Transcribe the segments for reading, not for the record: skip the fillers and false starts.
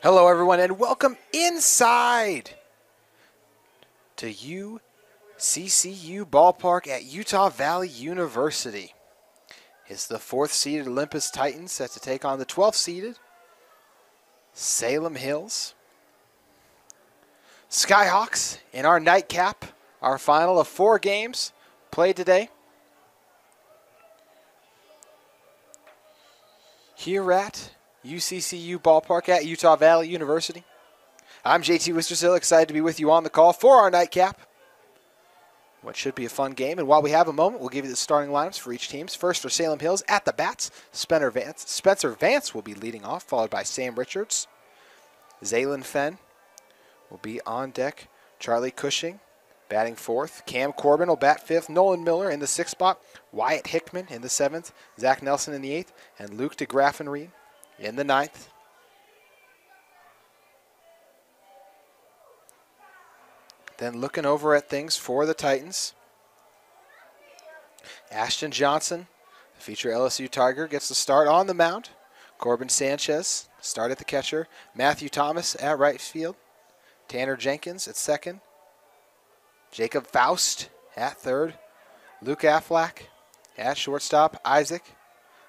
Hello, everyone, and welcome inside to UCCU Ballpark at Utah Valley University. It's the 4th-seeded Olympus Titans set to take on the 12th-seeded Salem Hills Skyhawks in our nightcap, our final of 4 games played today. Here at UCCU Ballpark at Utah Valley University. I'm JT Wistersill, excited to be with you on the call for our nightcap. What should be a fun game. And while we have a moment, we'll give you the starting lineups for each team. First for Salem Hills, at the bats, Spencer Vance will be leading off, followed by Sam Richards. Zaylin Fenn will be on deck. Charlie Cushing batting 4th. Cam Corbin will bat 5th. Nolan Miller in the 6th spot. Wyatt Hickman in the 7th. Zach Nelson in the 8th. And Luke DeGraffenried in the 9th. Then looking over at things for the Titans, Ashton Johnson, the future LSU Tiger, gets the start on the mound. Corbin Sanchez, start at the catcher. Matthew Thomas at right field. Tanner Jenkins at second. Jacob Faust at third. Luke Affleck at shortstop. Isaac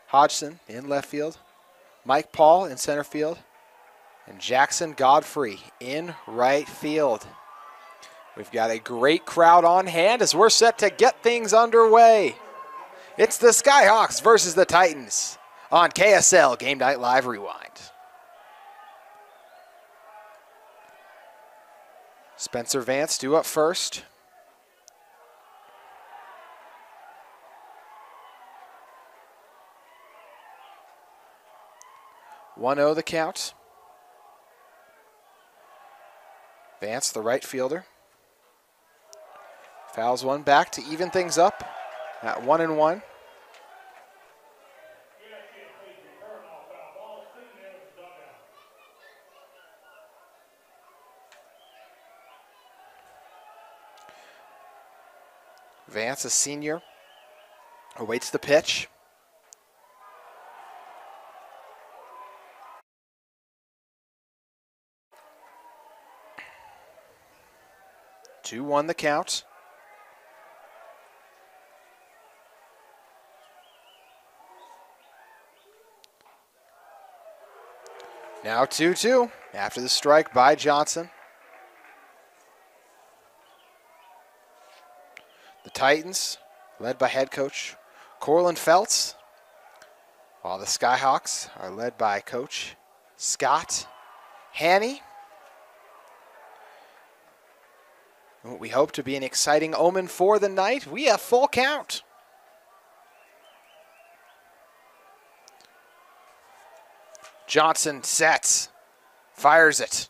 Hodgson in left field. Mike Paul in center field. And Jackson Godfrey in right field. We've got a great crowd on hand as we're set to get things underway. It's the Skyhawks versus the Titans on KSL Game Night Live Rewind. Spencer Vance due up first. (1-0) the count. Vance, the right fielder. Fouls one back to even things up at 1-1. Vance, a senior, awaits the pitch. Two 2-1 the count. Now 2-2 after the strike by Johnson. The Titans, led by head coach Corlin Feltz, while the Skyhawks are led by coach Scott Haney. What we hope to be an exciting omen for the night, we have full count. Johnson sets, fires it.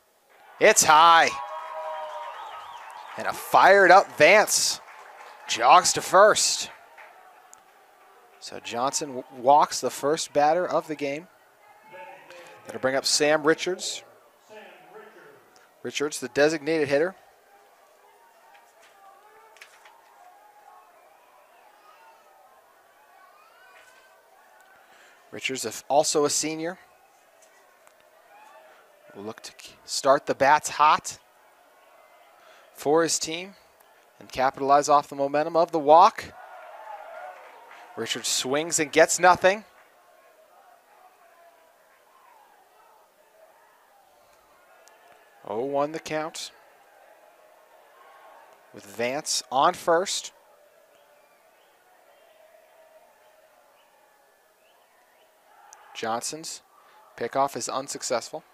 It's high. And a fired up Vance jogs to first. So Johnson walks the first batter of the game. That'll bring up Sam Richards. Richards, the designated hitter. Richards also a senior. Will look to start the bats hot for his team and capitalize off the momentum of the walk. Richards swings and gets nothing. Oh, 1 the count with Vance on first. Johnson's pickoff is unsuccessful.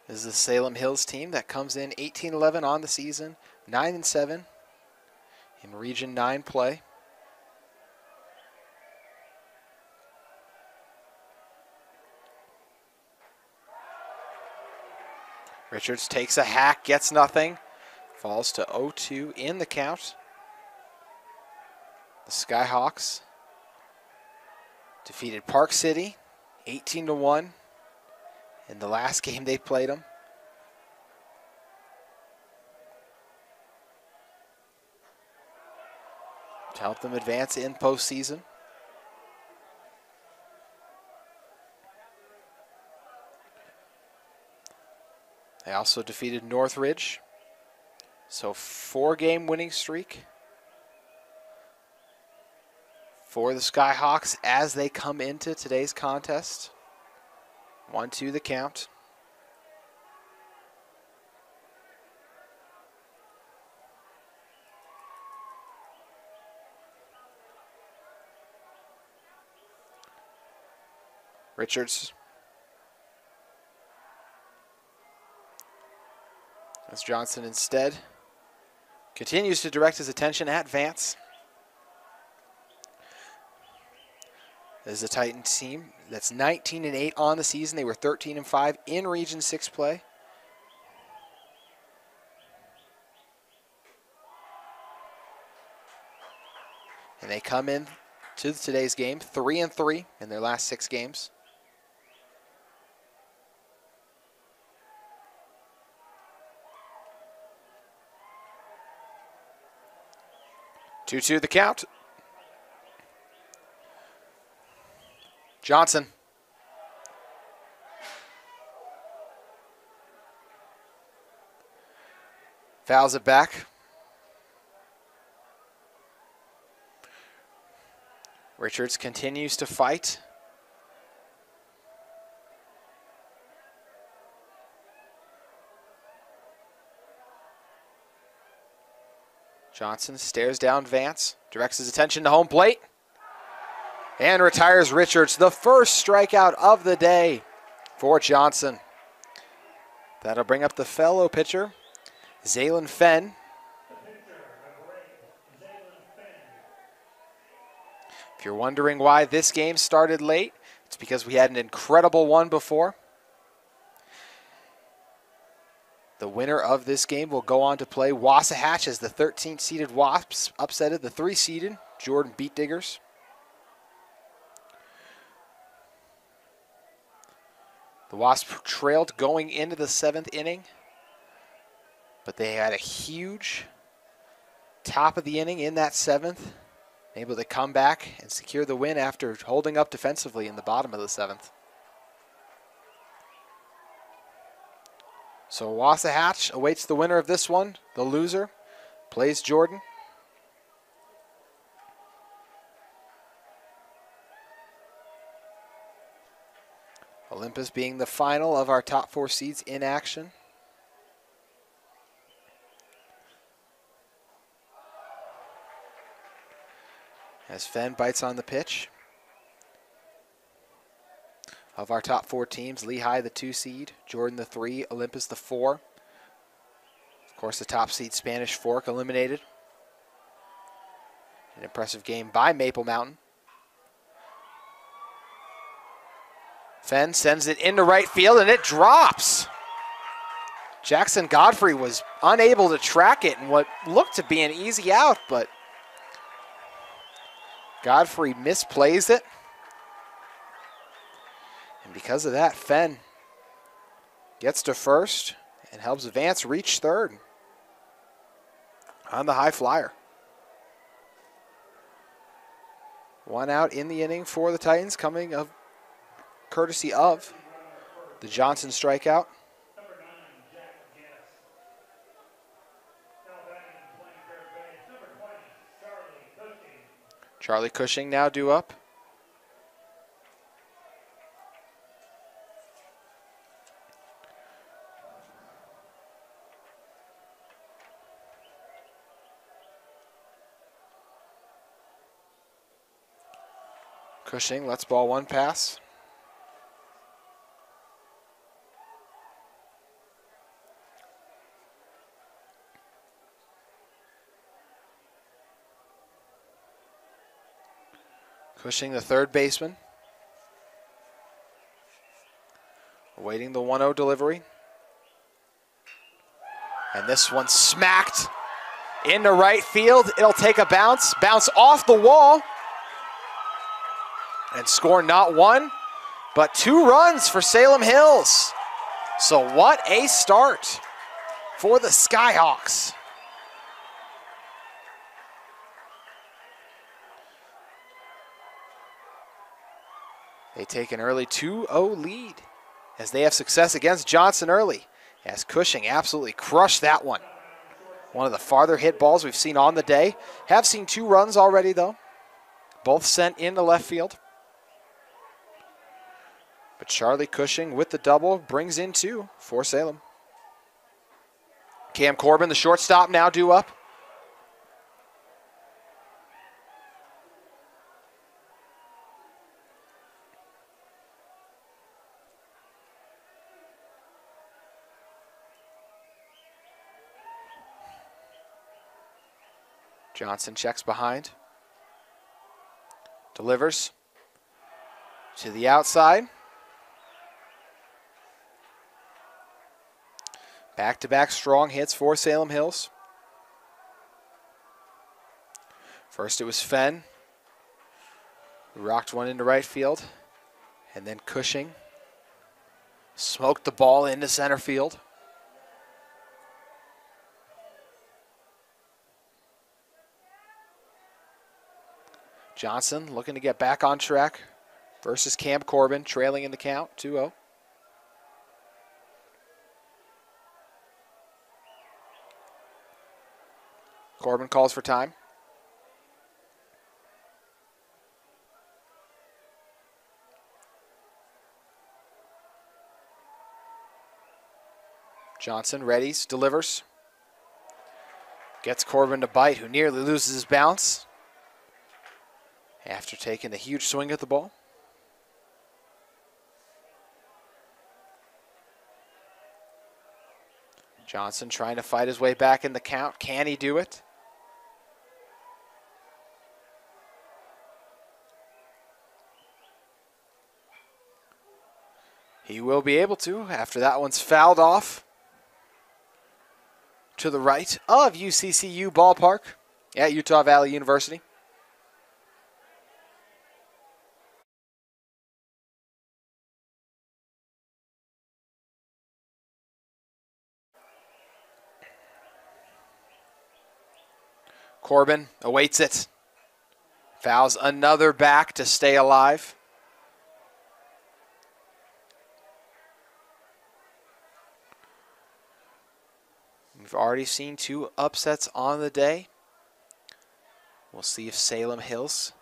This is the Salem Hills team that comes in 18-11 on the season, 9-7 in Region 9 play. Richards takes a hack, gets nothing, falls to 0-2 in the count. The Skyhawks defeated Park City 18-1 in the last game they played them. To help them advance in postseason. They also defeated Northridge. So 4-game winning streak for the Skyhawks as they come into today's contest. 1-2 the count. Richards. As Johnson instead continues to direct his attention at Vance. This is a Titans team that's 19-8 on the season. They were 13-5 in Region 6 play. And they come in to today's game 3-3 in their last 6 games. Two the count. Johnson. Fouls it back. Richards continues to fight. Johnson stares down Vance, directs his attention to home plate, and retires Richards. The first strikeout of the day for Johnson. That'll bring up the fellow pitcher, Zaylen Fenn. If you're wondering why this game started late, it's because we had an incredible one before. The winner of this game will go on to play Wasatch as the 13th seeded Wasps upsetted the 3 seeded Jordan Beat Diggers. The Wasps trailed going into the 7th inning, but they had a huge top of the inning in that 7th, able to come back and secure the win after holding up defensively in the bottom of the 7th. So Wasatch awaits the winner of this one. The loser plays Jordan. Olympus being the final of our top 4 seeds in action. As Fenn bites on the pitch. Of our top 4 teams, Lehigh the 2 seed, Jordan the 3, Olympus the 4. Of course, the top seed Spanish Fork eliminated. An impressive game by Maple Mountain. Fenn sends it into right field and it drops. Jackson Godfrey was unable to track it in what looked to be an easy out, but Godfrey misplays it. And because of that, Fenn gets to first and helps Vance reach third on the high flyer. 1 out in the inning for the Titans, coming of courtesy of the Johnson strikeout. Charlie Cushing now due up. Cushing lets ball 1 pass. Cushing, the third baseman, awaiting the 1-0 delivery. And this one smacked into right field. It'll take a bounce off the wall, and score not 1, but 2 runs for Salem Hills. So what a start for the Skyhawks. They take an early 2-0 lead as they have success against Johnson early. As Cushing absolutely crushed that one. One of the farther hit balls we've seen on the day. Have seen 2 runs already, though. Both sent into left field. But Charlie Cushing with the double brings in 2 for Salem. Cam Corbin, the shortstop, now due up. Johnson checks behind. Delivers to the outside. Back-to-back strong hits for Salem Hills. First it was Fenn, who rocked one into right field, and then Cushing smoked the ball into center field. Johnson looking to get back on track versus Cam Corbin, trailing in the count, 2-0. Corbin calls for time. Johnson readies, delivers. Gets Corbin to bite, who nearly loses his balance after taking a huge swing at the ball. Johnson trying to fight his way back in the count. Can he do it? He will be able to after that one's fouled off to the right of UCCU ballpark at Utah Valley University. Corbin awaits it. Fouls another back to stay alive. We've already seen 2 upsets on the day. We'll see if Salem Hills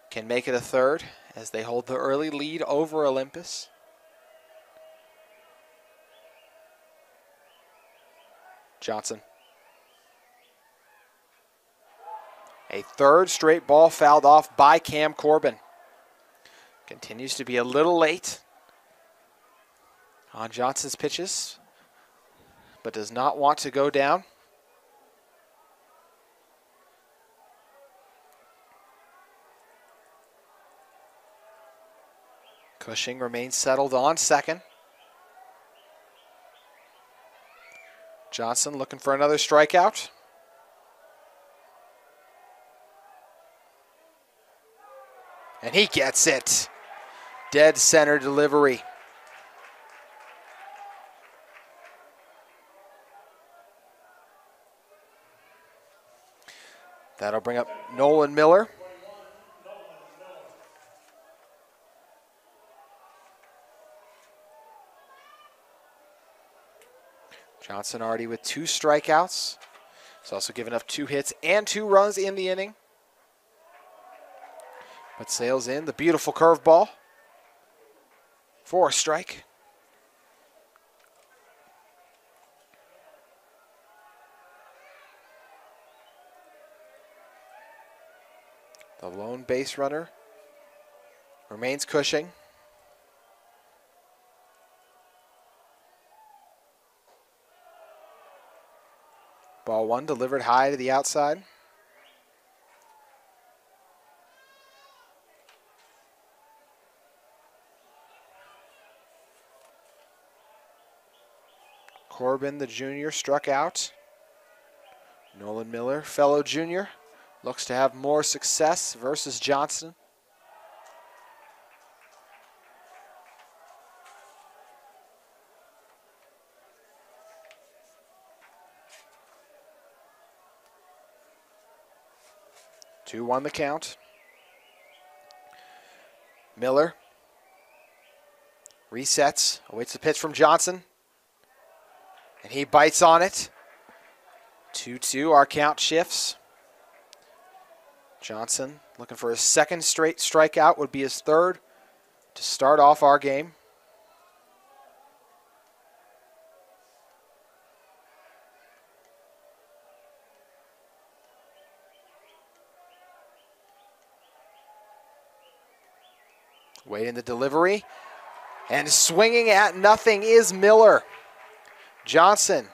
can make it a third as they hold the early lead over Olympus. Johnson. A third straight ball fouled off by Cam Corbin. Continues to be a little late on Johnson's pitches, but does not want to go down. Cushing remains settled on second. Johnson looking for another strikeout. And he gets it. Dead center delivery. That'll bring up Nolan Miller. Johnson already with 2 strikeouts. He's also given up 2 hits and 2 runs in the inning. But sails in the beautiful curveball for a strike. The lone base runner remains Cushing. Ball 1 delivered high to the outside. Corbin, the junior, struck out. Nolan Miller, fellow junior, looks to have more success versus Johnson. Two won the count. Miller resets, awaits the pitch from Johnson. And he bites on it. 2-2, our count shifts. Johnson looking for his second straight strikeout, would be his third to start off our game. Waiting the delivery. And swinging at nothing is Miller. Johnson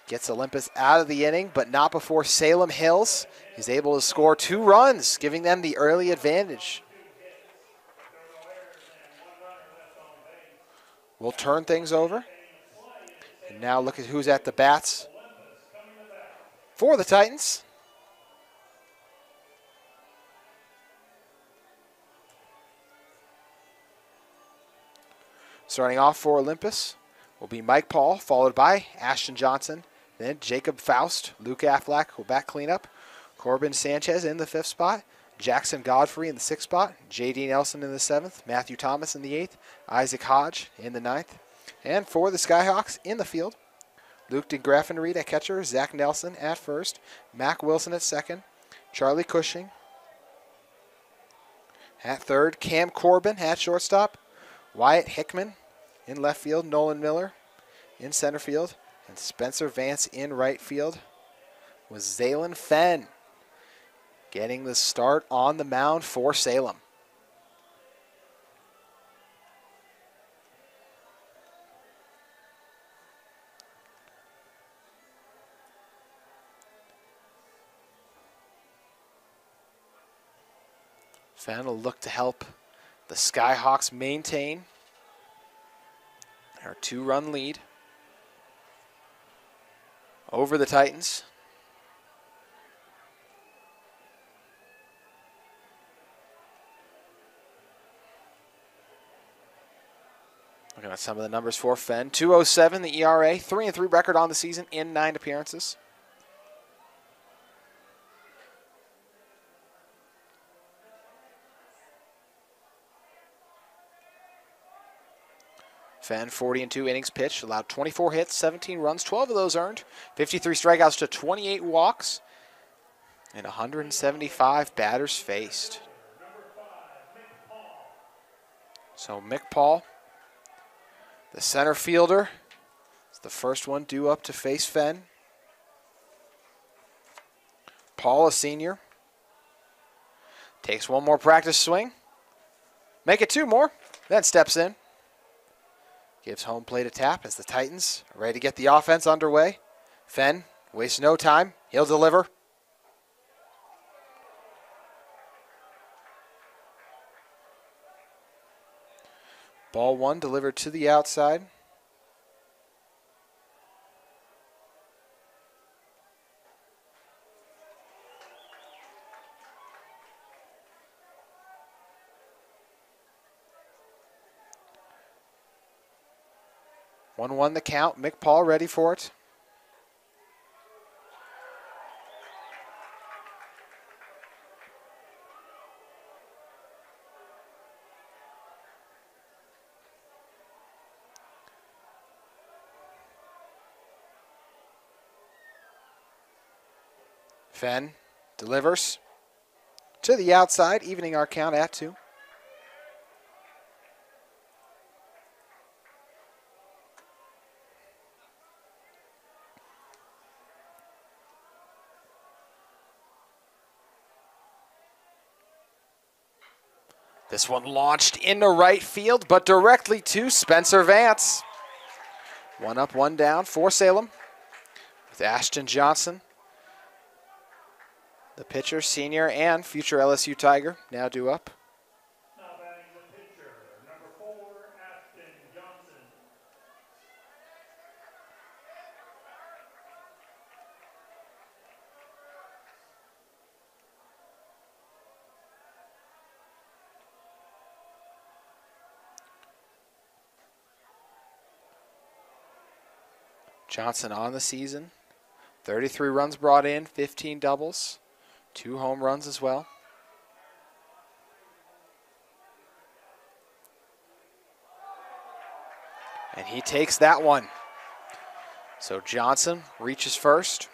gets Olympus out of the inning, but not before Salem Hills. He's able to score 2 runs, giving them the early advantage. We'll turn things over. And now look at who's at the bats for the Titans. Starting off for Olympus will be Mike Paul, followed by Ashton Johnson, then Jacob Faust, Luke Aflac will back cleanup, Corbin Sanchez in the 5th spot, Jackson Godfrey in the 6th spot, J.D. Nelson in the 7th, Matthew Thomas in the 8th, Isaac Hodge in the 9th, and for the Skyhawks in the field, Luke DeGraffenried at catcher, Zach Nelson at first, Mac Wilson at second, Charlie Cushing at third, Cam Corbin at shortstop, Wyatt Hickman in left field, Nolan Miller in center field, and Spencer Vance in right field with Zaylen Fenn getting the start on the mound for Salem. Fenn will look to help the Skyhawks maintain our 2-run lead over the Titans. Looking at some of the numbers for Fenn. 2.07 the ERA, 3-3 record on the season in 9 appearances. Fenn, 40-2 innings pitched, allowed 24 hits, 17 runs, 12 of those earned, 53 strikeouts to 28 walks, and 175 batters faced. So Mick Paul, the center fielder, is the first one due up to face Fenn. Paul, a senior, takes one more practice swing, make it 2 more, then steps in. Gives home plate a tap as the Titans are ready to get the offense underway. Fenn wastes no time. He'll deliver. Ball 1 delivered to the outside. One the count. Mick Paul ready for it. Fenn delivers to the outside, evening our count at 2. This one launched into right field, but directly to Spencer Vance. 1 up, 1 down for Salem with Ashton Johnson, the pitcher, senior, and future LSU Tiger, now due up. Now batting the pitcher, number 4, Ashton Johnson. Johnson on the season, 33 runs brought in, 15 doubles, 2 home runs as well. And he takes that one. So Johnson reaches first.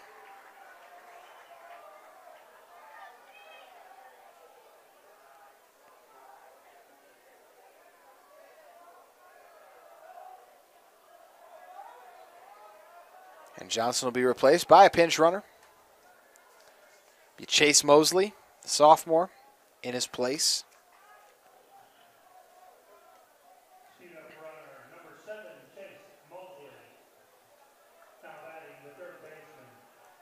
And Johnson will be replaced by a pinch runner. Be Chase Mosley, the sophomore, in his place. Cleanup runner, number 7, Chase Mosley. Now batting the third baseman,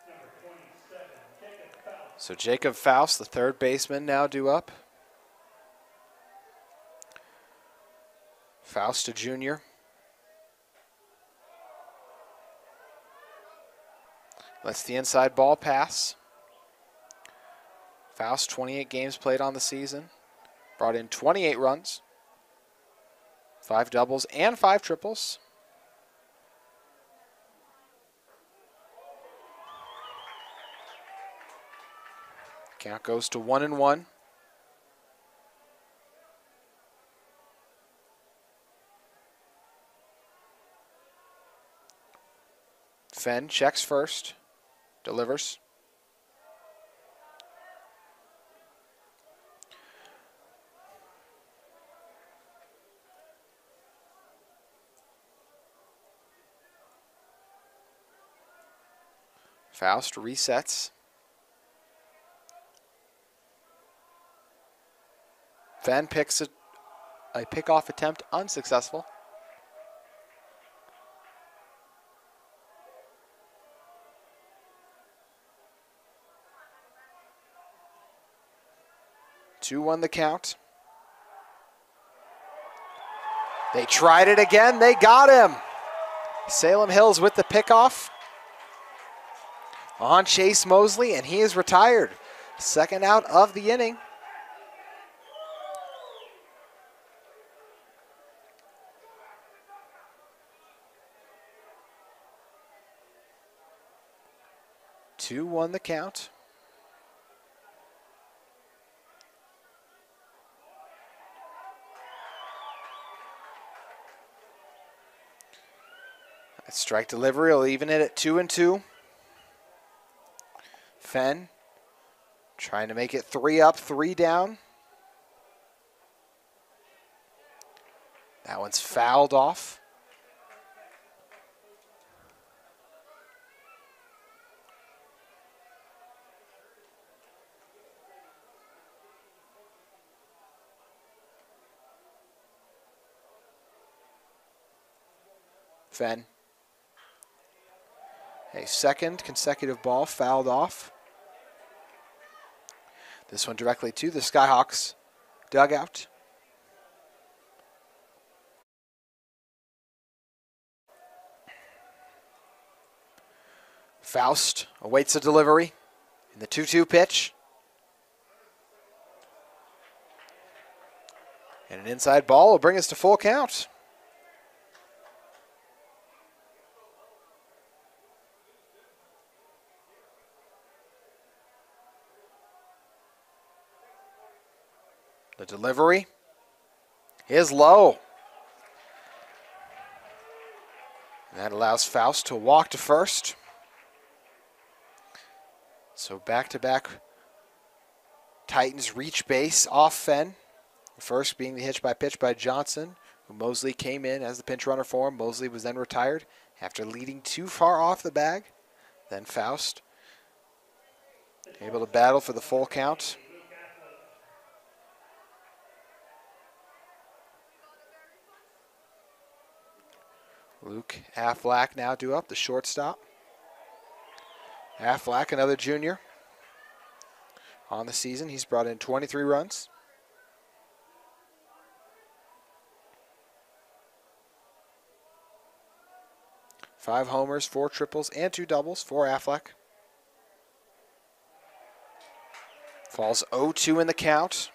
number 27, Jacob Faust. So Jacob Faust, the third baseman, now due up. Faust, a junior. Lets the inside ball pass. Faust, 28 games played on the season. Brought in 28 runs, 5 doubles and 5 triples. Count goes to 1-1. Fenn checks first, delivers. Faust resets. Fenn picks a pickoff attempt unsuccessful. Two won the count. They tried it again. They got him. Salem Hills with the pickoff on Chase Mosley, and he is retired. Second out of the inning. Two won the count. That strike delivery will even it at 2-2. Fenn trying to make it 3 up, 3 down. That one's fouled off. Fenn. A second consecutive ball fouled off. This one directly to the Skyhawks dugout. Faust awaits a delivery in the 2-2 pitch. And an inside ball will bring us to full count. The delivery is low. And that allows Faust to walk to first. So back-to-back Titans reach base off Fenn. First being the hitch by pitch by Johnson, who Mosley came in as the pinch runner for him. Mosley was then retired after leading too far off the bag. Then Faust able to battle for the full count. Luke Affleck now due up, the shortstop. Affleck, another junior on the season. He's brought in 23 runs. Five homers, 4 triples, and 2 doubles for Affleck. Falls 0-2 in the count.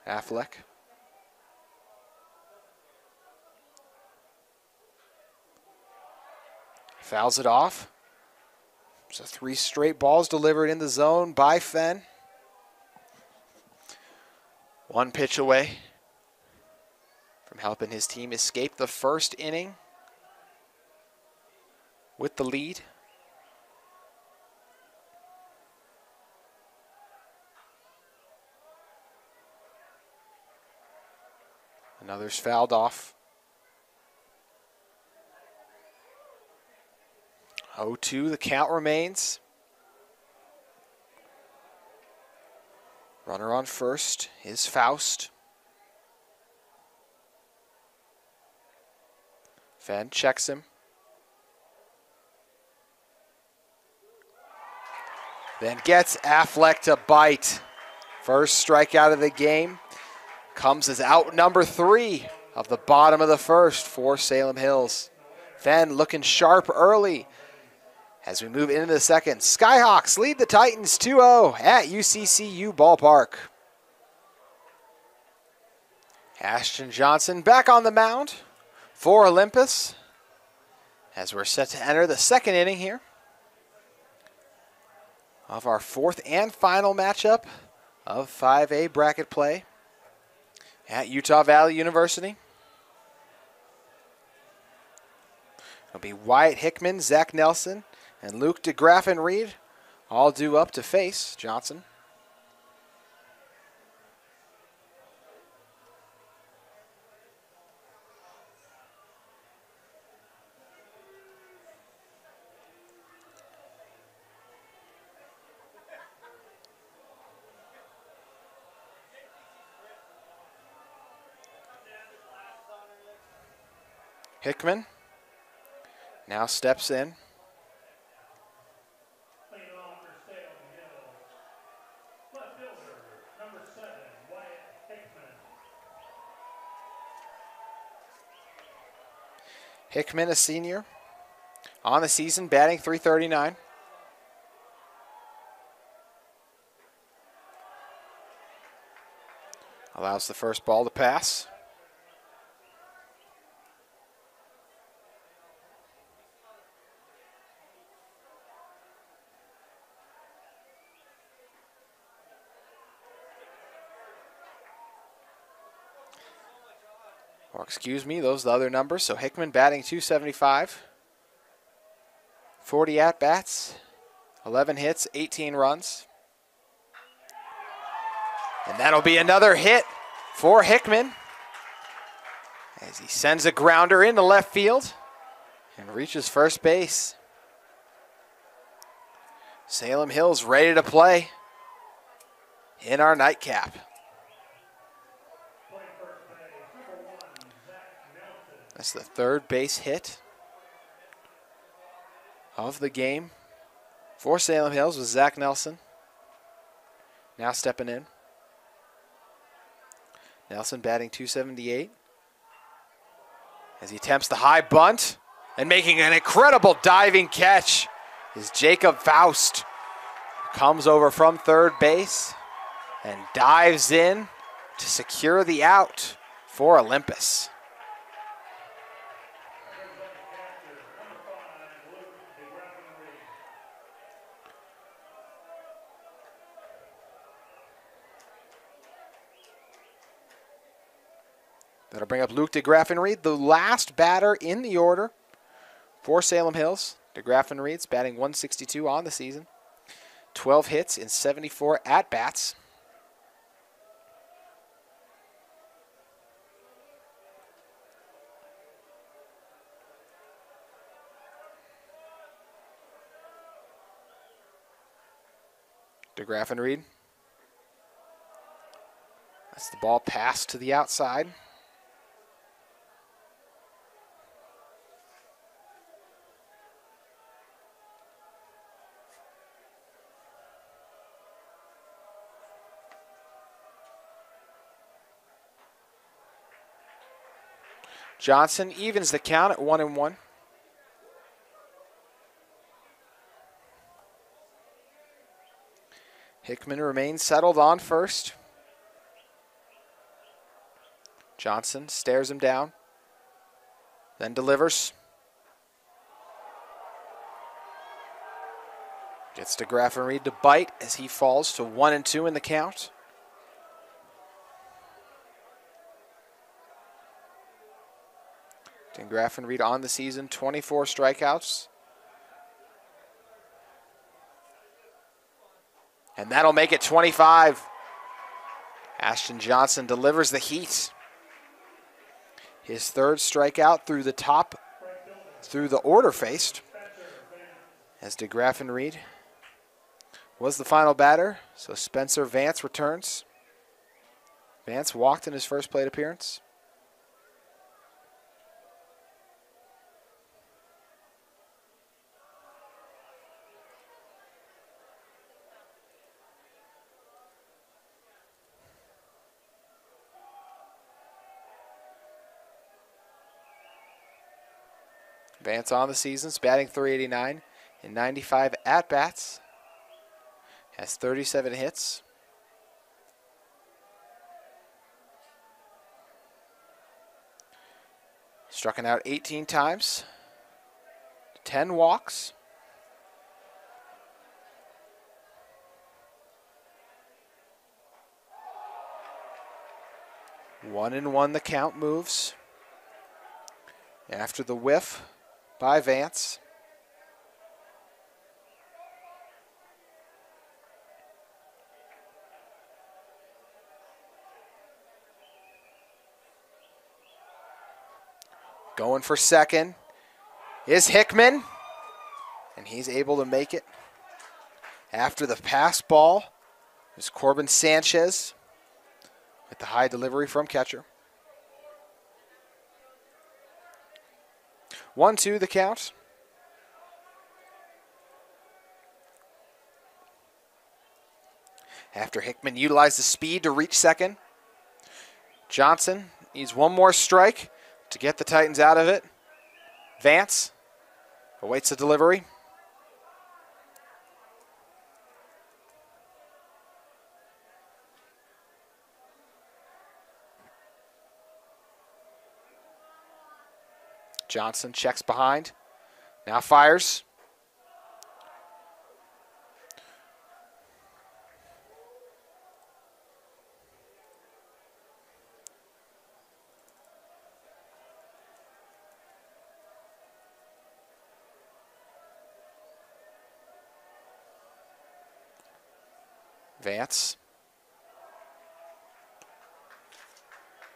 Affleck. Fouls it off. So 3 straight balls delivered in the zone by Fenn. 1 pitch away from helping his team escape the first inning with the lead. Another's fouled off. 0-2, the count remains. Runner on first is Faust. Fenn checks him. Then gets Affleck to bite. First strikeout of the game comes as out number 3 of the bottom of the first for Salem Hills. Fenn looking sharp early as we move into the second. Skyhawks lead the Titans 2-0 at UCCU Ballpark. Ashton Johnson back on the mound for Olympus as we're set to enter the second inning here of our 4th and final matchup of 5A bracket play at Utah Valley University. It'll be Wyatt Hickman, Zach Nelson, and Luke DeGraff and Reed all due up to face Johnson. Hickman now steps in. Clean off for Salem Hills. Left fielder, number 7, Wyatt Hickman. Hickman, a senior, on the season, batting .339. Allows the first ball to pass. Or excuse me, those are the other numbers. So Hickman batting .275. 40 at-bats, 11 hits, 18 runs. And that'll be another hit for Hickman as he sends a grounder into left field and reaches first base. Salem Hills ready to play in our nightcap. That's the 3rd base hit of the game for Salem Hills with Zach Nelson. Now stepping in. Nelson batting .278 as he attempts the high bunt and making an incredible diving catch is Jacob Faust. Comes over from 3rd base and dives in to secure the out for Olympus. That'll bring up Luke DeGraff and Reed, the last batter in the order for Salem Hills. DeGraff and Reed's batting .162 on the season. 12 hits in 74 at-bats. DeGraff and Reed. That's the ball passed to the outside. Johnson evens the count at 1-1. Hickman remains settled on first. Johnson stares him down, then delivers. Gets to Graffenried to bite as he falls to 1-2 in the count. Graffenried on the season, 24 strikeouts. And that'll make it 25. Ashton Johnson delivers the heat. His third strikeout through the order faced. As DeGraffenried was the final batter, so Spencer Vance returns. Vance walked in his first plate appearance. Vance on the season's batting .389 in 95 at-bats. Has 37 hits. Struck out 18 times. 10 walks. One and one the count moves. After the whiff by Vance. Going for second is Hickman, and he's able to make it. After the pass ball is Corbin Sanchez with the high delivery from catcher. 1-2 the count. After Hickman utilized the speed to reach second, Johnson needs one more strike to get the Titans out of it. Vance awaits the delivery. Johnson checks behind, now fires. Vance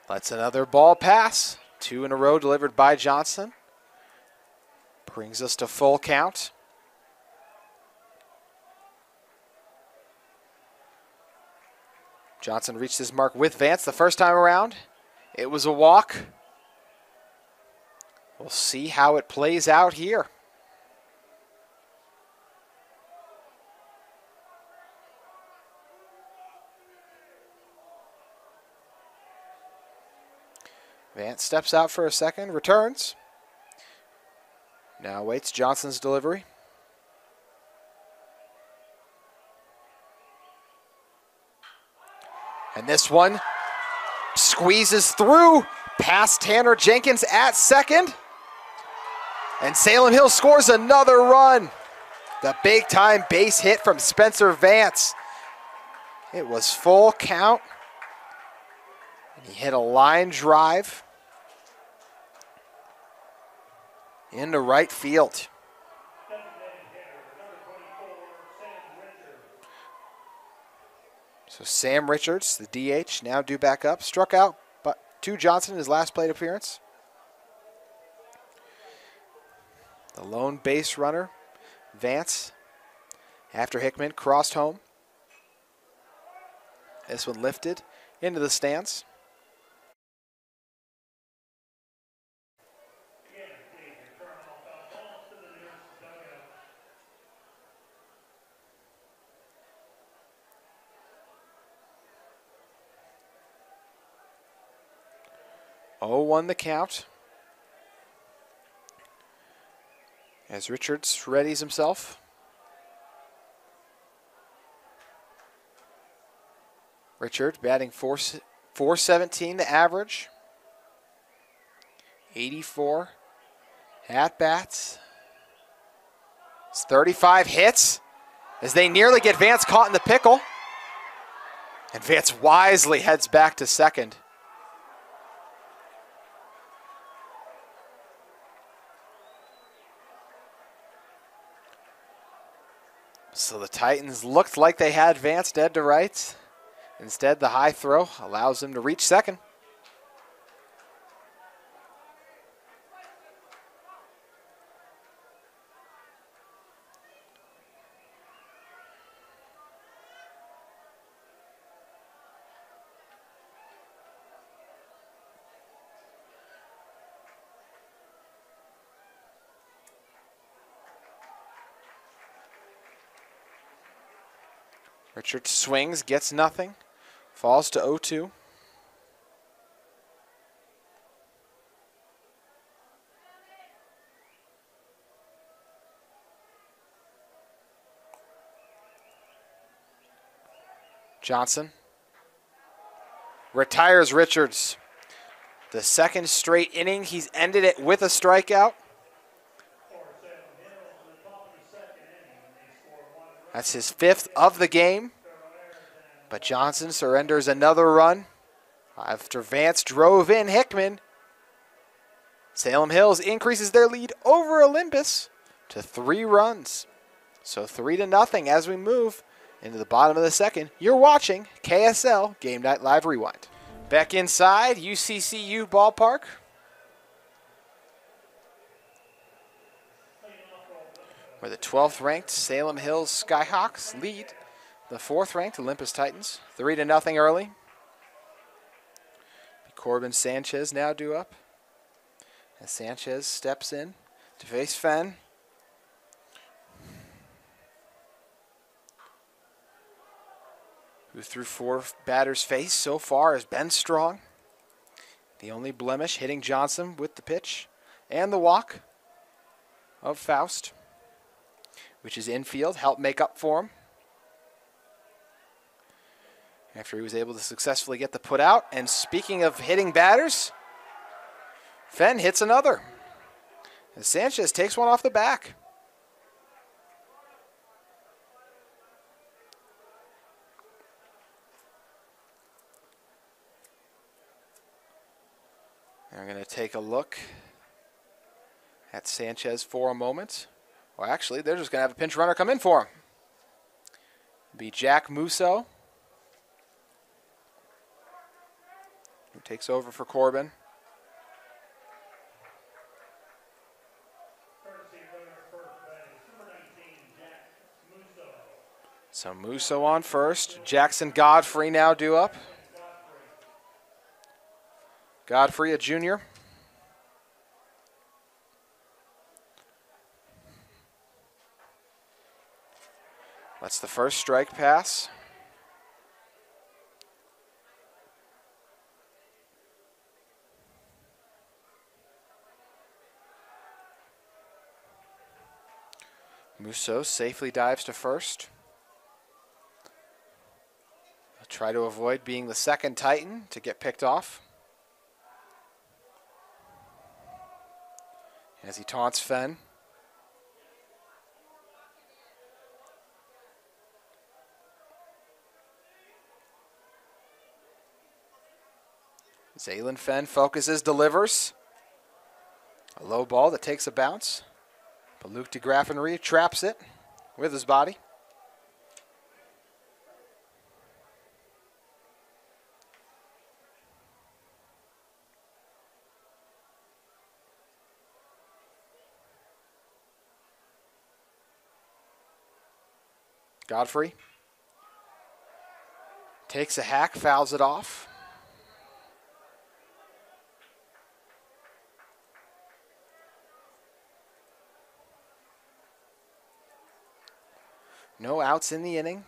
lets another ball pass. 2 in a row delivered by Johnson. Brings us to full count. Johnson reached his mark with Vance the first time around. It was a walk. We'll see how it plays out here. Vance steps out for a second, returns. Now waits Johnson's delivery. And this one squeezes through past Tanner Jenkins at second. And Salem Hills scores another run. The big time base hit from Spencer Vance. It was full count. He hit a line drive into right field. So Sam Richards, the DH, now due back up. Struck out to Johnson in his last plate appearance. The lone base runner, Vance, after Hickman crossed home. This one lifted into the stands. Won the count as Richards readies himself. Richard batting 417 the average. 84 at-bats. It's 35 hits. as they nearly get Vance caught in the pickle. And Vance wisely heads back to second. So the Titans looked like they had Vance dead to rights. Instead, the high throw allows them to reach second. Richard swings, gets nothing, falls to 0-2. Johnson retires Richards. The second straight inning, he's ended it with a strikeout. That's his fifth of the game. But Johnson surrenders another run after Vance drove in Hickman. Salem Hills increases their lead over Olympus to 3 runs. So 3-0 as we move into the bottom of the second. You're watching KSL Game Night Live Rewind. Back inside UCCU Ballpark. Where the 12th ranked Salem Hills Skyhawks lead the 4th ranked Olympus Titans 3-0 early. Corbin Sanchez now due up as Sanchez steps in to face Fenn. Who through 4 batters faced so far has been strong. The only blemish hitting Johnson with the pitch and the walk of Faust, which is infield, helped make up for him after he was able to successfully get the put out. And speaking of hitting batters, Fenn hits another, and Sanchez takes one off the back. I'm going to take a look at Sanchez for a moment. Well, actually, they're just going to have a pinch runner come in for him. It'll be Jack Musso, who takes over for Corbin. So Musso on first. Jackson Godfrey now due up. Godfrey, a junior. That's the first strike pass. Musso safely dives to first. He'll try to avoid being the second Titan to get picked off, as he taunts Fenn. Zaylen Fenn focuses, delivers. A low ball that takes a bounce, but Luke DeGraffenry traps it with his body. Godfrey takes a hack, fouls it off. No outs in the inning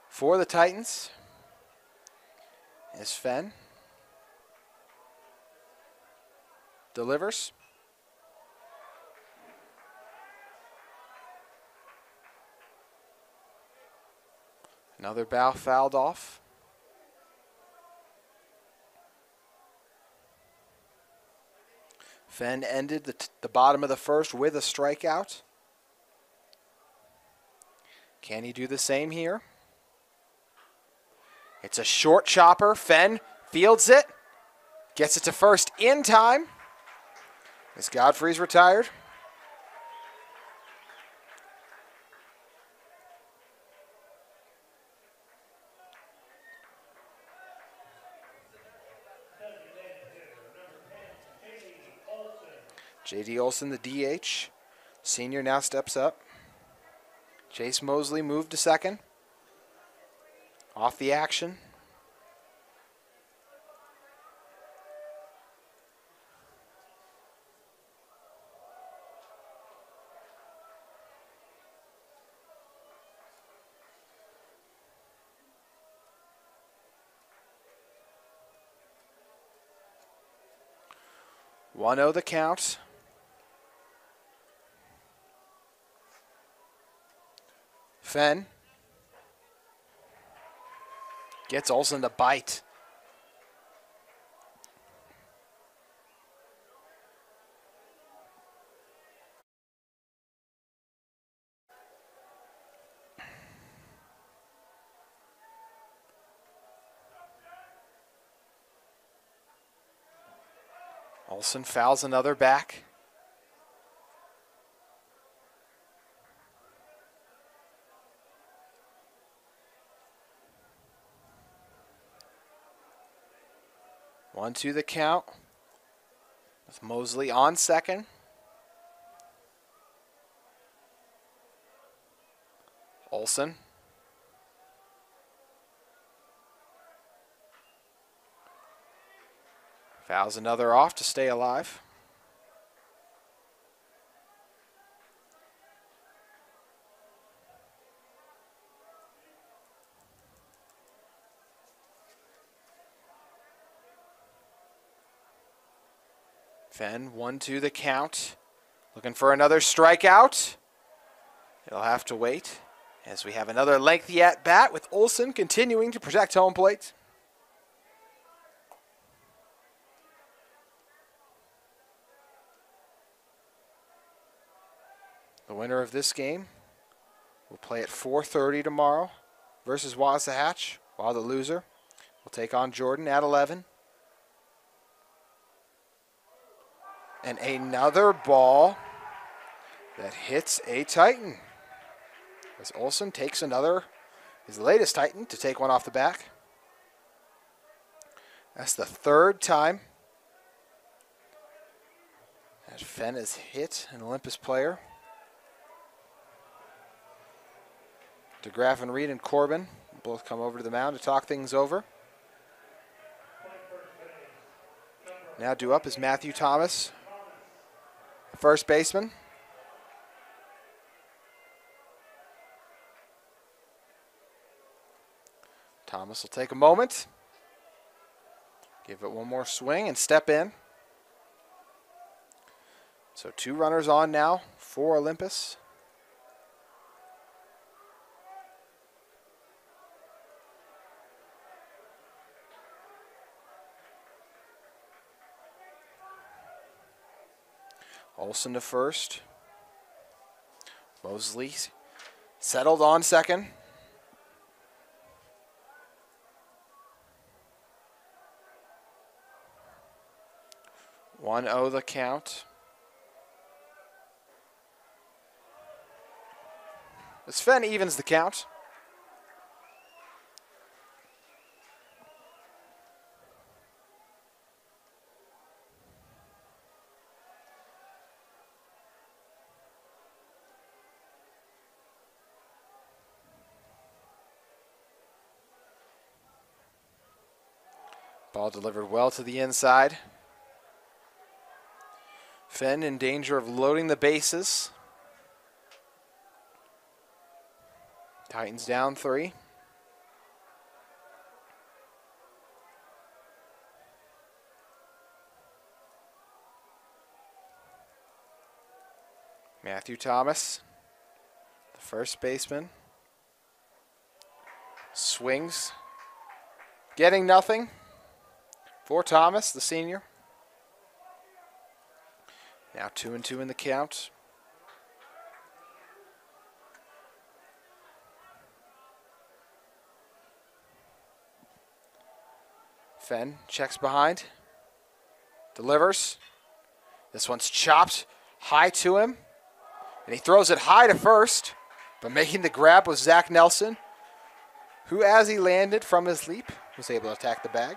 for the Titans. As Fenn delivers. Another bow fouled off. Fenn ended the bottom of the first with a strikeout. Can he do the same here? It's a short chopper. Fenn fields it. Gets it to first in time. As Godfrey's retired. J.D. Olson, the DH. Senior now steps up. Chase Mosley moved to second. Off the action. One 0 the count. Fenn gets Olson to bite. Olson fouls another back. One, two the count. With Mosley on second. Olson. Fouls another off to stay alive. Fenn, 1-2 the count. Looking for another strikeout. He'll have to wait as we have another lengthy at-bat with Olson continuing to protect home plate. The winner of this game will play at 4:30 tomorrow versus Wasatch, while the loser will take on Jordan at 11. And another ball that hits a Titan. As Olson takes his latest Titan, to take one off the back. That's the third time that Fenn has hit an Olympus player. DeGraff and Reed and Corbin both come over to the mound to talk things over. Now due up is Matthew Thomas, first baseman. Thomas will take a moment, give it one more swing and step in. So 2 runners on now for Olympus. Olson to first. Mosley settled on second. One 0 the count. As Fenn evens the count. Ball delivered well to the inside. Fenn in danger of loading the bases. Titans down 3. Matthew Thomas, the first baseman. Swings. Getting nothing for Thomas, the senior. Now 2-2 in the count. Fenn checks behind. Delivers. This one's chopped high to him. And he throws it high to first. But making the grab was Zach Nelson, who, as he landed from his leap, was able to attack the bag.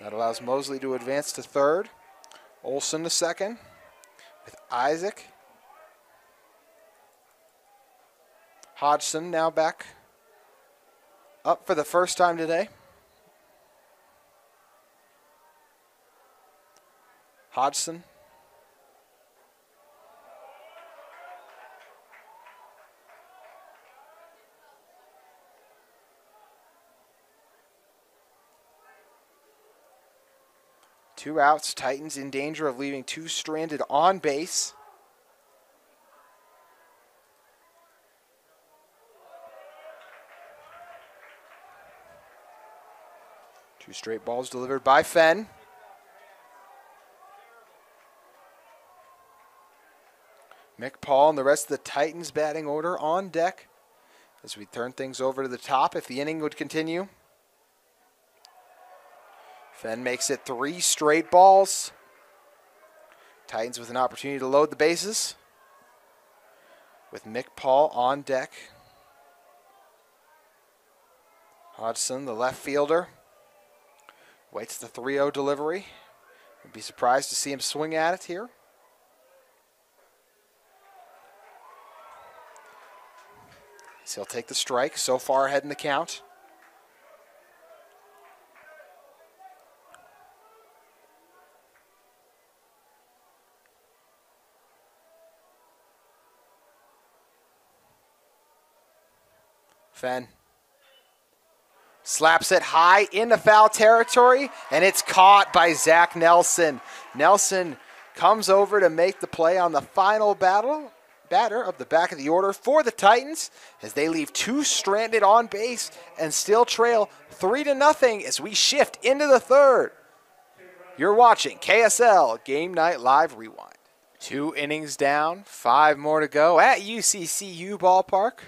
That allows Mosley to advance to third. Olson to second with Isaac. Hodgson now back up for the first time today. Hodgson. Two outs. Titans in danger of leaving two stranded on base. Two straight balls delivered by Fenn. Mick Paul and the rest of the Titans batting order on deck as we turn things over to the top if the inning would continue. Fenn makes it three straight balls. Titans with an opportunity to load the bases with Mick Paul on deck. Hodgson, the left fielder, waits the 3-0 delivery. Would be surprised to see him swing at it here. So he'll take the strike, so far ahead in the count. Fenn slaps it high into foul territory, and it's caught by Zach Nelson. Nelson comes over to make the play on the final batter of the back of the order for the Titans as they leave two stranded on base and still trail 3-0 as we shift into the third. You're watching KSL Game Night Live Rewind. 2 innings down, 5 more to go at UCCU Ballpark.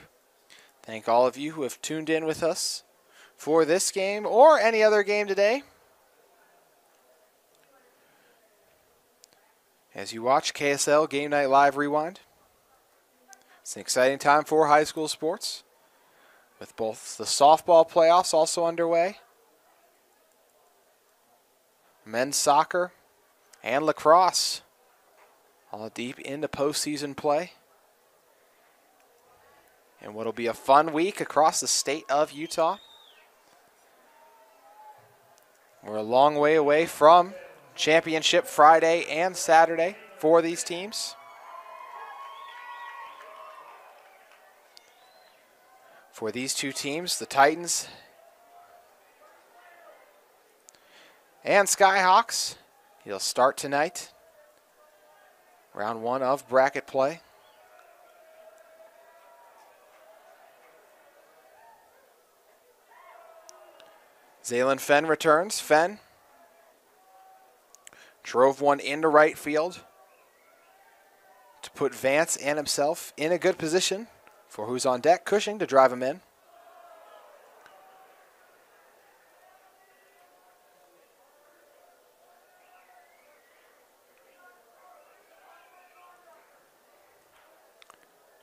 Thank all of you who have tuned in with us for this game or any other game today. As you watch KSL Game Night Live Rewind, it's an exciting time for high school sports with both the softball playoffs also underway, men's soccer, and lacrosse all deep into postseason play. And what'll be a fun week across the state of Utah. We're a long way away from championship Friday and Saturday for these teams. For these two teams, the Titans and Skyhawks, he'll start tonight. Round 1 of bracket play. Zaylen Fenn returns. Fenn drove one into right field to put Vance and himself in a good position for who's on deck, Cushing, to drive him in.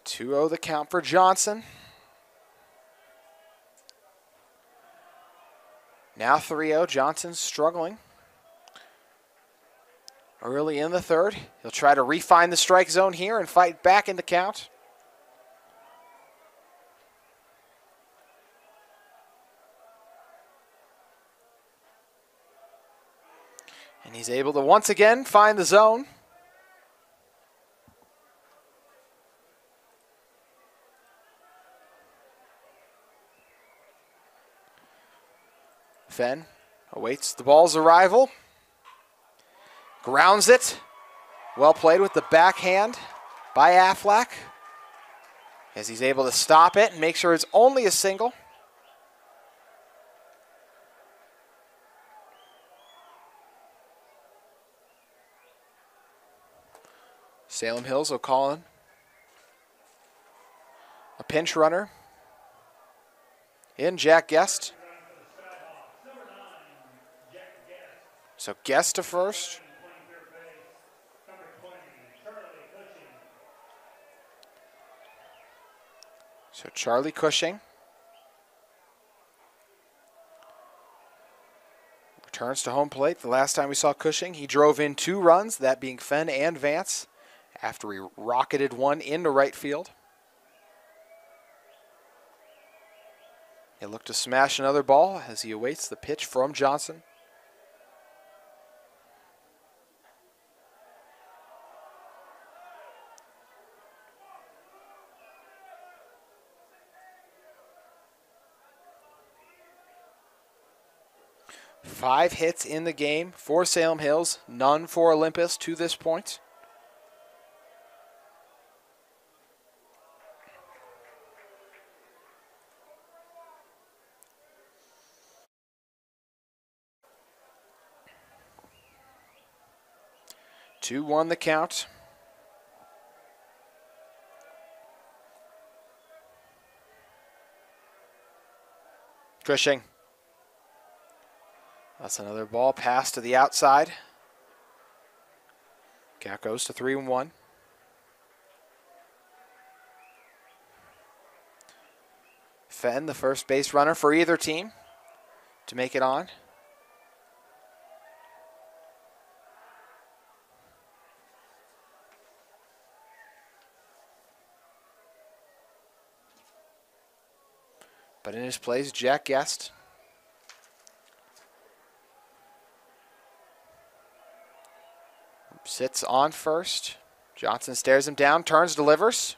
Two-0 the count for Johnson. Now 3-0, Johnson's struggling. Early in the third, he'll try to refine the strike zone here and fight back in the count. And he's able to once again find the zone. Fenn awaits the ball's arrival. Grounds it. Well played with the backhand by Aflac, as he's able to stop it and make sure it's only a single. Salem Hills will call in a pinch runner in Jack Guest. So Guest to first. So Charlie Cushing returns to home plate. The last time we saw Cushing, he drove in 2 runs, that being Fenn and Vance, after he rocketed one into right field. He'll look to smash another ball as he awaits the pitch from Johnson. Five hits in the game for Salem Hills, none for Olympus to this point. Two won the count. Cushing. That's another ball pass to the outside. Count goes to 3-1. Fenn, the first base runner for either team to make it on. But in his place, Jack Guest. Sits on first. Johnson stares him down, turns, delivers.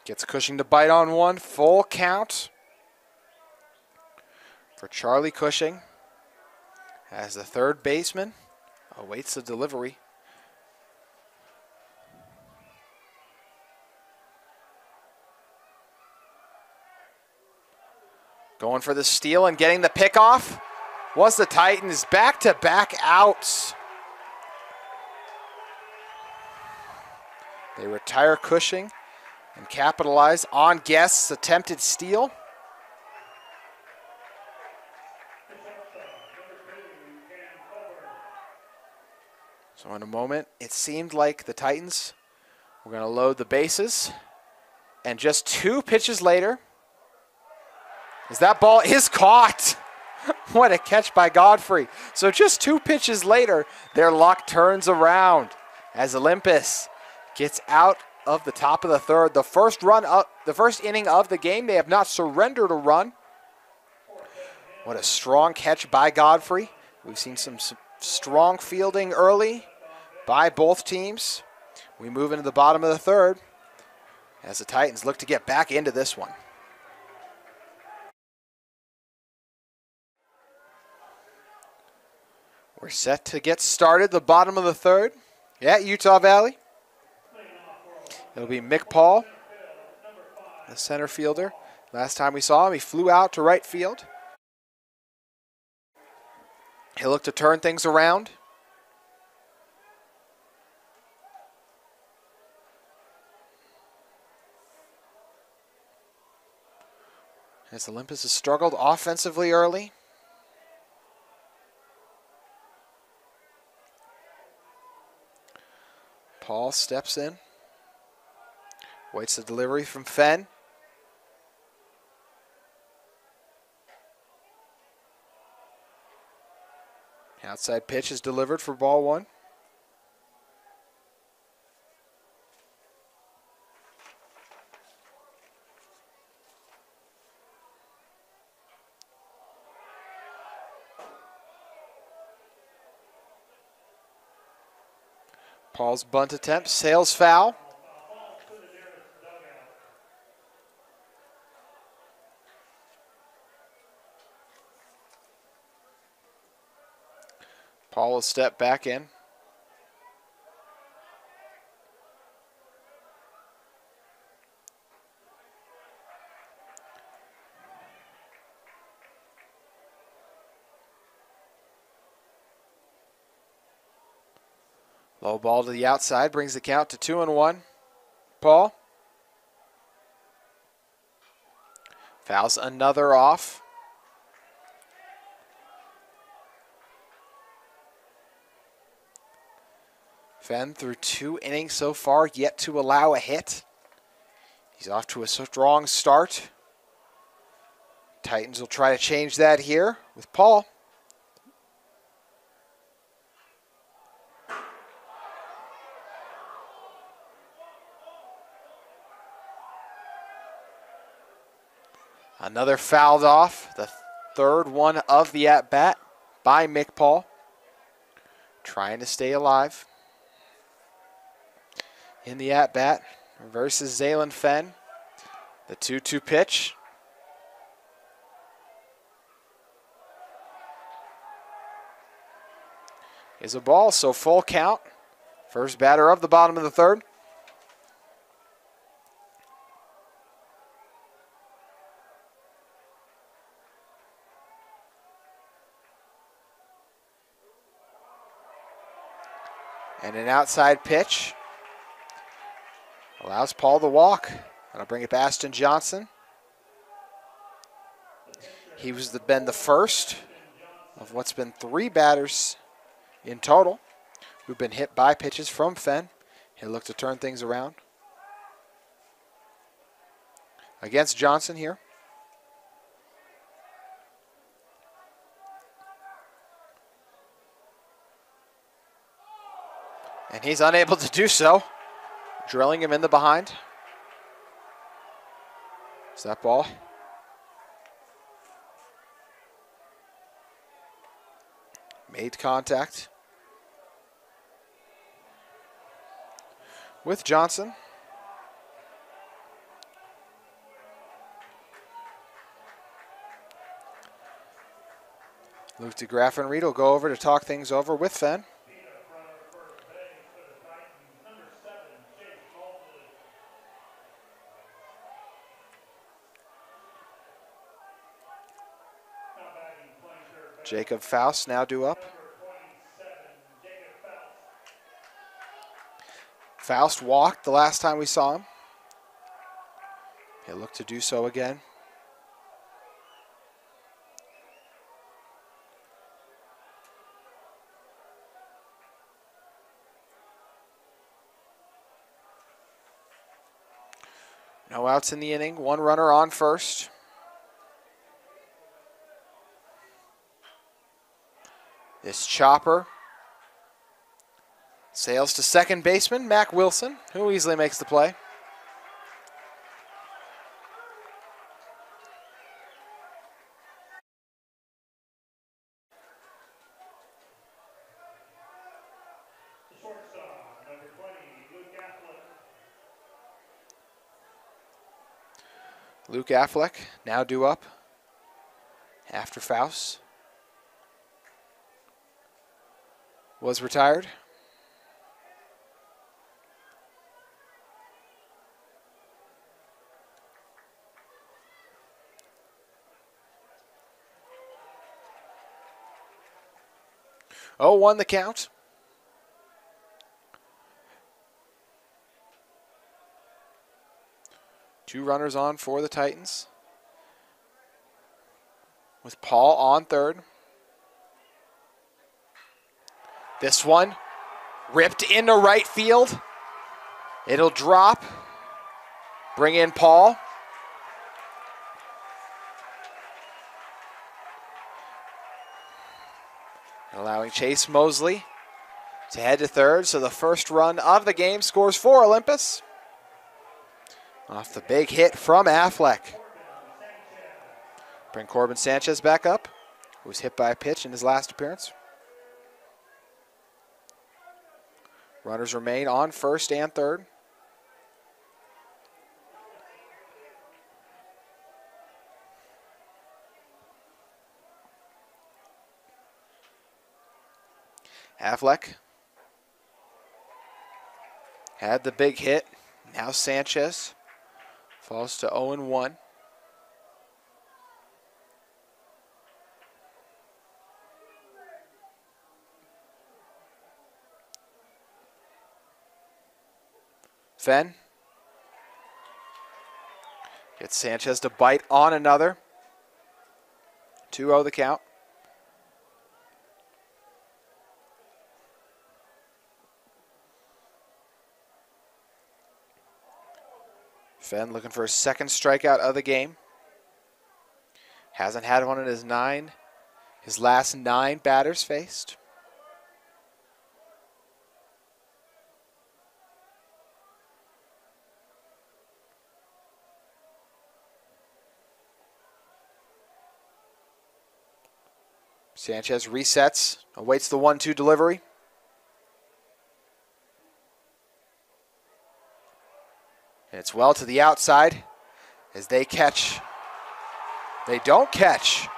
Gets Cushing to bite on one, full count for Charlie Cushing as the third baseman awaits the delivery. Going for the steal and getting the pickoff was the Titans. Back-to-back outs. They retire Cushing and capitalize on Guest's attempted steal. So in a moment, it seemed like the Titans were going to load the bases. And just 2 pitches later, as that ball is caught. What a catch by Godfrey. So just 2 pitches later, their luck turns around as Olympus gets out of the top of the third. The first inning of the game, they have not surrendered a run. What a strong catch by Godfrey. We've seen some strong fielding early by both teams. We move into the bottom of the third as the Titans look to get back into this one. We're set to get started, the bottom of the third at Utah Valley. It'll be Mick Paul, the center fielder. Last time we saw him, he flew out to right field. He'll look to turn things around. As Olympus has struggled offensively early. Paul steps in, waits the delivery from Fenn. Outside pitch is delivered for ball 1. Paul's bunt attempt sails foul. Paul will step back in. Low ball to the outside brings the count to 2-1. Paul fouls another off. Fenn through 2 innings so far, yet to allow a hit. He's off to a strong start. Titans will try to change that here with Paul. Another fouled off, the third one of the at-bat by Mick Paul. Trying to stay alive. In the at-bat versus Zaylen Fenn. The 2-2 pitch. Is a ball, so full count. First batter of the bottom of the third. And an outside pitch. Allows Paul to walk. That'll bring it to Aston Johnson. He was been the first of what's been 3 batters in total who've been hit by pitches from Fenn. He'll look to turn things around against Johnson here. And he's unable to do so, drilling him in the behind. Is that ball? Made contact with Johnson. Luke DeGraff and Reed will go over to talk things over with Fenn. Jacob Faust now due up. Faust walked the last time we saw him. He'll look to do so again. No outs in the inning. 1 runner on first. This chopper sails to second baseman, Mac Wilson, who easily makes the play. The shortstop, number 20, Luke Affleck. Luke Affleck now due up after Faust was retired. Oh, 1 the count. Two runners on for the Titans, with Paul on third. This one ripped into right field. It'll drop. Bring in Paul. Allowing Chase Mosley to head to third. So the first run of the game scores for Olympus. Off the big hit from Affleck. Bring Corbin Sanchez back up, who was hit by a pitch in his last appearance. Runners remain on first and third. Affleck had the big hit. Now Sanchez falls to 0-1. Fenn gets Sanchez to bite on another. 2-0 the count. Fenn looking for his second strikeout of the game. Hasn't had one in his last 9 batters faced. Sanchez resets, awaits the 1-2 delivery. And it's well to the outside as they catch. They don't catch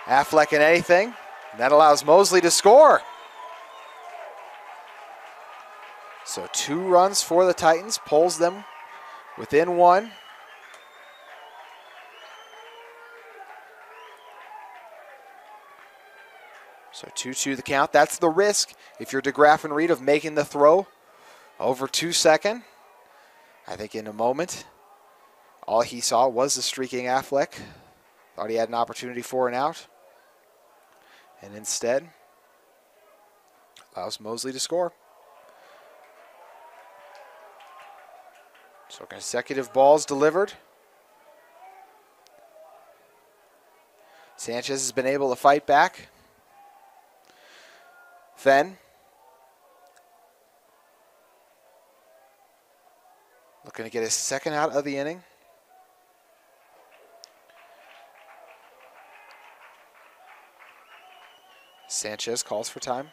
Affleck in anything. And that allows Mosley to score. So 2 runs for the Titans, pulls them within 1. So 2-2 the count. That's the risk if you're DeGraff and Reed of making the throw over 2 seconds. I think in a moment, all he saw was the streaking Affleck. Thought he had an opportunity for an out. And instead, allows Mosley to score. So consecutive balls delivered. Sanchez has been able to fight back. Fenn looking to get his second out of the inning. Sanchez calls for time.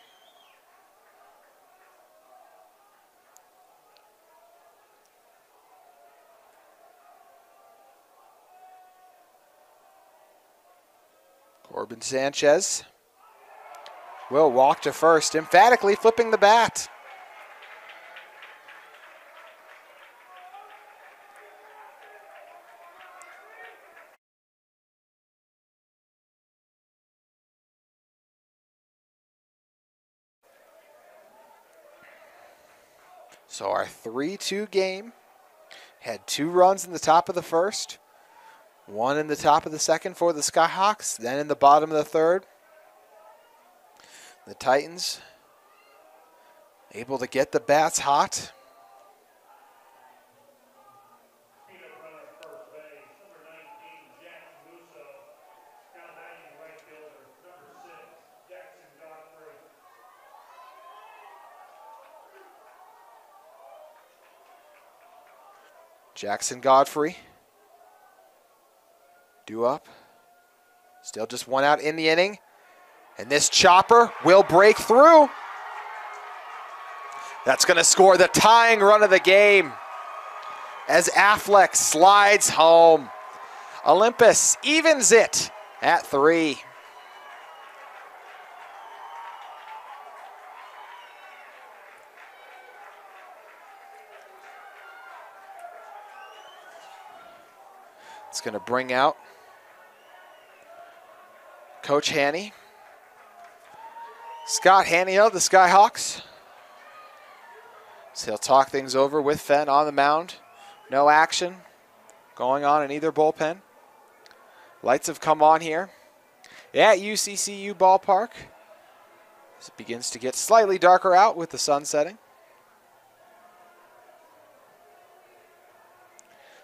Corbin Sanchez will walk to first, emphatically flipping the bat. So our 3-2 game had 2 runs in the top of the first, 1 in the top of the second for the Skyhawks, then in the bottom of the third. The Titans able to get the bats hot. Jackson Godfrey, due up. Still just 1 out in the inning. And this chopper will break through. That's going to score the tying run of the game as Affleck slides home. Olympus evens it at 3. It's going to bring out Coach Haney. Scott Haney of the Skyhawks. So he'll talk things over with Fenn on the mound. No action going on in either bullpen. Lights have come on here at UCCU Ballpark. As it begins to get slightly darker out with the sun setting.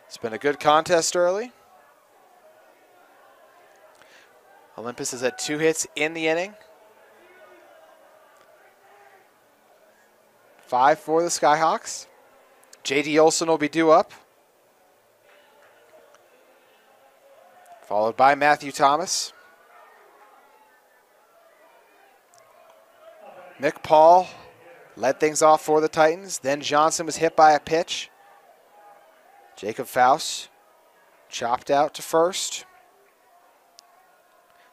It's been a good contest early. Olympus has had 2 hits in the inning. 5 for the Skyhawks. J.D. Olson will be due up. Followed by Matthew Thomas. Nick Paul led things off for the Titans. Then Johnson was hit by a pitch. Jacob Faust chopped out to first.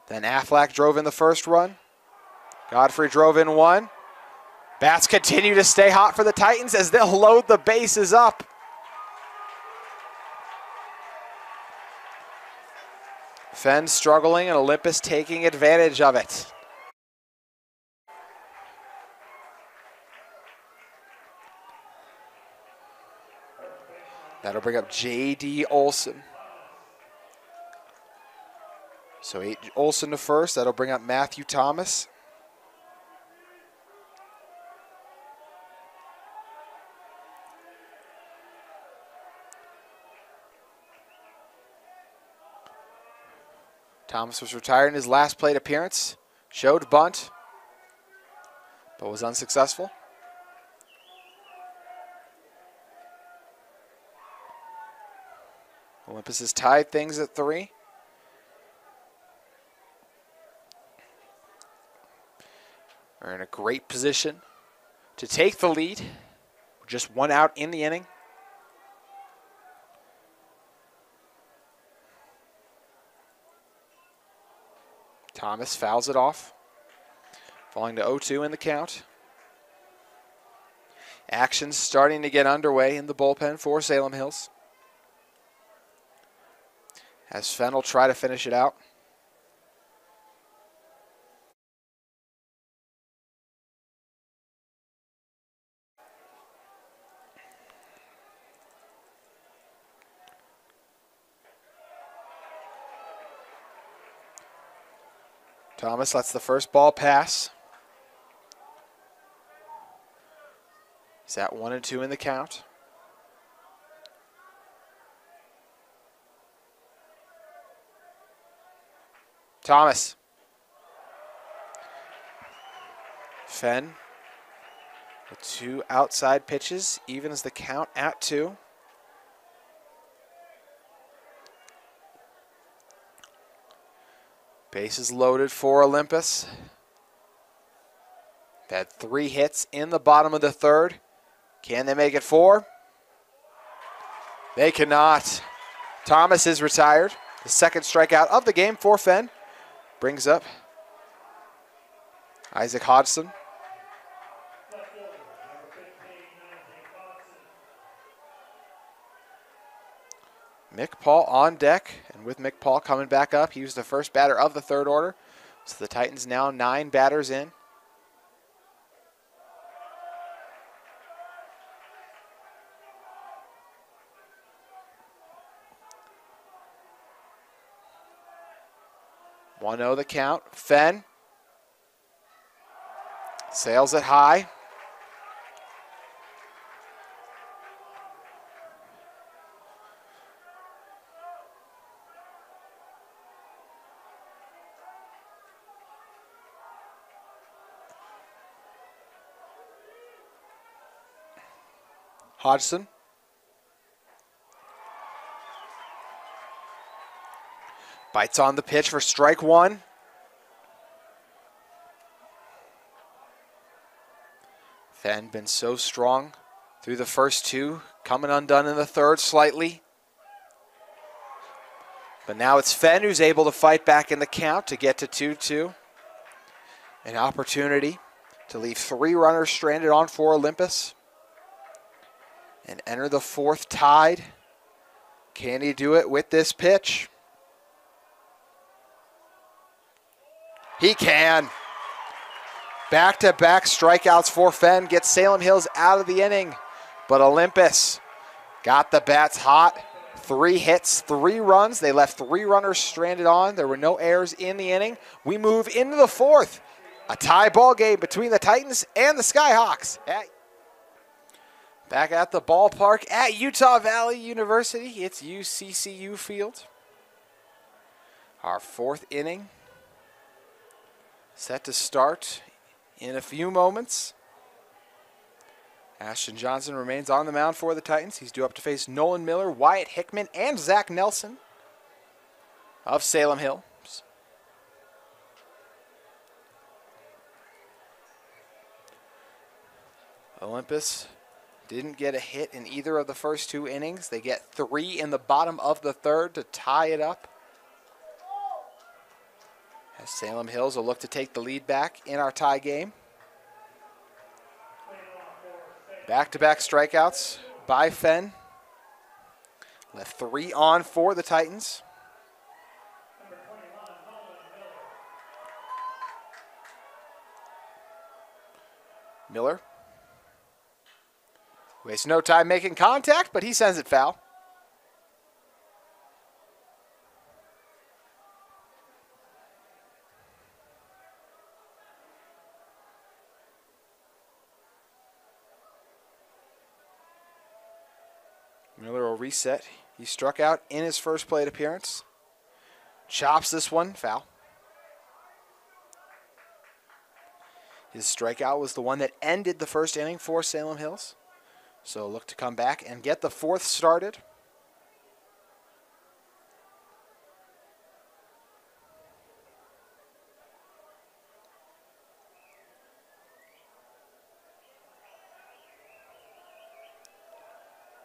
Then Affleck drove in the first run. Godfrey drove in 1. Bats continue to stay hot for the Titans as they'll load the bases up. Fenn struggling and Olympus taking advantage of it. That'll bring up J.D. Olson. So Olson to first. That'll bring up Matthew Thomas. Thomas was retired in his last plate appearance. Showed bunt, but was unsuccessful. Olympus has tied things at 3. We're in a great position to take the lead. Just 1 out in the inning. Thomas fouls it off, falling to 0-2 in the count. Action starting to get underway in the bullpen for Salem Hills, as Fenn will try to finish it out. Thomas lets the first ball pass. He's at 1-2 in the count. Thomas. Fenn with 2 outside pitches, evens the count at 2. Bases loaded for Olympus. They've had 3 hits in the bottom of the 3rd. Can they make it 4? They cannot. Thomas is retired. The second strikeout of the game for Fenn. Brings up Isaac Hodgson. Mick Paul on deck, and with Mick Paul coming back up, he was the first batter of the 3rd order. So the Titans now 9 batters in. (1-0) the count. Fenn sails it high. Hodgson. Bites on the pitch for strike 1. Fenn been so strong through the first 2, coming undone in the 3rd slightly. But now it's Fenn who's able to fight back in the count to get to 2-2. An opportunity to leave 3 runners stranded on for Olympus and enter the 4th tied. Can he do it with this pitch? He can. Back-to-back strikeouts for Fenn gets Salem Hills out of the inning. But Olympus got the bats hot. 3 hits, 3 runs. They left 3 runners stranded on. There were no errors in the inning. We move into the 4th. A tie ball game between the Titans and the Skyhawks. Back at the ballpark at Utah Valley University. It's UCCU Field. Our 4th inning set to start in a few moments. Ashton Johnson remains on the mound for the Titans. He's due up to face Nolan Miller, Wyatt Hickman, and Zach Nelson of Salem Hills. Olympus didn't get a hit in either of the first 2 innings. They get 3 in the bottom of the 3rd to tie it up. As Salem Hills will look to take the lead back in our tie game. Back-to-back strikeouts by Fenn. Left 3 on for the Titans. Miller wastes no time making contact, but he sends it foul. reset. He struck out in his first plate appearance. Chops this one, foul. His strikeout was the one that ended the first inning for Salem Hills. So look to come back and get the fourth started.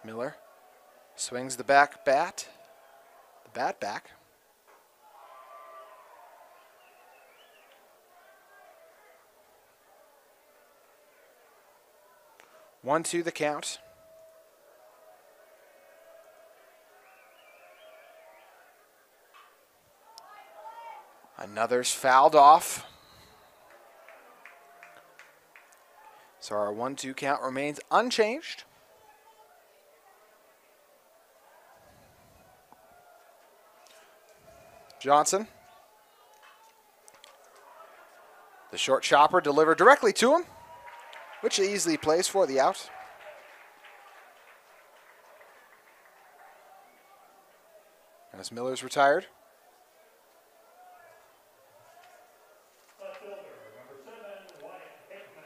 Miller swings the bat back. 1-2 the count. Another's fouled off. So our 1-2 count remains unchanged. Johnson. The short chopper delivered directly to him, which he easily plays for the out. As Miller's retired.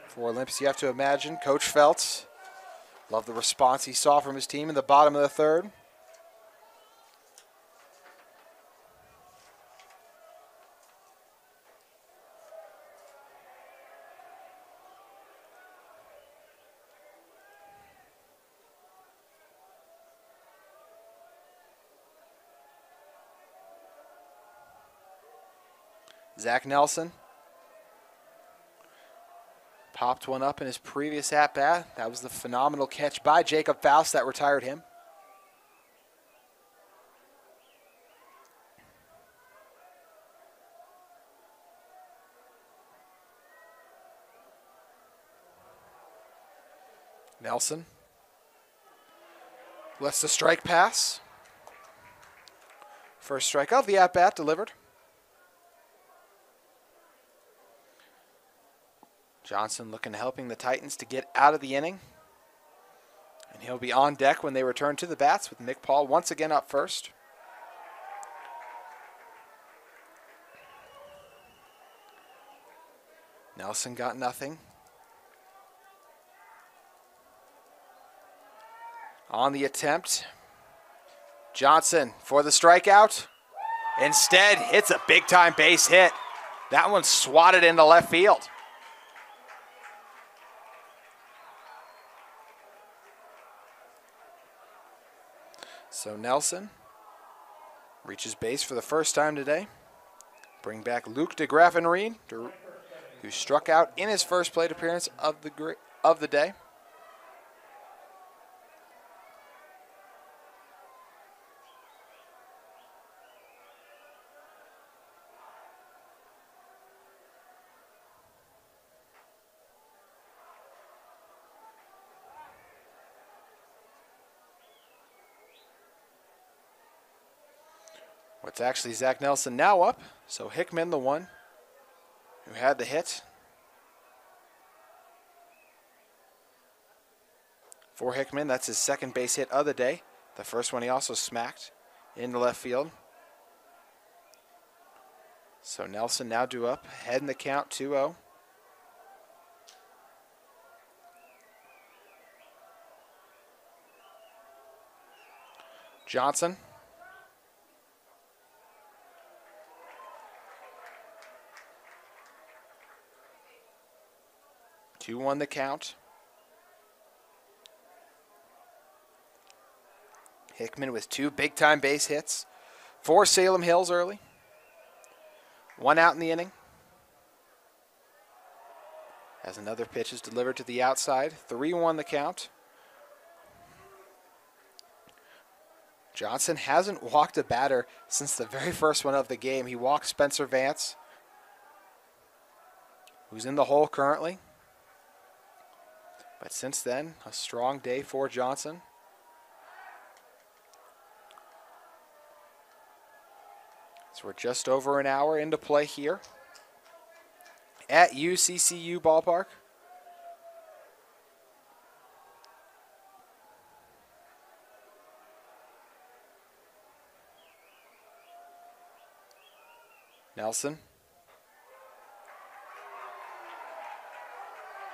For Olympus, you have to imagine Coach Feltz. Love the response he saw from his team in the bottom of the third. Zach Nelson popped one up in his previous at-bat. That was the phenomenal catch by Jacob Faust that retired him. Nelson lets the strike pass. First strike of the at-bat delivered. Johnson looking helping the Titans to get out of the inning. And he'll be on deck when they return to the bats with Mick Paul once again up first. Nelson got nothing. On the attempt, Johnson for the strikeout. Instead, hits a big-time base hit. That one swatted into left field. So Nelson reaches base for the first time today. Bring back Luke DeGraffenried, who struck out in his first plate appearance of the day. It's actually Zach Nelson now up, so Hickman, the one who had the hit. For Hickman, that's his second base hit of the day. The first one he also smacked into left field. So Nelson now due up, head in the count 2-0. Johnson. 2-1 the count. Hickman with two big-time base hits for Salem Hills early. One out in the inning. As another pitch is delivered to the outside. 3-1 the count. Johnson hasn't walked a batter since the very first one of the game. He walked Spencer Vance, who's in the hole currently. But since then, a strong day for Johnson. So we're just over an hour into play here at UCCU Ballpark. Nelson.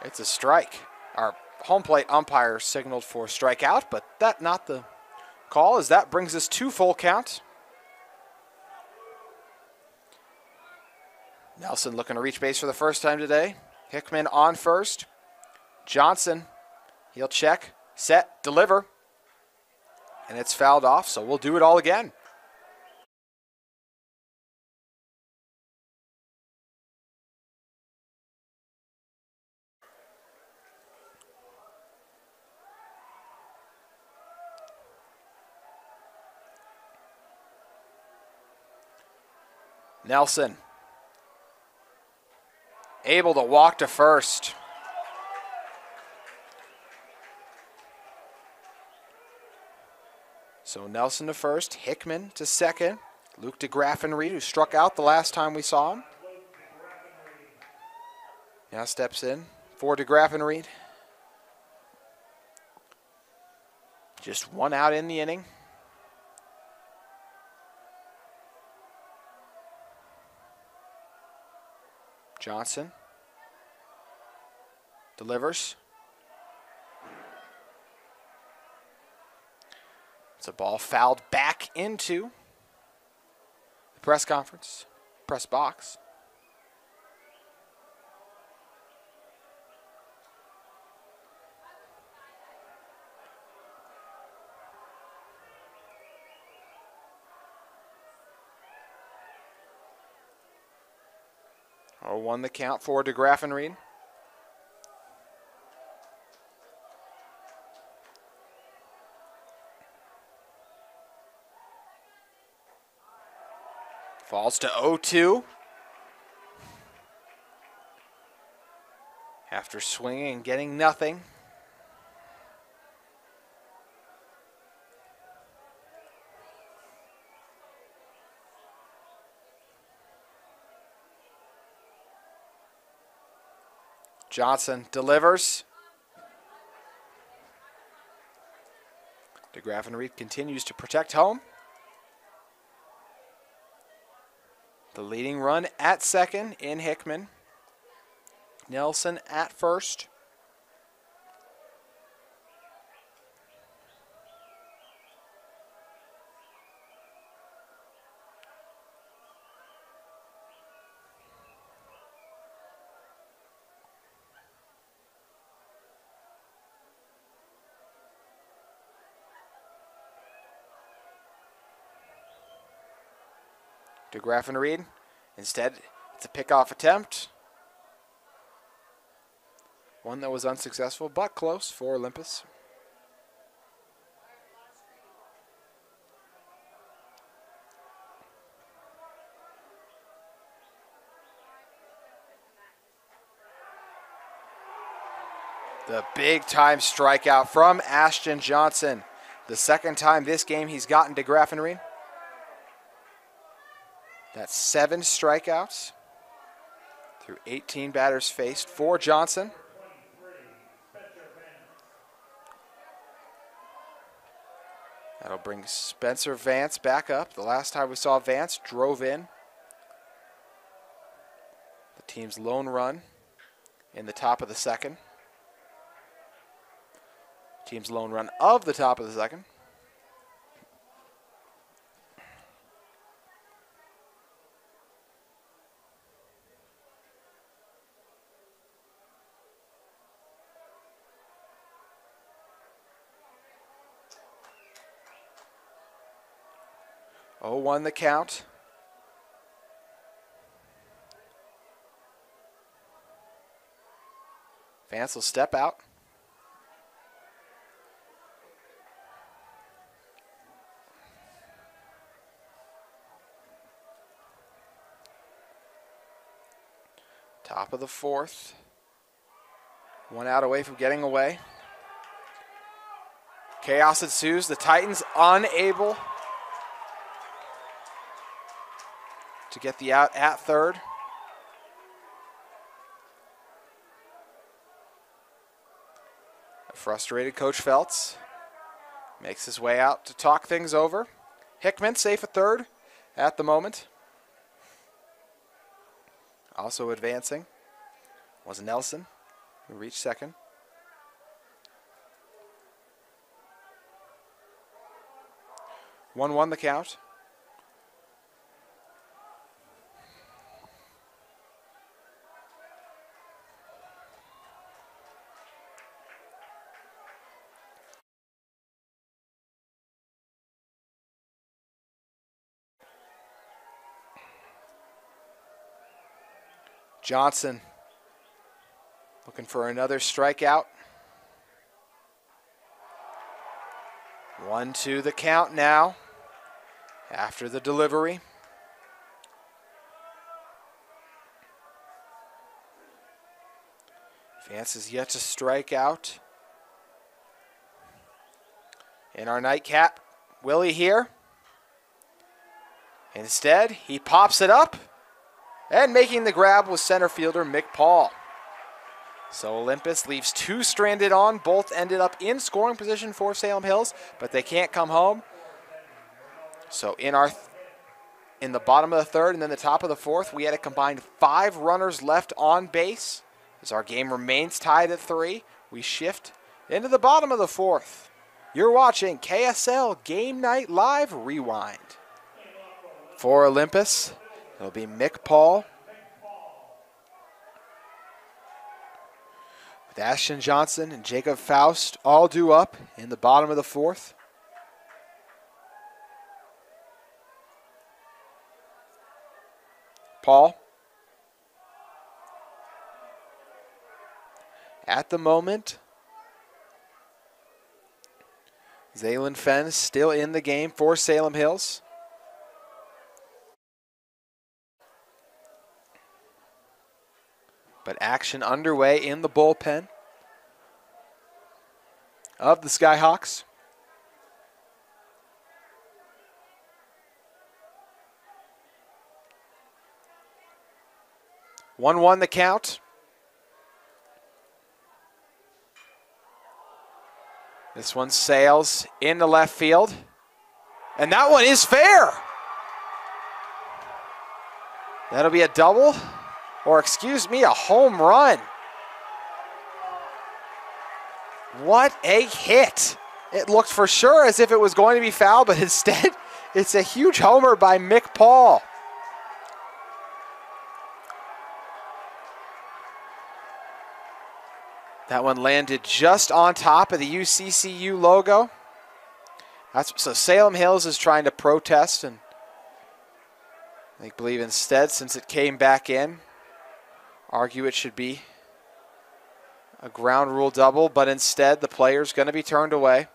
It's a strike. Our home plate umpire signaled for strikeout, but that not the call, as that brings us to full count. Nelson looking to reach base for the first time today. Hickman on first. Johnson, he'll check, set, deliver. And it's fouled off, so we'll do it all again. Nelson, able to walk to first. So Nelson to first, Hickman to second. Luke DeGraffenried, who struck out the last time we saw him, now steps in for DeGraffenried. Just one out in the inning. Johnson delivers. It's a ball fouled back into the press box. Or won the count for DeGraffenried. Falls to 0-2. After swinging and getting nothing. Johnson delivers. DeGraffenried continues to protect home. The leading run at second in Hickman. Nelson at first. DeGraffenried, instead, it's a pickoff attempt. One that was unsuccessful, but close for Olympus. The big-time strikeout from Ashton Johnson. The second time this game he's gotten DeGraffenried. That's 7 strikeouts through 18 batters faced for Johnson. That'll bring Spencer Vance back up. The last time we saw Vance drove in the team's lone run in the top of the second. Team's lone run of the top of the second. Won the count. Vance will step out. Top of the fourth. One out away from getting away. Chaos ensues. The Titans unable to get the out at third. A frustrated Coach Feltz makes his way out to talk things over. Hickman safe at third at the moment. Also advancing was Nelson, who reached second. One the count. Johnson looking for another strikeout. 1-2 the count now after the delivery. Vance is yet to strike out. In our nightcap, Willie here. Instead, he pops it up, and making the grab was center fielder Mick Paul. So Olympus leaves two stranded on. Both ended up in scoring position for Salem Hills, but they can't come home. So in the bottom of the third and then the top of the fourth, we had a combined 5 runners left on base. As our game remains tied at 3, we shift into the bottom of the fourth. You're watching KSL Game Night Live Rewind. For Olympus, it'll be Mick Paul. With Ashton Johnson and Jacob Faust all due up in the bottom of the fourth. Paul. At the moment, Zaylin Fenn still in the game for Salem Hills. But action underway in the bullpen of the Skyhawks. One the count. This one sails into left field. And that one is fair. That'll be a double, or excuse me, a home run. What a hit. It looked for sure as if it was going to be foul, but instead it's a huge homer by Mick Paul. That one landed just on top of the UCCU logo. So Salem Hills is trying to protest, and I believe instead, since it came back in, argue it should be a ground rule double, but instead the player's going to be turned away.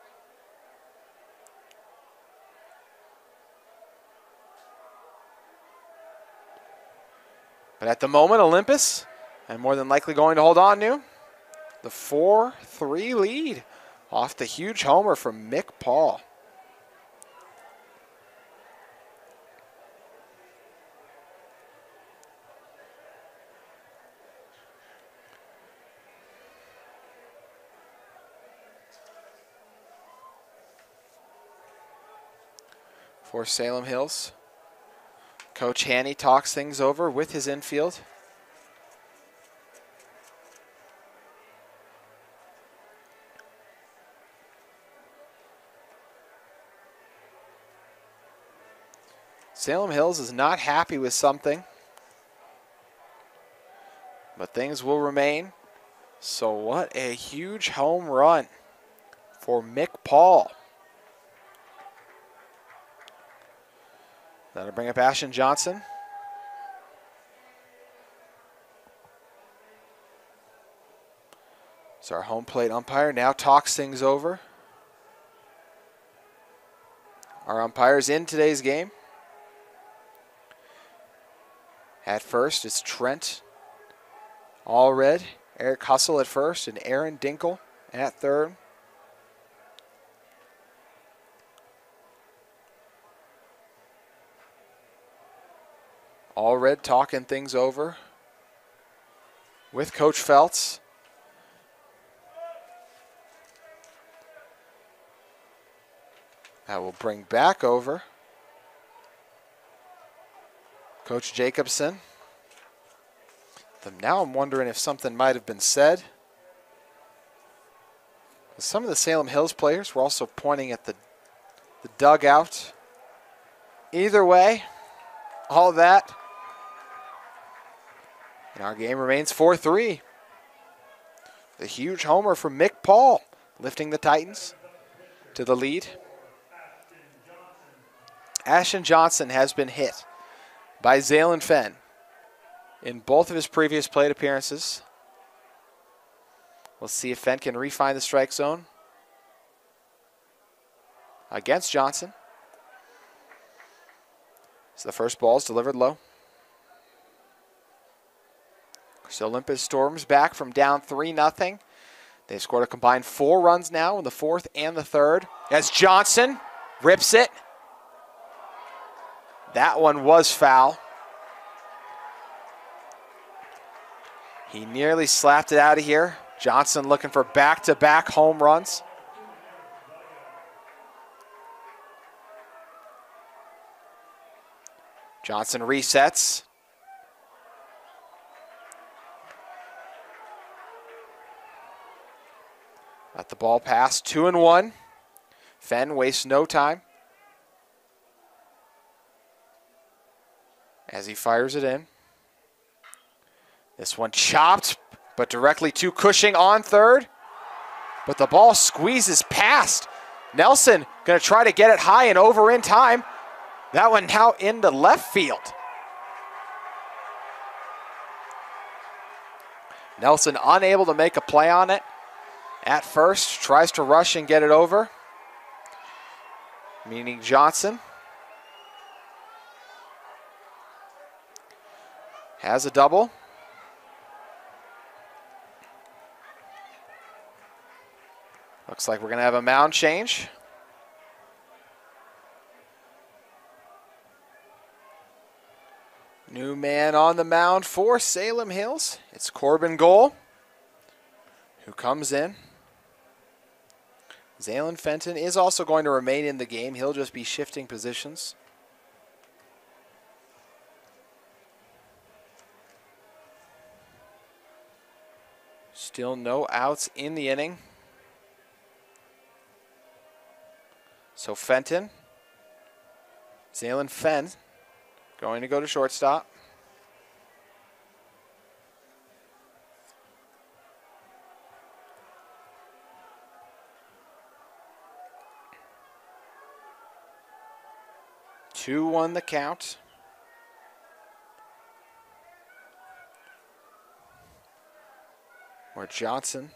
But at the moment, Olympus, and more than likely going to hold on to, the 4-3 lead off the huge homer from Mick Paul. For Salem Hills, Coach Haney talks things over with his infield. Salem Hills is not happy with something, but things will remain. So what a huge home run for Mick Paul. That'll bring up Ashton Johnson. So our home plate umpire now talks things over. Our umpires in today's game. At first, it's Trent Allred, Eric Hussle at first, and Aaron Dinkle at third. Allred talking things over with Coach Feltz. That will bring back over Coach Jacobson. Now I'm wondering if something might have been said. Some of the Salem Hills players were also pointing at the dugout. Either way, all that. And our game remains 4-3. The huge homer from Mick Paul, lifting the Titans to the lead. Ashton Johnson has been hit by Zalen Fenn in both of his previous plate appearances. We'll see if Fenn can refine the strike zone against Johnson. So the first ball is delivered low. So Olympus storms back from down 3-0. They've scored a combined 4 runs now in the fourth and the third. As Johnson rips it. That one was foul. He nearly slapped it out of here. Johnson looking for back-to-back home runs. Johnson resets. Let the ball pass, 2-1. Fenn wastes no time as he fires it in. This one chopped, but directly to Cushing on third. But the ball squeezes past. Nelson going to try to get it high and over in time. That one now into left field. Nelson unable to make a play on it. At first, tries to rush and get it over. Meaning Johnson has a double. Looks like we're going to have a mound change. New man on the mound for Salem Hills. It's Corbin Goal, who comes in. Zalen Fenton is also going to remain in the game. He'll just be shifting positions. Still no outs in the inning. So Fenton, Zalen Fenn, going to go to shortstop. Two won the count. Where Johnson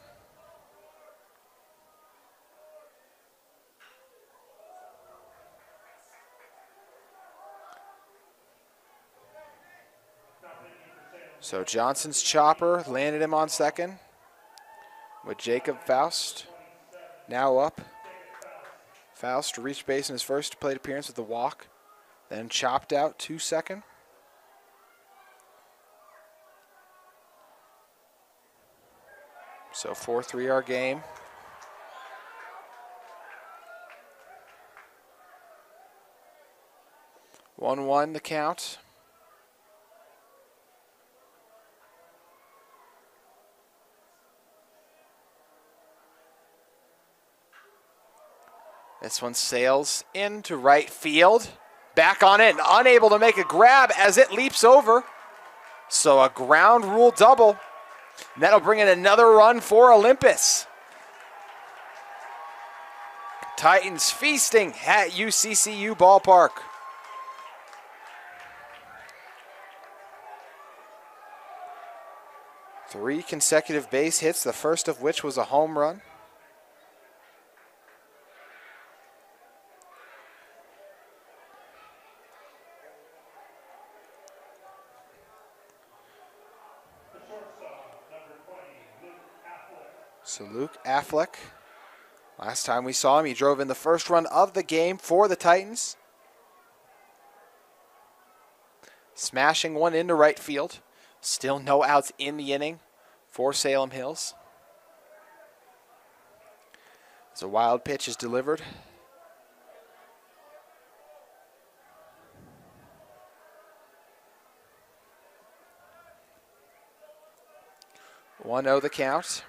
So Johnson's chopper landed him on second with Jacob Faust now up. Faust reached base in his first plate appearance with a walk, then chopped out to second. So 4-3 our game. One the count. This one sails into right field. Back on it and unable to make a grab as it leaps over. So a ground rule double. And that'll bring in another run for Olympus. Titans feasting at UCCU Ballpark. Three consecutive base hits, the first of which was a home run. So Luke Affleck, last time we saw him, he drove in the first run of the game for the Titans. Smashing one into right field. Still no outs in the inning for Salem Hills. As a wild pitch is delivered. 1-0 the count.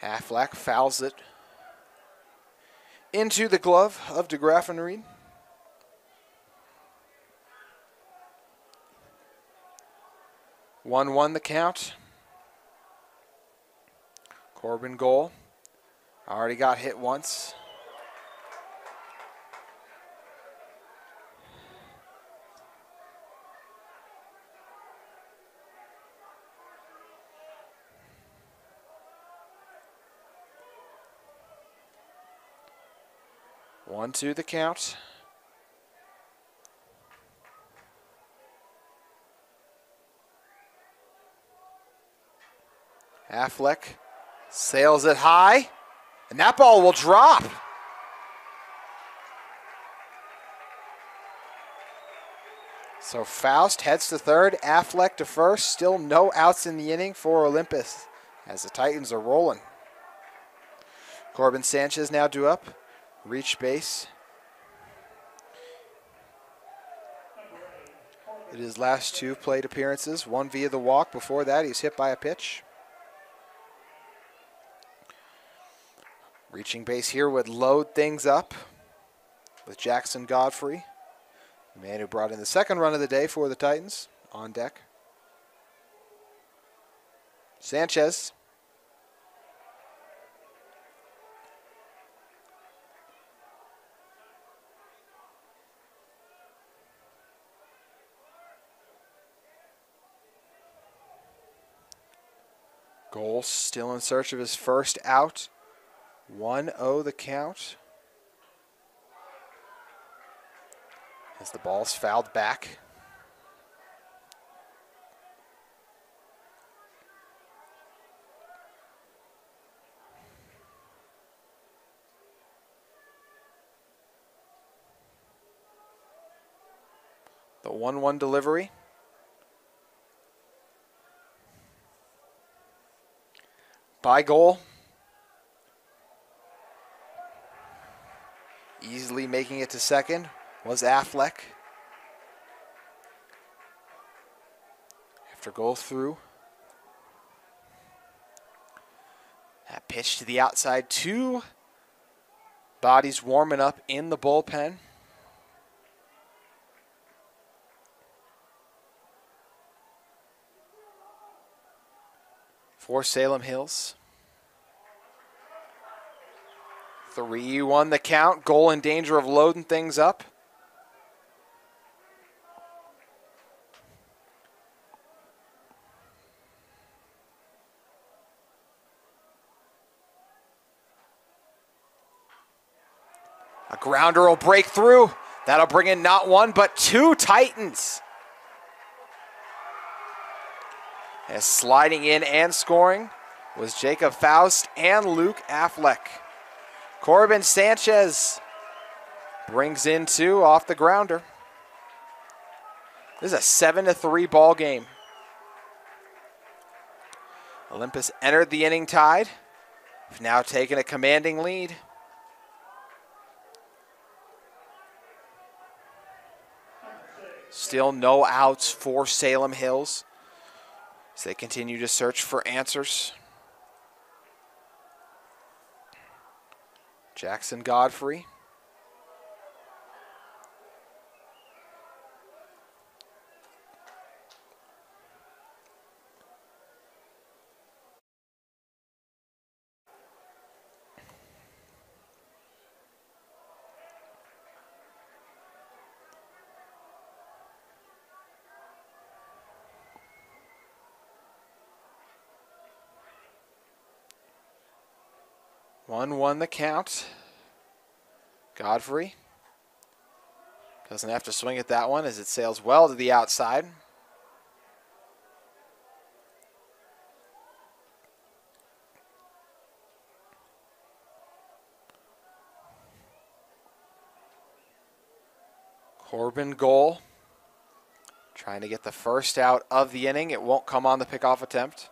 Affleck fouls it into the glove of DeGraffenried. One the count. Corbin goal. Already got hit once. One, two, the count. Affleck sails it high, and that ball will drop. So Faust heads to third, Affleck to first. Still no outs in the inning for Olympus as the Titans are rolling. Corbin Sanchez now due up. Reach base. It is last two plate appearances, one via the walk. Before that, he's hit by a pitch. Reaching base here would load things up with Jackson Godfrey, the man who brought in the second run of the day for the Titans, on deck. Sanchez. Goal still in search of his first out. 1-0 the count. As the ball's fouled back. The 1-1 delivery. By goal. Easily making it to second was Affleck. After goal through. That pitch to the outside. Two bodies warming up in the bullpen. For Salem Hills. 3-1 the count. Goal in danger of loading things up. A grounder will break through. That'll bring in not one, but two Titans. As sliding in and scoring was Jacob Faust and Luke Affleck. Corbin Sanchez brings in two off the grounder. This is a 7-3 ball game. Olympus entered the inning tied. Have now taken a commanding lead. Still no outs for Salem Hills as they continue to search for answers. Jackson Godfrey. Won the count. Godfrey doesn't have to swing at that one as it sails well to the outside. Corbin goal. Trying to get the first out of the inning. It won't come on the pickoff attempt.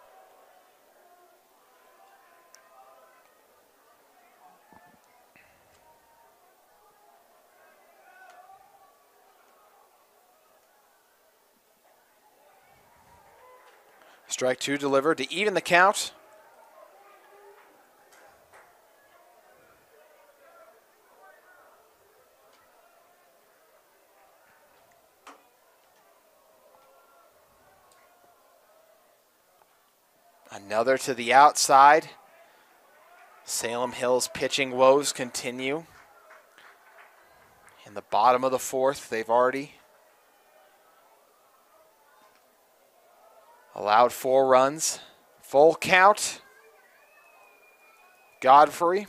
Strike 2 delivered to even the count. Another to the outside. Salem Hills pitching woes continue. In the bottom of the fourth, they've already allowed 4 runs. Full count. Godfrey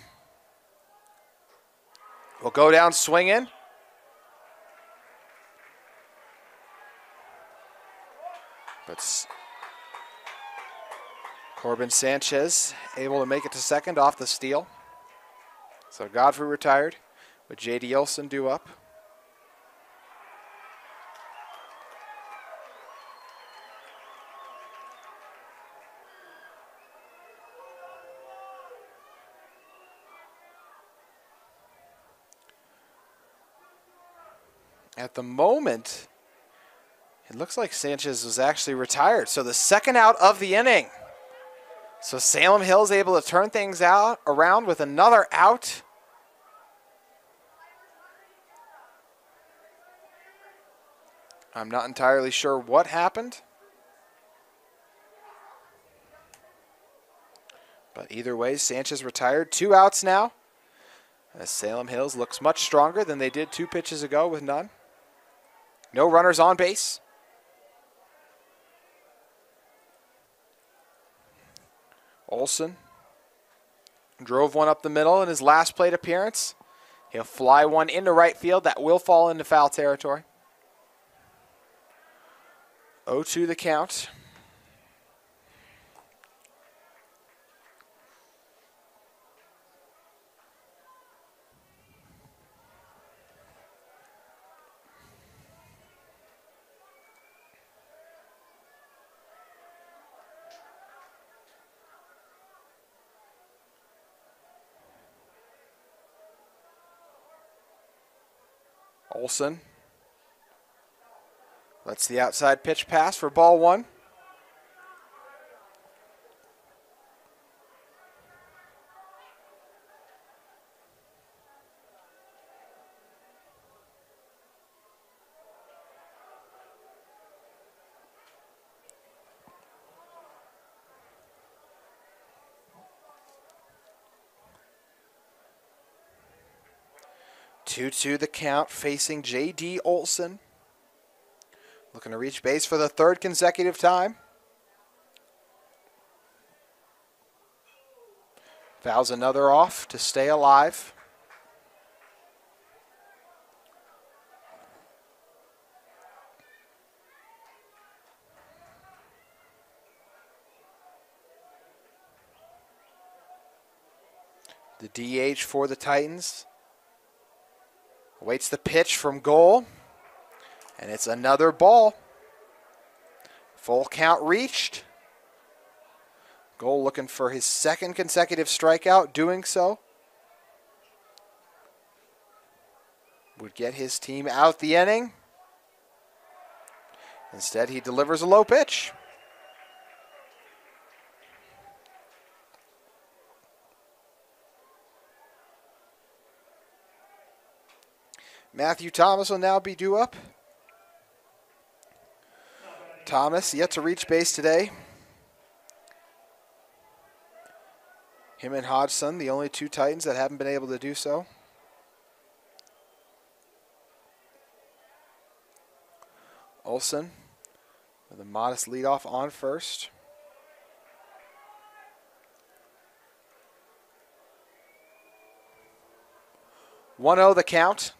will go down swinging. But Corbin Sanchez able to make it to second off the steal. So Godfrey retired with J.D. Olson due up. At the moment, it looks like Sanchez was actually retired. So the second out of the inning. So Salem Hills able to turn things around with another out. I'm not entirely sure what happened. But either way, Sanchez retired. 2 outs now. As Salem Hills looks much stronger than they did 2 pitches ago with none. No runners on base. Olson drove one up the middle in his last plate appearance. He'll fly one into right field. That will fall into foul territory. 0-2 the count. Olson lets the outside pitch pass for ball 1. Two the count, facing J.D. Olson. Looking to reach base for the 3rd consecutive time. Fouls another off to stay alive. The DH for the Titans awaits the pitch from goal, and it's another ball. Full count reached. Goal looking for his 2nd consecutive strikeout, doing so would get his team out the inning. Instead, he delivers a low pitch. Matthew Thomas will now be due up. Thomas yet to reach base today. Him and Hodgson, the only 2 Titans that haven't been able to do so. Olson with a modest leadoff on first. One-0 the count.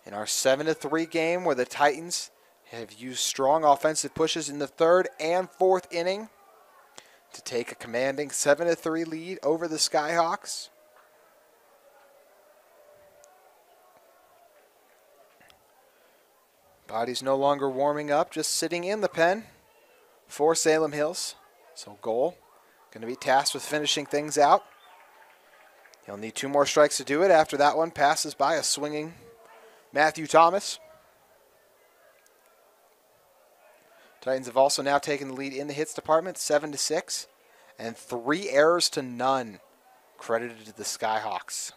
In our 7-3 game, where the Titans have used strong offensive pushes in the 3rd and 4th inning to take a commanding 7-3 lead over the Skyhawks. Body's no longer warming up, just sitting in the pen for Salem Hills. So goal, going to be tasked with finishing things out. He'll need 2 more strikes to do it. After that one passes by a swinging Matthew Thomas. Titans have also now taken the lead in the hits department, 7-6, and 3 errors to none credited to the Skyhawks.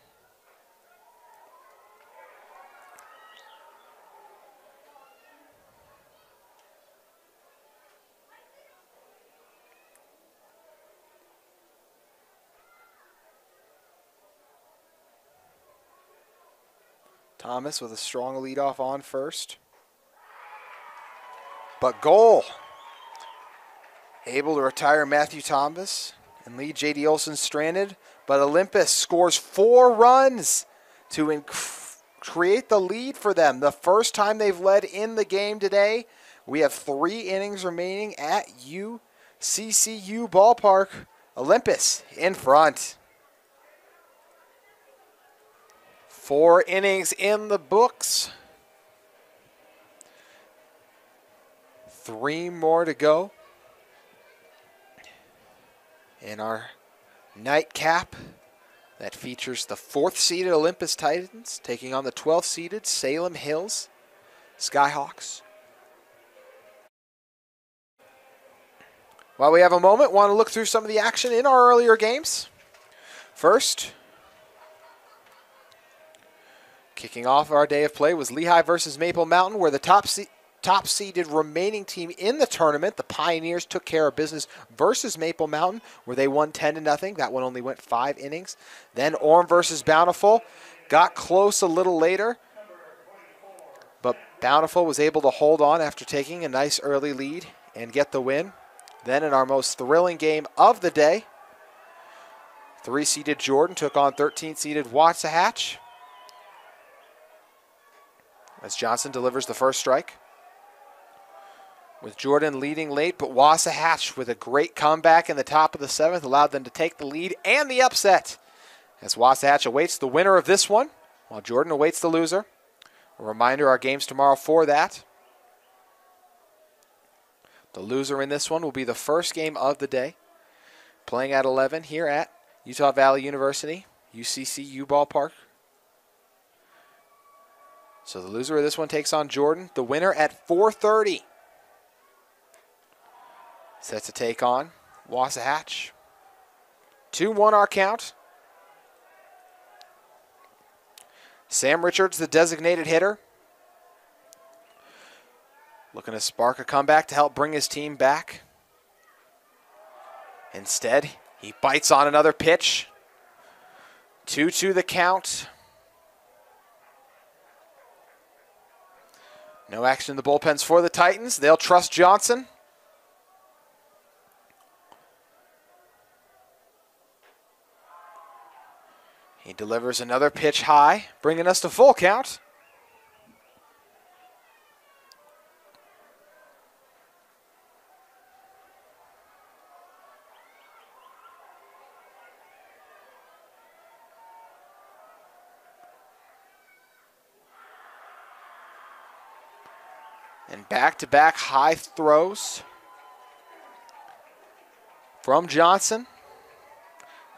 Thomas with a strong leadoff on first. But goal. Able to retire Matthew Thomas and lead J.D. Olson stranded. But Olympus scores 4 runs to create the lead for them. The first time they've led in the game today. We have 3 innings remaining at UCCU Ballpark. Olympus in front. 4 innings in the books. 3 more to go in our nightcap that features the 4th-seeded Olympus Titans taking on the 12th-seeded Salem Hills Skyhawks. While we have a moment, want to look through some of the action in our earlier games. First, kicking off our day of play was Lehigh versus Maple Mountain, where the top-seeded remaining team in the tournament, the Pioneers, took care of business versus Maple Mountain, where they won 10-0. That one only went 5 innings. Then Orem versus Bountiful got close a little later, but Bountiful was able to hold on after taking a nice early lead and get the win. Then in our most thrilling game of the day, 3-seeded Jordan took on 13th-seeded Waxahachie, as Johnson delivers the first strike. With Jordan leading late, but Waxahachie with a great comeback in the top of the 7th allowed them to take the lead and the upset, as Waxahachie awaits the winner of this one, while Jordan awaits the loser. A reminder, our games tomorrow for that. The loser in this one will be the first game of the day, playing at 11 here at Utah Valley University, UCCU Ballpark. So the loser of this one takes on Jordan. The winner at 4:30 set to take on Waxahachie. 2-1 our count. Sam Richards, the designated hitter, looking to spark a comeback to help bring his team back. Instead, he bites on another pitch. 2-2 the count. No action in the bullpens for the Titans. They'll trust Johnson. He delivers another pitch high, bringing us to full count. And back-to-back high throws from Johnson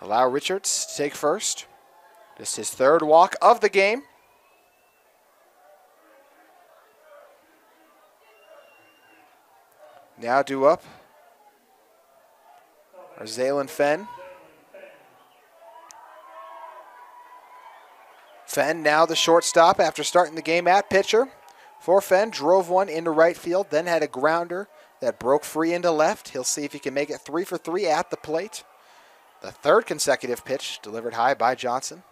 allow Richards to take first. This is his 3rd walk of the game. Now due up are Zaylen Fenn. Fenn now the shortstop after starting the game at pitcher. For Fenn, drove one into right field, then had a grounder that broke free into left. He'll see if he can make it 3 for 3 at the plate. The 3rd consecutive pitch delivered high by Johnson,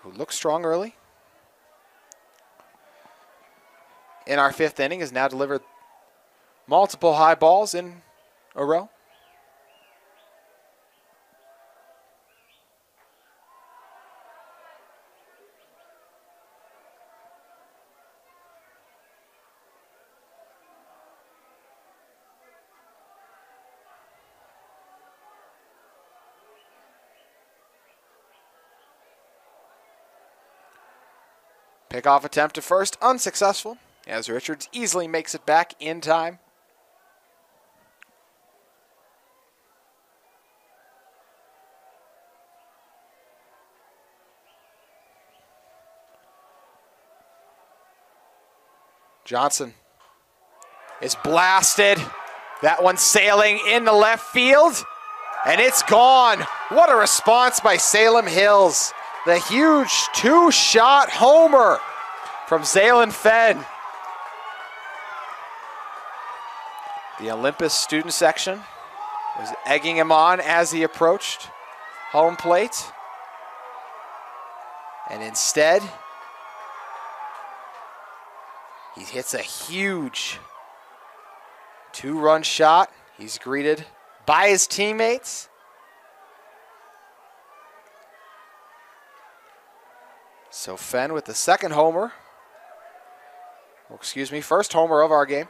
who looked strong early. In our 5th inning, has now delivered multiple high balls in a row. Pickoff attempt to first, unsuccessful, as Richards easily makes it back in time. Johnson is blasted. That one sailing in the left field, and it's gone. What a response by Salem Hills. The huge two-shot homer from Zaylen Fenn. The Olympus student section was egging him on as he approached home plate. And instead, he hits a huge two-run shot. He's greeted by his teammates. So Fenn with the second homer. Or excuse me, first homer of our game.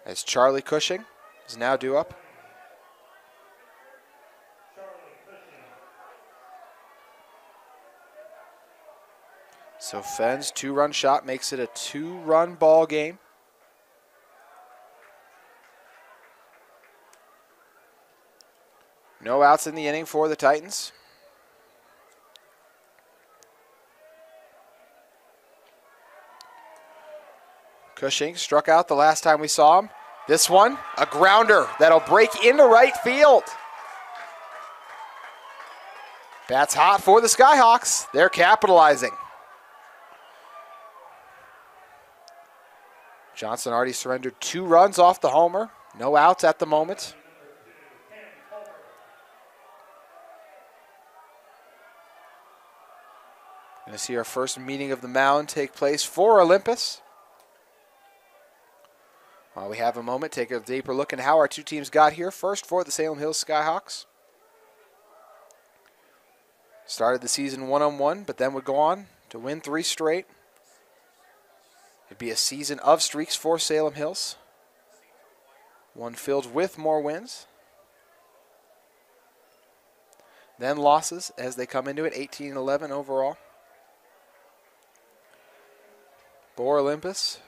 As Charlie Cushing is now due up. So Fenn's two-run shot makes it a two-run ball game. No outs in the inning for the Titans. Cushing struck out the last time we saw him. This one, a grounder that'll break into right field. Bats hot for the Skyhawks. They're capitalizing. Johnson already surrendered 2 runs off the homer. No outs at the moment. Going to see our first meeting of the mound take place for Olympus. While we have a moment, take a deeper look at how our two teams got here. First for the Salem Hills Skyhawks. Started the season 1-1, but then would go on to win 3 straight. It'd be a season of streaks for Salem Hills. One filled with more wins. Then losses as they come into it, 18-11 overall. For Olympus.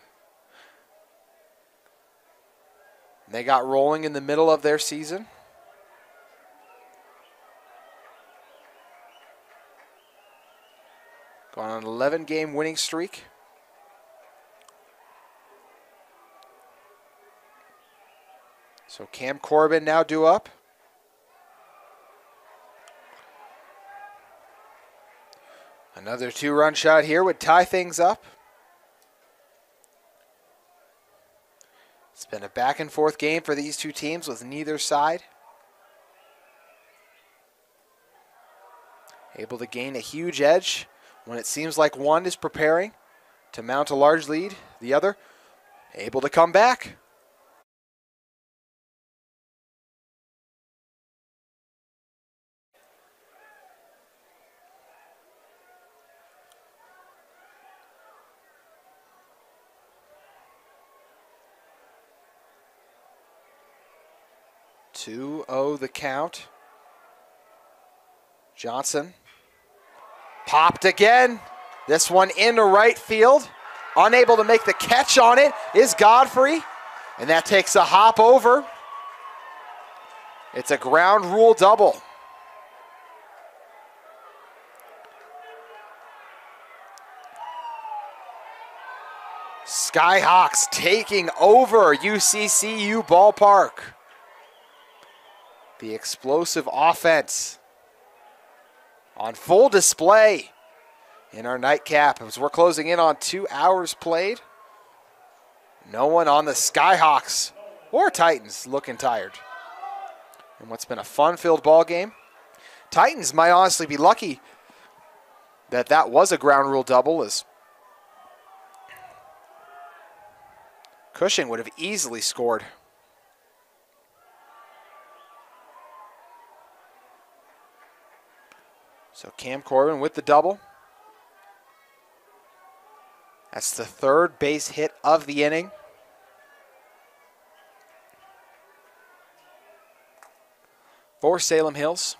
They got rolling in the middle of their season. Gone on an 11-game winning streak. So Cam Corbin now due up. Another 2-run shot here would tie things up. It's been a back and forth game for these two teams with neither side able to gain a huge edge when it seems like one is preparing to mount a large lead, the other able to come back. The count. Johnson popped again. This one into right field. Unable to make the catch on it is Godfrey, and that takes a hop over. It's a ground rule double. Skyhawks taking over UCCU Ballpark. The explosive offense on full display in our nightcap as we're closing in on 2 hours played. No one on the Skyhawks or Titans looking tired. And what's been a fun-filled ball game. Titans might honestly be lucky that that was a ground rule double, as Cushing would have easily scored. So Cam Corbin with the double. That's the 3rd base hit of the inning. For Salem Hills.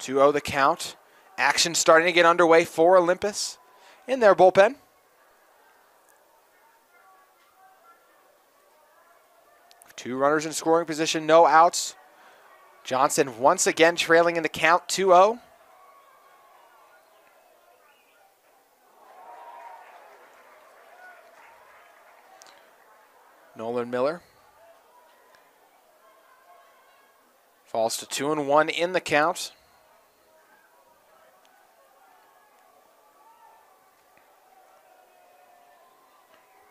2-0 the count. Action starting to get underway for Olympus in their bullpen. Two runners in scoring position, no outs. Johnson once again trailing in the count, 2-0. Nolan Miller falls to 2-1 in the count.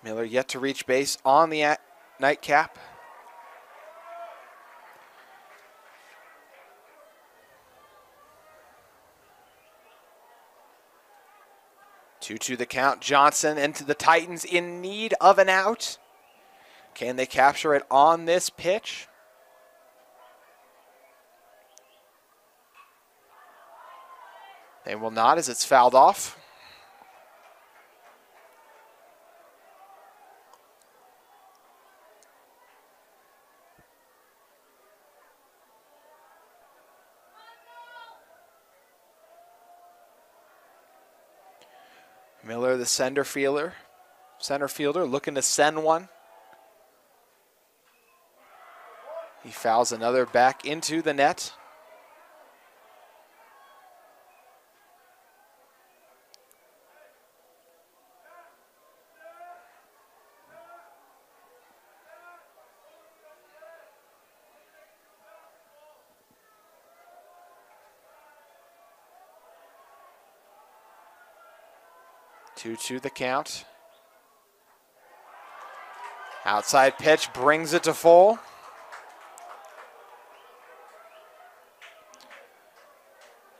Miller yet to reach base on the nightcap. Two the count. Johnson into the Titans in need of an out. Can they capture it on this pitch? They will not, as it's fouled off. Miller, the center fielder, looking to send one. He fouls another back into the net. Two the count. Outside pitch brings it to full.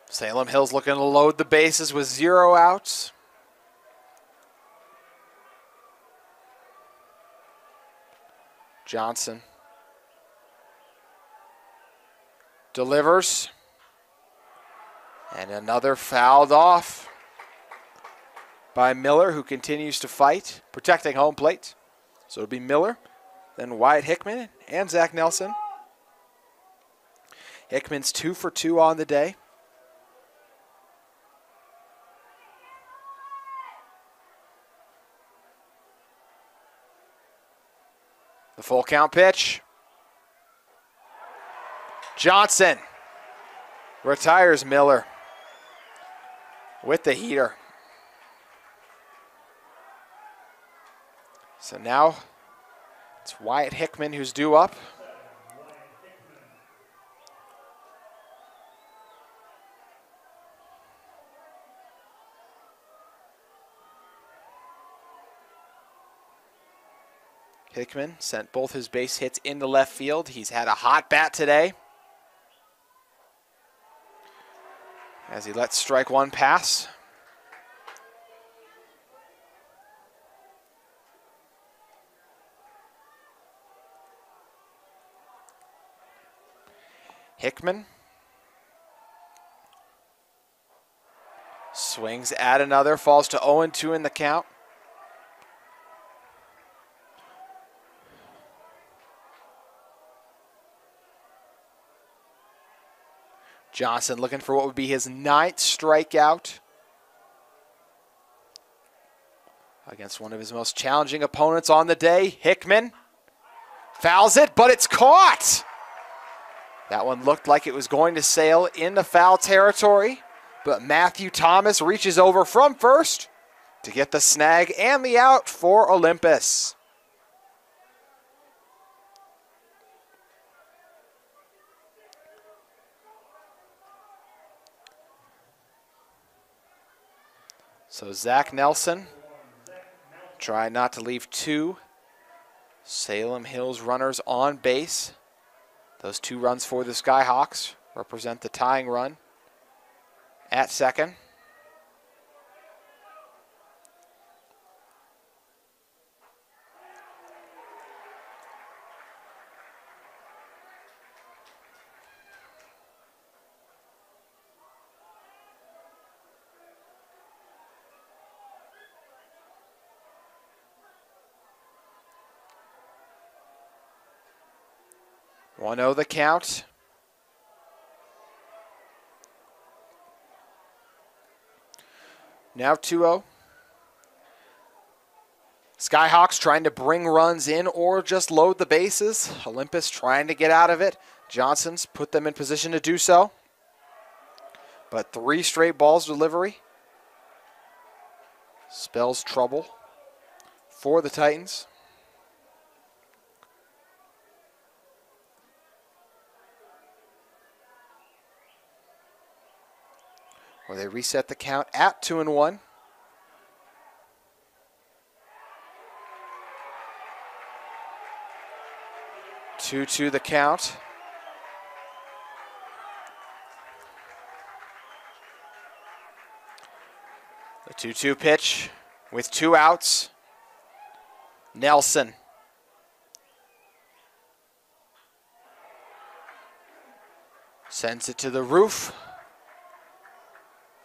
Salem Hills looking to load the bases with 0 outs. Johnson delivers. And another fouled off by Miller, who continues to fight, protecting home plate. So it'll be Miller, then Wyatt Hickman and Zach Nelson. Hickman's 2 for 2 on the day. The full count pitch. Johnson retires Miller with the heater. So now it's Wyatt Hickman who's due up. Hickman sent both his base hits into left field. He's had a hot bat today, as he lets strike one pass. Hickman swings at another, falls to 0-2 in the count. Johnson looking for what would be his 9th strikeout against one of his most challenging opponents on the day. Hickman fouls it, but it's caught. That one looked like it was going to sail into foul territory, but Matthew Thomas reaches over from first to get the snag and the out for Olympus. So Zach Nelson trying not to leave 2 Salem Hills runners on base. Those 2 runs for the Skyhawks represent the tying run at second. One 0 the count. Now 2-0. Skyhawks trying to bring runs in or just load the bases. Olympus trying to get out of it. Johnson's put them in position to do so. But 3 straight balls delivery spells trouble for the Titans. where they reset the count at 2-1. Two the count. The 2-2 pitch with 2 outs. Nelson. Sends it to the roof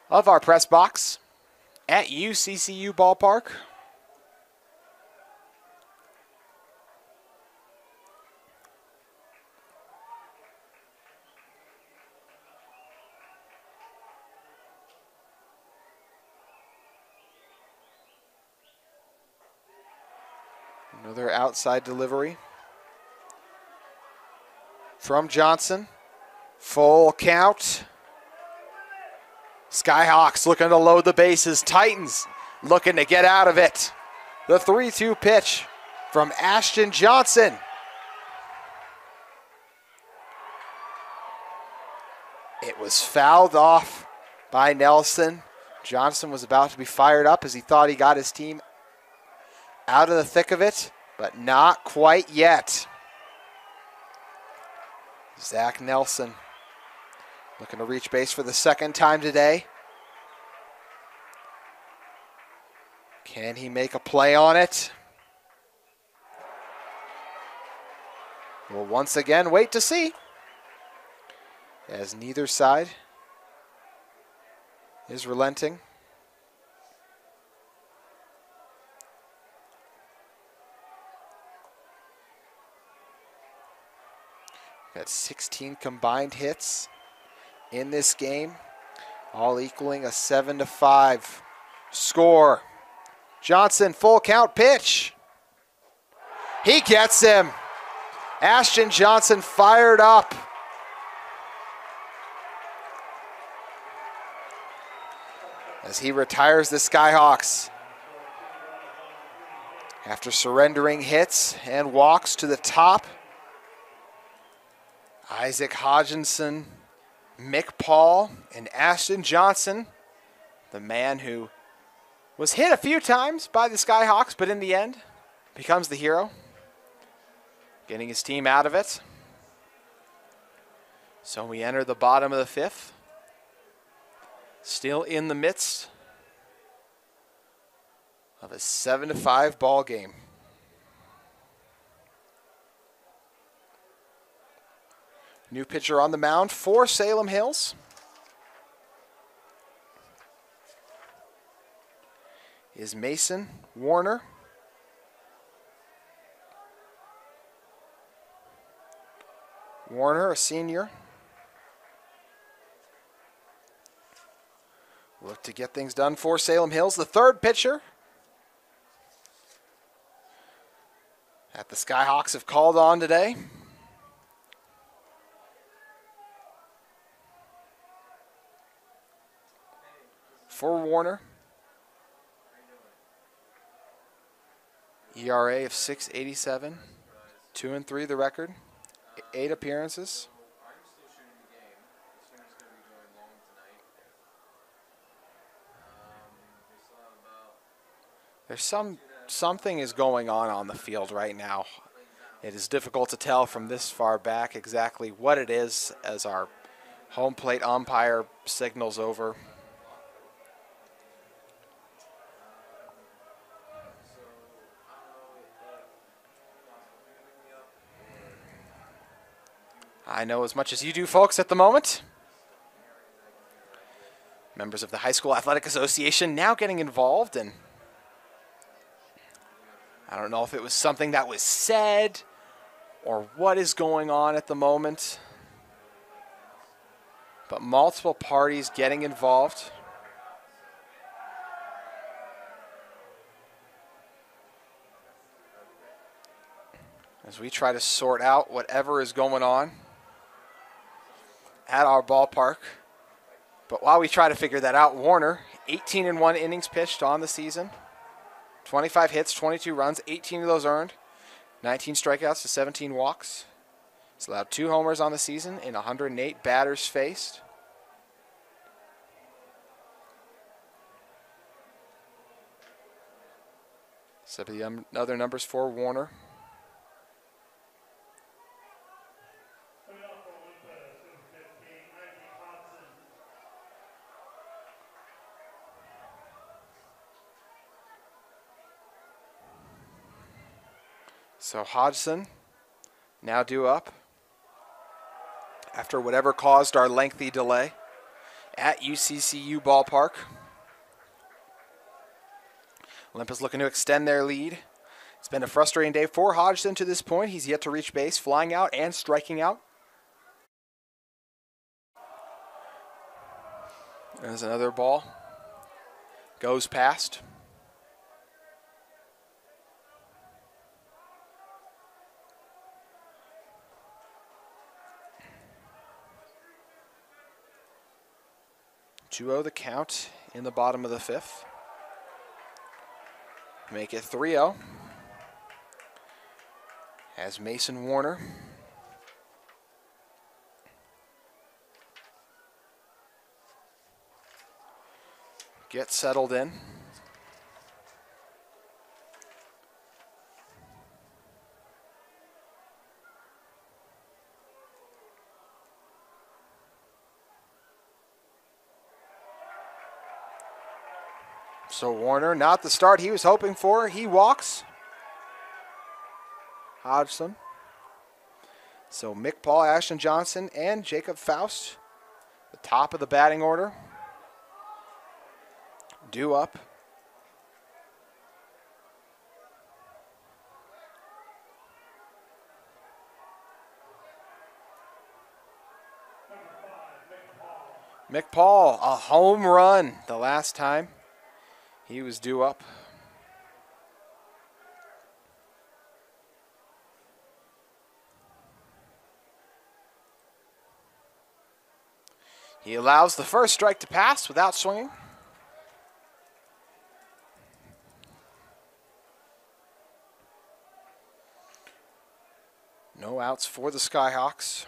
of our press box at UCCU Ballpark. Another outside delivery from Johnson. Full count. Skyhawks looking to load the bases. Titans looking to get out of it. The 3-2 pitch from Ashton Johnson. It was fouled off by Nelson. Johnson was about to be fired up as he thought he got his team out of the thick of it, but not quite yet. Zach Nelson looking to reach base for the second time today. Can he make a play on it? We'll once again wait to see, as neither side is relenting. Got 16 combined hits in this game, all equaling a 7-5 score. Johnson, full count pitch. He gets him. Ashton Johnson fired up. As he retires the Skyhawks after surrendering hits and walks to the top. Isaac Hodginson, Mick Paul, and Ashton Johnson, the man who was hit a few times by the Skyhawks, but in the end becomes the hero, getting his team out of it. So we enter the bottom of the fifth, still in the midst of a 7-5 ball game. New pitcher on the mound for Salem Hills. Is Mason Warner. Warner, a senior. Look to get things done for Salem Hills. The third pitcher that the Skyhawks have called on today. For Warner. ERA of 6.87. 2-3 the record. 8 appearances. There's something is going on the field right now. It is difficult to tell from this far back exactly what it is as our home plate umpire signals over. I know as much as you do, folks, at the moment. Members of the High School Athletic Association now getting involved, and I don't know if it was something that was said or what is going on at the moment, but multiple parties getting involved. As we try to sort out whatever is going on at our ballpark. But while we try to figure that out, Warner, 18-1 innings pitched on the season. 25 hits, 22 runs, 18 of those earned. 19 strikeouts to 17 walks. He's allowed 2 homers on the season in 108 batters faced. So the other numbers for Warner. Coming off for Olympus, number 15, Isaac Hodson. So Hodgson now due up after whatever caused our lengthy delay at UCCU Ballpark. Olympus looking to extend their lead. It's been a frustrating day for Hodgson to this point. He's yet to reach base, flying out and striking out. There's another ball. Goes past. Two-0 the count in the bottom of the fifth. Make it 3-0. As Mason Warner gets settled in. So Warner, not the start he was hoping for. He walks. Hodgson. So Mick Paul, Ashton Johnson, and Jacob Faust, the top of the batting order. Due up. Mick Paul, a home run the last time he was due up. He allows the first strike to pass without swinging. No outs for the Skyhawks.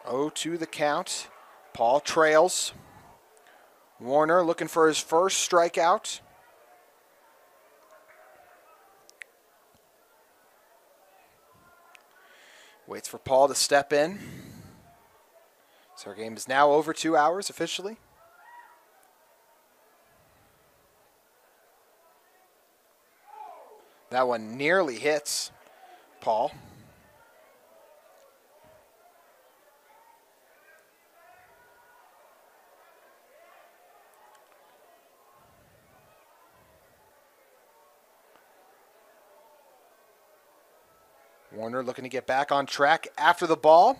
Oh, to the count. Paul trails. Warner looking for his first strikeout. Waits for Paul to step in. So our game is now over 2 hours officially. That one nearly hits Paul. Warner looking to get back on track after the ball.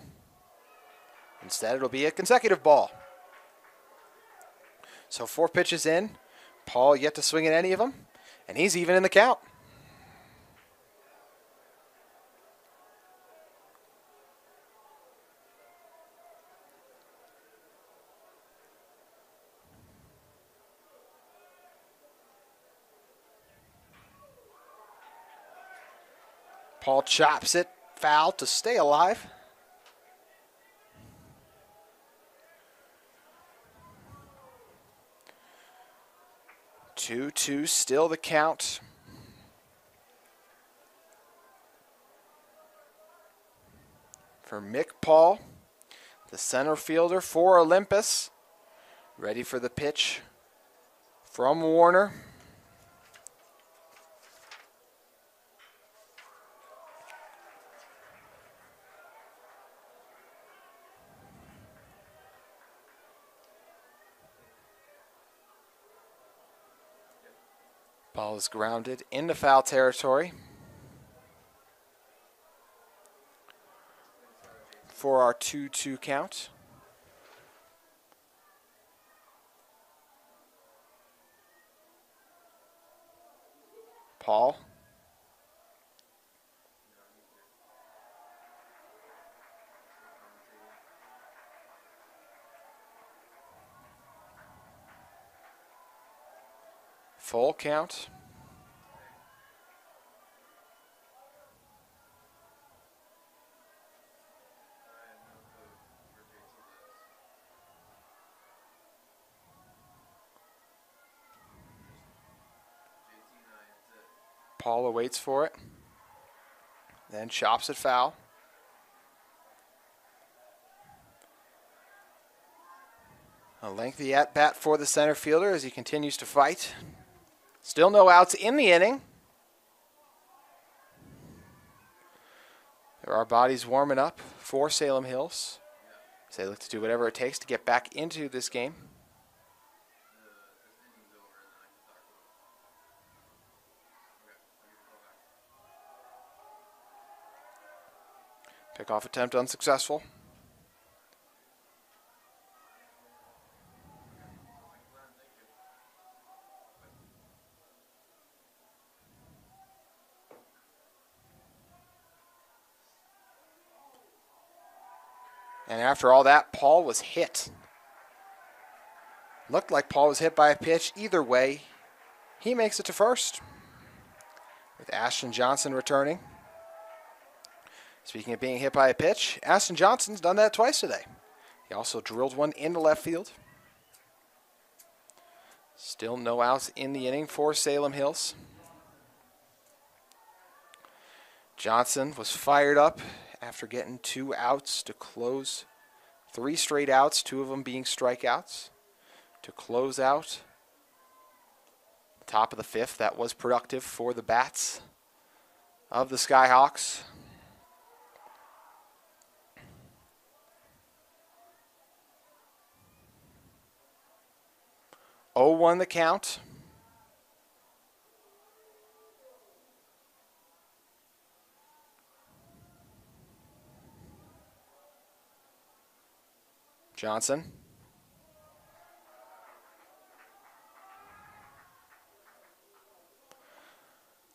Instead, it'll be a consecutive ball. So 4 pitches in. Paul yet to swing at any of them, and he's even in the count. Paul chops it foul to stay alive. Two, still the count. For Mick Paul, the center fielder for Olympus. Ready for the pitch from Warner. Ball is grounded into foul territory for our 2-2 count. Paul. Full count. Paula waits for it, then chops it foul. A lengthy at-bat for the center fielder as he continues to fight. Still no outs in the inning. There are bodies warming up for Salem Hills as they look to do whatever it takes to get back into this game. Pickoff attempt unsuccessful. And after all that, Paul was hit. Looked like Paul was hit by a pitch. Either way, he makes it to first with Ashton Johnson returning. Speaking of being hit by a pitch, Ashton Johnson's done that twice today. He also drilled one into left field. Still no outs in the inning for Salem Hills. Johnson was fired up after getting 2 outs to close 3 straight outs, 2 of them being strikeouts, to close out the top of the 5th. That was productive for the bats of the Skyhawks. 0-1 the count. Johnson.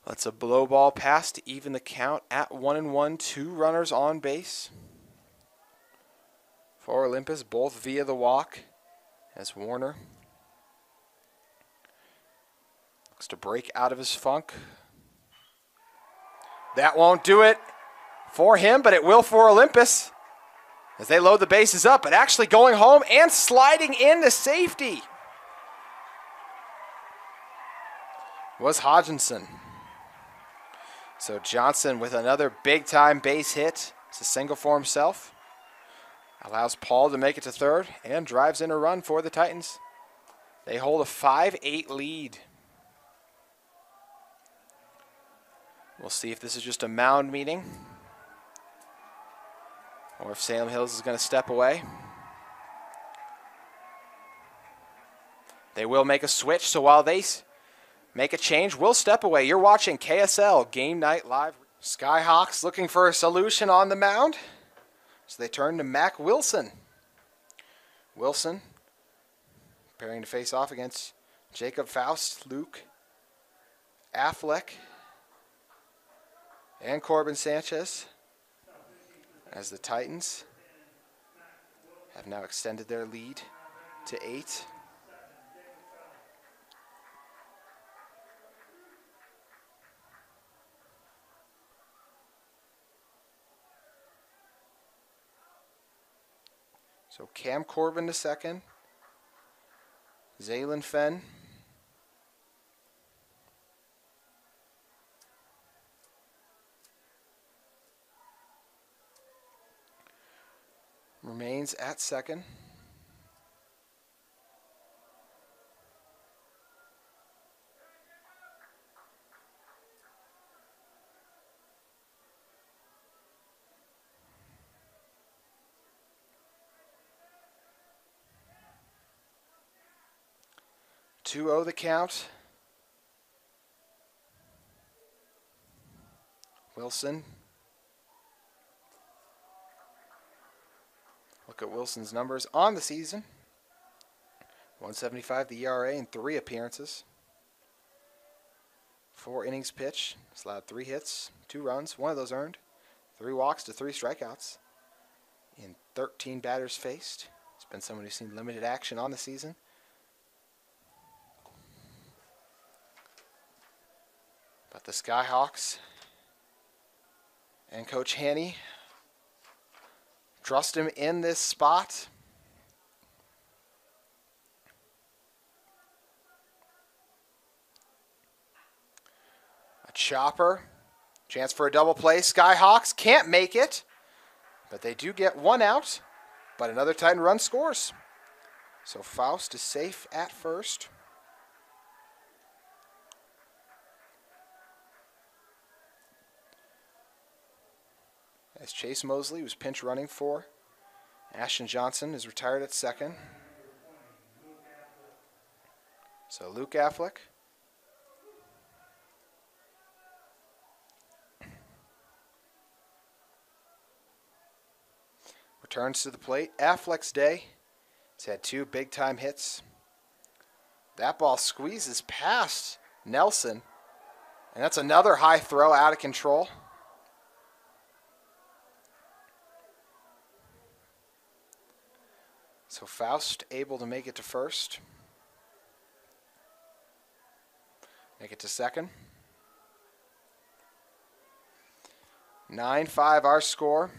That's a blow ball pass to even the count at 1-1. 2 runners on base for Olympus, both via the walk, as Warner looks to break out of his funk. That won't do it for him, but it will for Olympus as they load the bases up, but actually going home and sliding into safety was Hodgkinson. So Johnson with another big-time base hit. It's a single for himself. Allows Paul to make it to third and drives in a run for the Titans. They hold a 5-8 lead. We'll see if this is just a mound meeting or if Salem Hills is going to step away. They will make a switch, so while they make a change, we'll step away. You're watching KSL Game Night Live. Skyhawks looking for a solution on the mound, so they turn to Mac Wilson. Wilson preparing to face off against Jacob Faust, Luke Affleck, and Corbin Sanchez, as the Titans have now extended their lead to 8. So Cam Corbin to second, Zaylin Fenn, remains at second. The count. Wilson. Look at Wilson's numbers on the season. 175 the ERA in 3 appearances. 4 innings pitched. He's allowed 3 hits, 2 runs, 1 of those earned. 3 walks to 3 strikeouts in 13 batters faced. He's been someone who's seen limited action on the season. But the Skyhawks and Coach Haney trust him in this spot. A chopper. Chance for a double play. Skyhawks can't make it, but they do get one out. But another Titan run scores. So Faust is safe at first. As Chase Mosley, who's pinch running for Ashton Johnson, is retired at second. So Luke Affleck. Returns to the plate. Affleck's day. He's had 2 big-time hits. That ball squeezes past Nelson. And that's another high throw out of control. So Faust able to make it to first. Make it to second. 9-5 our score.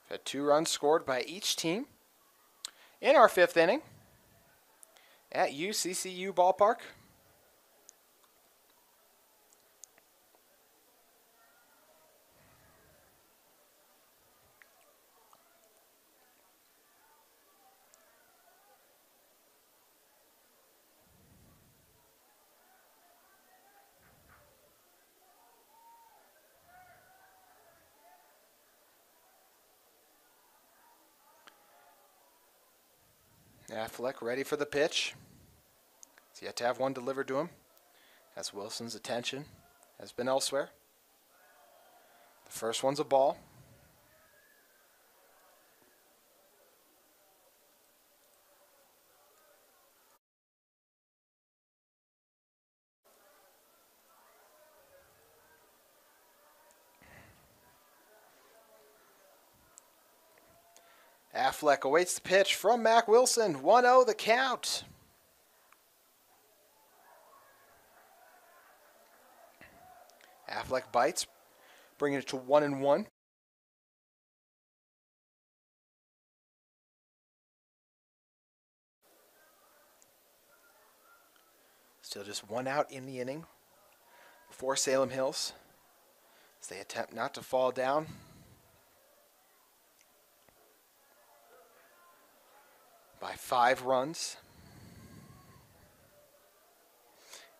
Had 2 runs scored by each team in our 5th inning at UCCU Ballpark. Affleck ready for the pitch. He's yet to have one delivered to him, as Wilson's attention has been elsewhere. The first one's a ball. Affleck awaits the pitch from Mac Wilson. 1-0 the count. Affleck bites, bringing it to 1-1. Still just 1 out in the inning for Salem Hills as they attempt not to fall down. By 5 runs.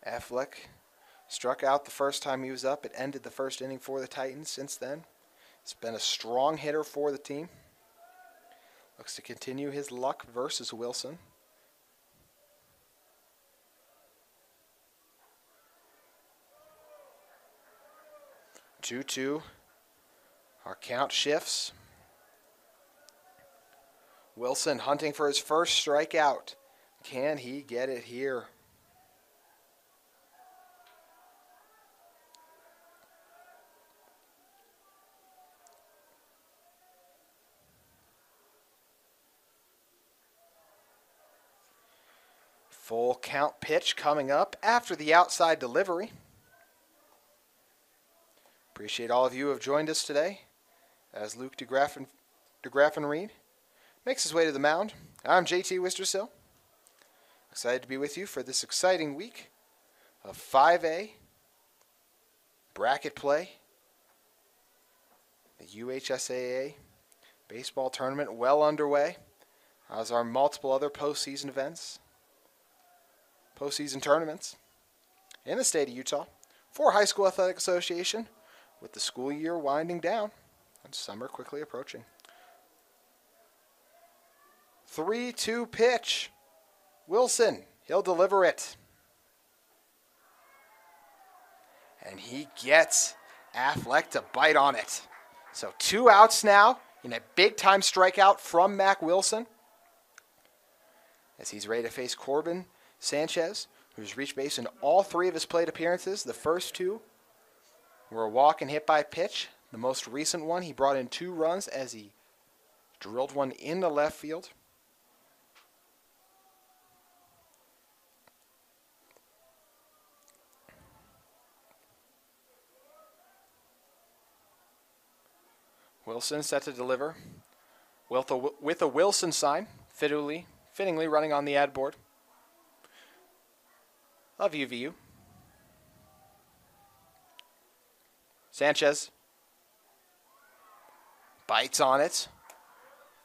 Affleck struck out the first time he was up. It ended the first inning for the Titans since then. It's been a strong hitter for the team. Looks to continue his luck versus Wilson. Two-two. Our count shifts. Wilson hunting for his first strikeout. Can he get it here? Full count pitch coming up after the outside delivery. Appreciate all of you who have joined us today as Luke DeGraffenried makes his way to the mound. I'm JT Wistersill. Excited to be with you for this exciting week of 5A bracket play. The UHSAA baseball tournament well underway, as are multiple other postseason events, postseason tournaments in the state of Utah for High School Athletic Association, with the school year winding down and summer quickly approaching. 3-2 pitch. Wilson, he'll deliver it. And he gets Affleck to bite on it. So 2 outs now in a big-time strikeout from Mac Wilson, as he's ready to face Corbin Sanchez, who's reached base in all 3 of his plate appearances. The first 2 were a walk and hit by pitch. The most recent one, he brought in 2 runs as he drilled one into left field. Wilson set to deliver with a Wilson sign, fittingly running on the ad board of UVU. Sanchez bites on it.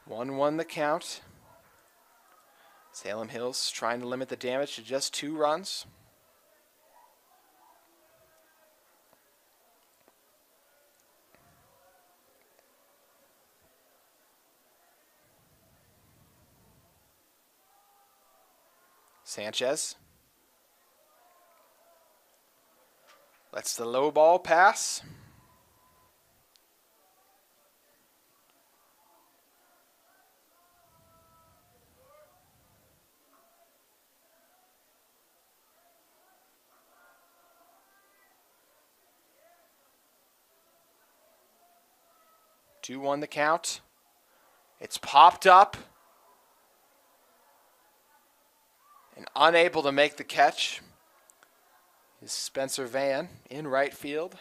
1-1 the count. Salem Hills trying to limit the damage to just 2 runs. Sanchez lets the low ball pass. Two won the count. It's popped up. And unable to make the catch is Spencer Van in right field.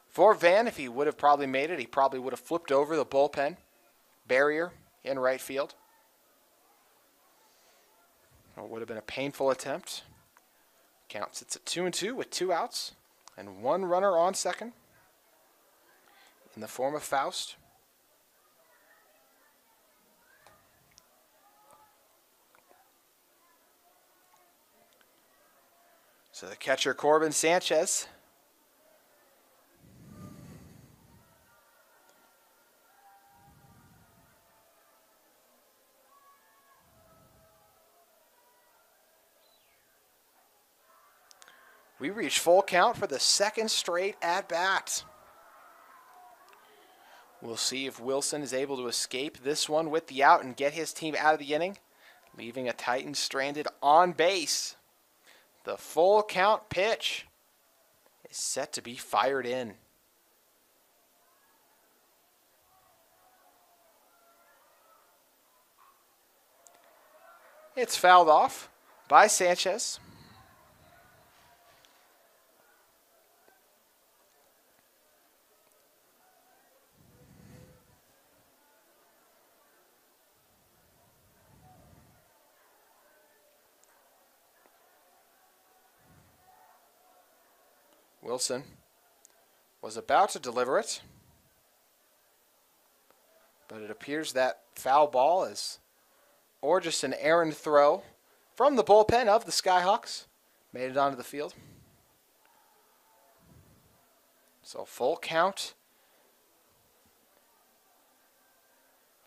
For Van, if he would have probably made it, he probably would have flipped over the bullpen barrier in right field. It would have been a painful attempt. Count sits at 2-2 with 2 outs and 1 runner on second in the form of Faust. So the catcher, Corbin Sanchez, we reach full count for the 2nd straight at-bat. We'll see if Wilson is able to escape this one with the out and get his team out of the inning, leaving a Titan stranded on base. The full count pitch is set to be fired in. It's fouled off by Sanchez. Wilson was about to deliver it, but it appears that foul ball is, or just an errant throw from the bullpen of the Skyhawks, made it onto the field. So full count,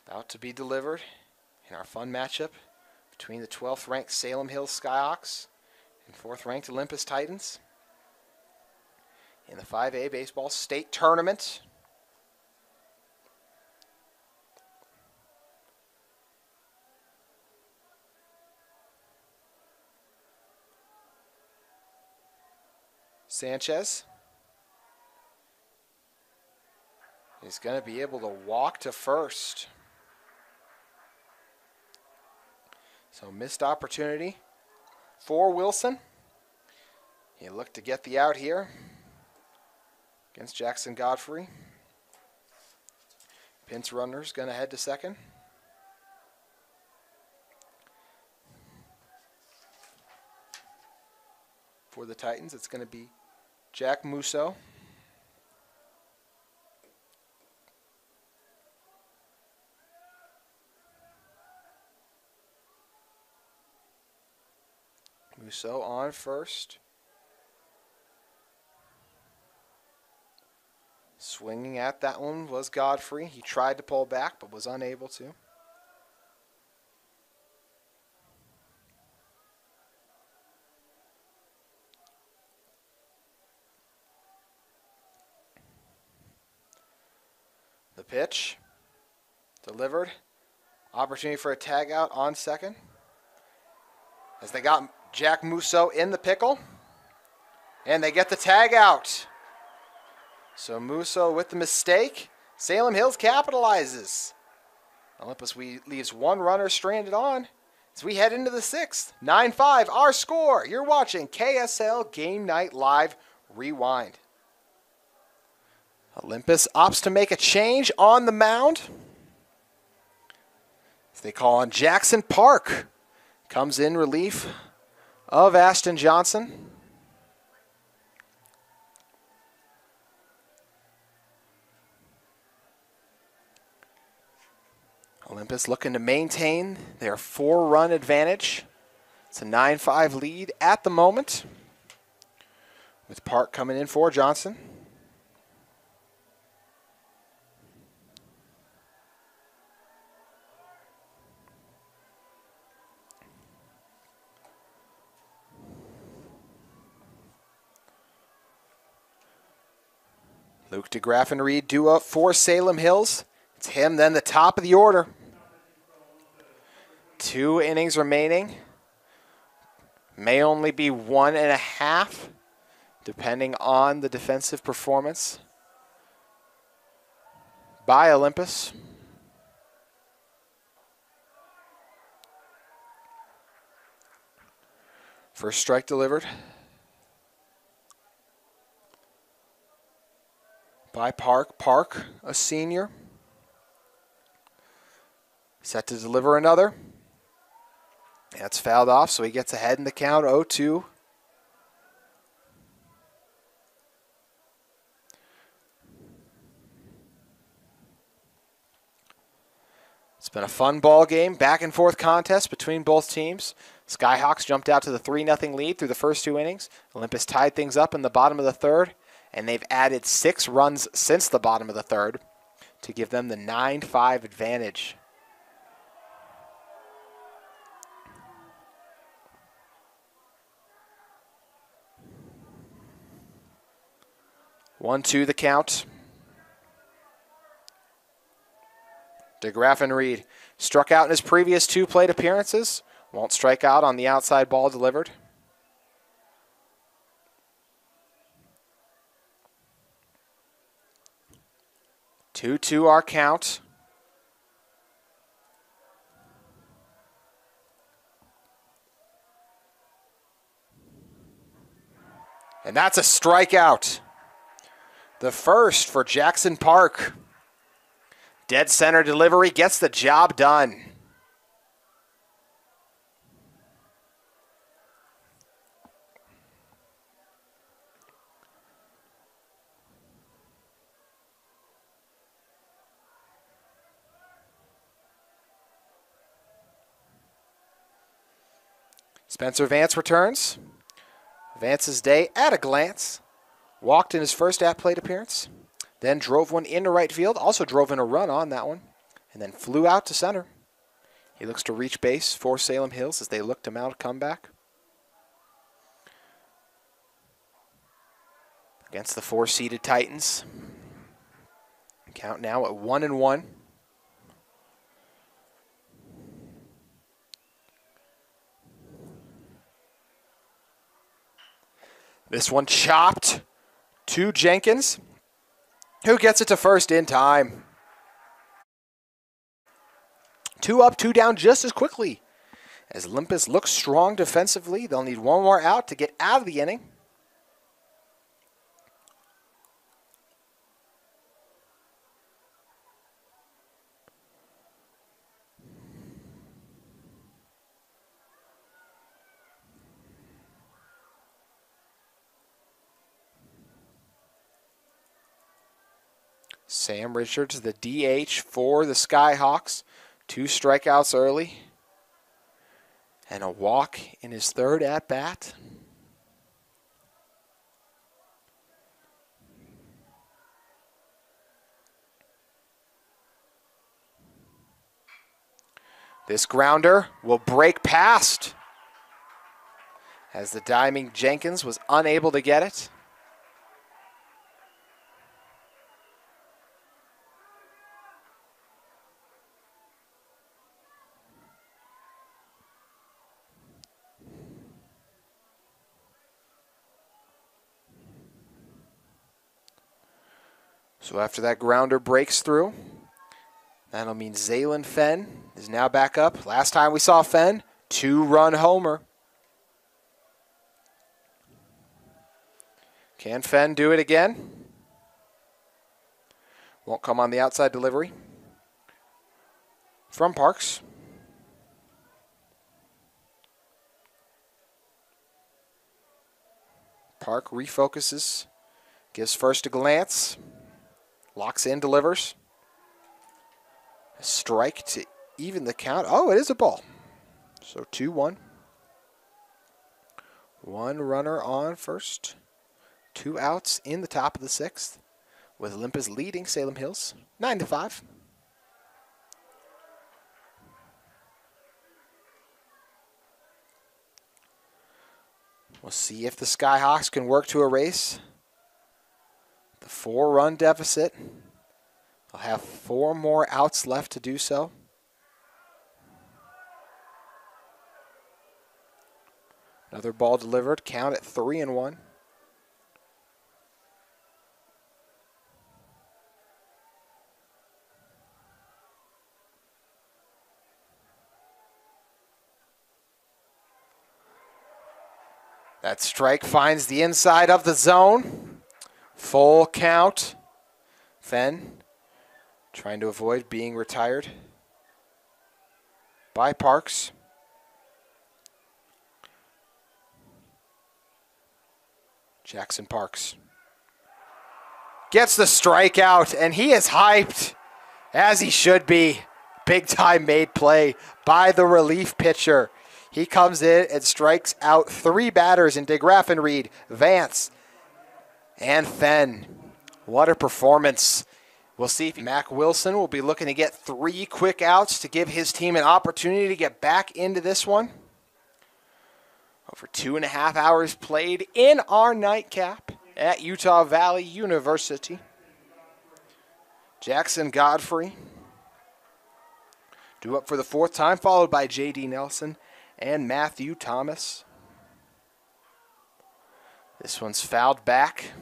about to be delivered in our fun matchup between the 12th ranked Salem Hills Skyhawks and 4th ranked Olympus Titans in the 5A baseball state tournament. Sanchez is going to be able to walk to first. So missed opportunity for Wilson. He looked to get the out here against Jackson Godfrey. Pinch runner's going to head to second. For the Titans, it's going to be Jack Musso. Musso on first. Swinging at that one was Godfrey. He tried to pull back, but was unable to. The pitch delivered. Opportunity for a tag out on second, as they got Jack Musso in the pickle, and they get the tag out. So Musso with the mistake. Salem Hills capitalizes. Olympus leaves 1 runner stranded on as we head into the 6th. 9-5 our score. You're watching KSL Game Night Live Rewind. Olympus opts to make a change on the mound. They call on Jackson Park. Comes in relief of Ashton Johnson. Olympus looking to maintain their 4-run advantage. It's a 9-5 lead at the moment, with Park coming in for Johnson. Luke DeGraff and Reed due up for Salem Hills. It's him, then the top of the order. 2 innings remaining. May only be 1.5, depending on the defensive performance by Olympus. First strike delivered by Park. Park, a senior. Set to deliver another. That's fouled off, so he gets ahead in the count, 0-2. It's been a fun ball game, back and forth contest between both teams. Skyhawks jumped out to the 3-0 lead through the first 2 innings. Olympus tied things up in the bottom of the 3rd, and they've added 6 runs since the bottom of the 3rd to give them the 9-5 advantage. One, two, the count. DeGraff and Reed struck out in his previous 2 plate appearances. Won't strike out on the outside ball delivered. Two our count. And that's a strikeout. The first for Jackson Park. Dead center delivery gets the job done. Spencer Vance returns. Vance's day at a glance. Walked in his first at-plate appearance. Then drove one into right field. Also drove in a run on that one. And then flew out to center. He looks to reach base for Salem Hills as they look to mount a comeback. Against the 4-seeded Titans. Count now at 1-1. This one chopped to Jenkins, who gets it to first in time. 2 up, 2 down just as quickly. As Olympus looks strong defensively, they'll need one more out to get out of the inning. Sam Richards, the DH for the Skyhawks. 2 strikeouts early. And a walk in his 3rd at-bat. This grounder will break past, as the diming Jenkins was unable to get it. So after that grounder breaks through, that'll mean Zaylen Fenn is now back up. Last time we saw Fenn, 2-run homer. Can Fenn do it again? Won't come on the outside delivery from Parks. Park refocuses, gives first a glance, locks in, delivers. A strike to even the count. Oh, it is a ball. So 2-1. One runner on first. 2 outs in the top of the 6th, with Olympus leading Salem Hills 9-5. We'll see if the Skyhawks can work to erase the 4-run deficit. They'll have 4 more outs left to do so. Another ball delivered. Count at 3-1. That strike finds the inside of the zone. Full count. Fenn trying to avoid being retired by Parks. Jackson Parks gets the strikeout, and he is hyped, as he should be. Big time made play by the relief pitcher. He comes in and strikes out 3 batters in DeGraffenried, Vance, and Fenn. What a performance. We'll see if Mac Wilson will be looking to get 3 quick outs to give his team an opportunity to get back into this one. Over 2.5 hours played in our nightcap at Utah Valley University. Jackson Godfrey due up for the 4th time, followed by J.D. Nelson and Matthew Thomas. This one's fouled back.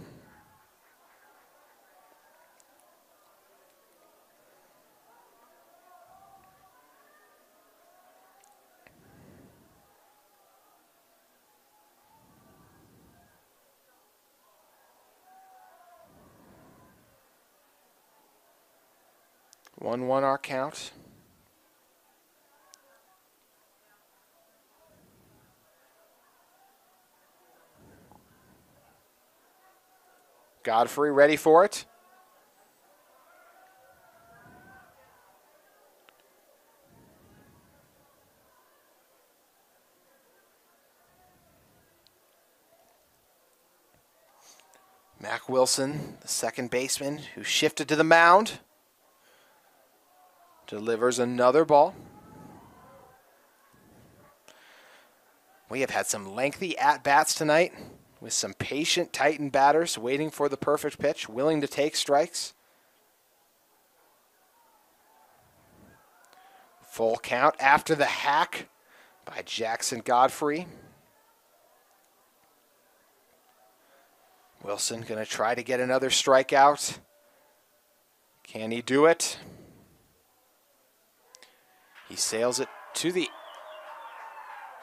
One our count. Godfrey ready for it. Mac Wilson, the second baseman who shifted to the mound, delivers another ball. We have had some lengthy at-bats tonight, with some patient Titan batters waiting for the perfect pitch, willing to take strikes. Full count after the hack by Jackson Godfrey. Wilson going to try to get another strikeout. Can he do it? He sails it to the...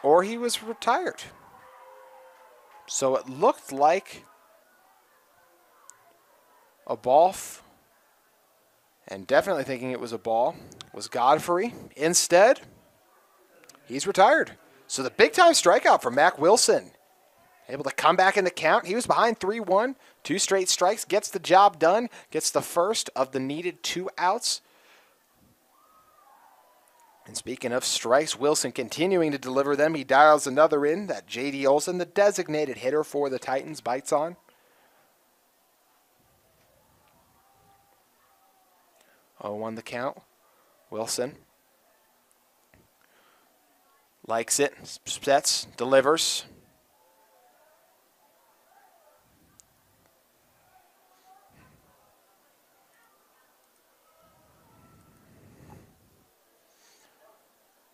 Or he was retired. So it looked like a ball, and definitely thinking it was a ball, was Godfrey. Instead, he's retired. So the big-time strikeout for Mac Wilson. Able to come back in the count. He was behind 3-1, 2 straight strikes, gets the job done, gets the first of the needed 2 outs. And speaking of strikes, Wilson continuing to deliver them. He dials another in that J.D. Olson, the designated hitter for the Titans, bites on. 0-1 the count. Wilson likes it, sets, delivers.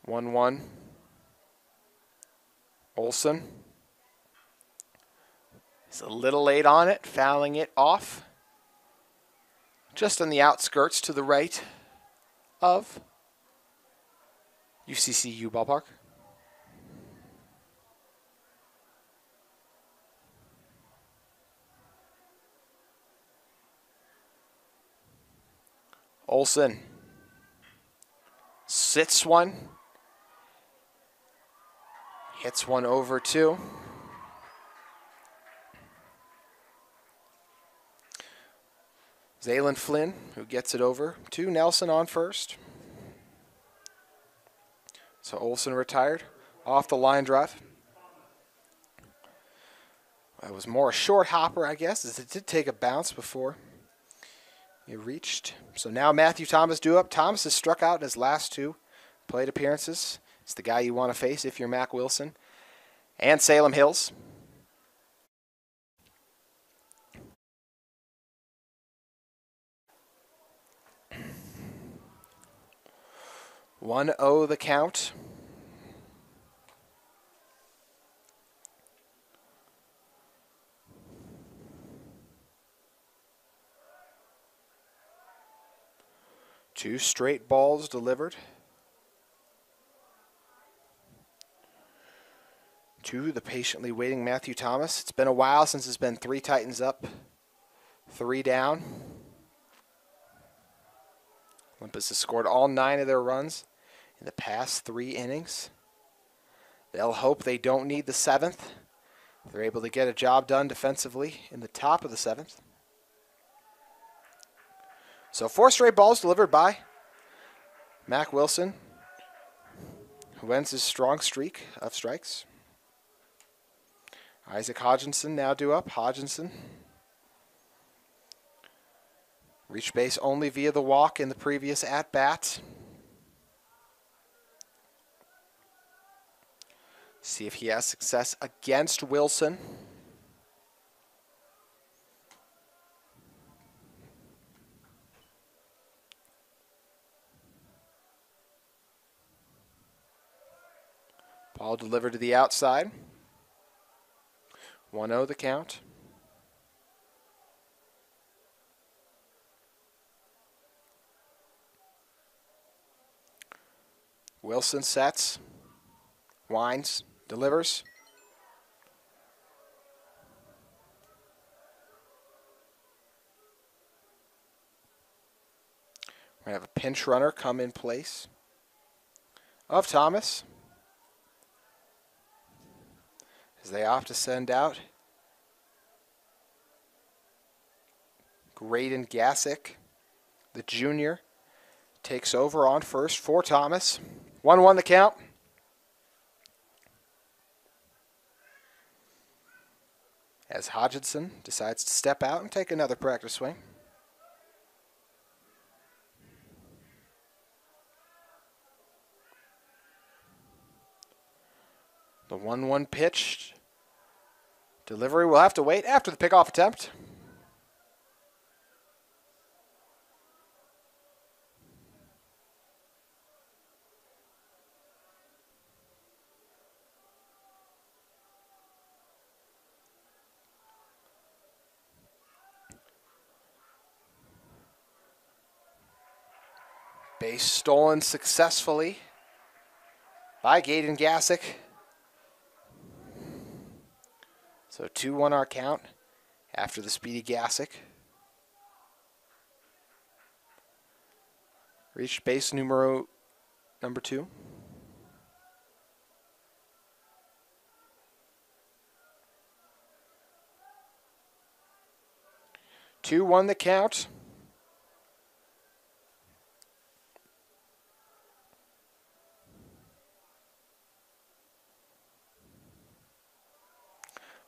One. Olson is a little late on it, fouling it off. Just on the outskirts to the right of UCCU ballpark. Olson sits one. Hits one over two. Zaylen Flynn, who gets it over to Nelson on first. So Olson retired off the line drive. It was more a short hopper, I guess, as it did take a bounce before it reached. So now Matthew Thomas due up. Thomas has struck out in his last two plate appearances. It's the guy you want to face if you're Mac Wilson. And Salem Hills. One oh the count. Two straight balls delivered to the patiently waiting Matthew Thomas. It's been a while since it's been 3 Titans up, 3 down. Olympus has scored all 9 of their runs in the past 3 innings. They'll hope they don't need the 7th. They're able to get a job done defensively in the top of the 7th. So 4 straight balls delivered by Mac Wilson, who ends his strong streak of strikes. Isaac Hodginson now due up. Hodginson reached base only via the walk in the previous at-bat. See if he has success against Wilson. Ball delivered to the outside. 1-0 the count. Wilson sets, winds, delivers. We're going to have a pinch runner come in place of Thomas, as they opt to send out Graydon Gassick, the junior, takes over on first for Thomas. 1-1 the count. As Hodgson decides to step out and take another practice swing. The 1-1 pitch. Delivery will have to wait after the pickoff attempt. Base stolen successfully by Graydon Gassick. So 2-1 our count after the speedy Gassick. Reached base number 2. Two won the count.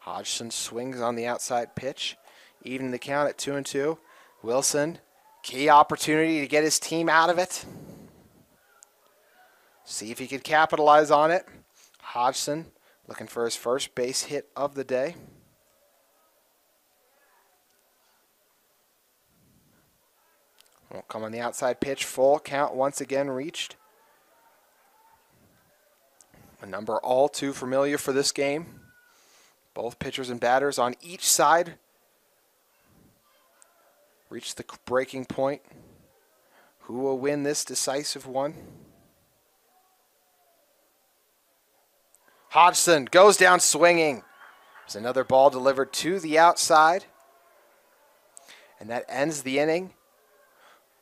Hodgson swings on the outside pitch, evening the count at 2-2. Wilson, key opportunity to get his team out of it. See if he could capitalize on it. Hodgson looking for his first base hit of the day. Won't come on the outside pitch. Full count once again reached. A number all too familiar for this game. Both pitchers and batters on each side reach the breaking point. Who will win this decisive one? Hodgson goes down swinging. There's another ball delivered to the outside. And that ends the inning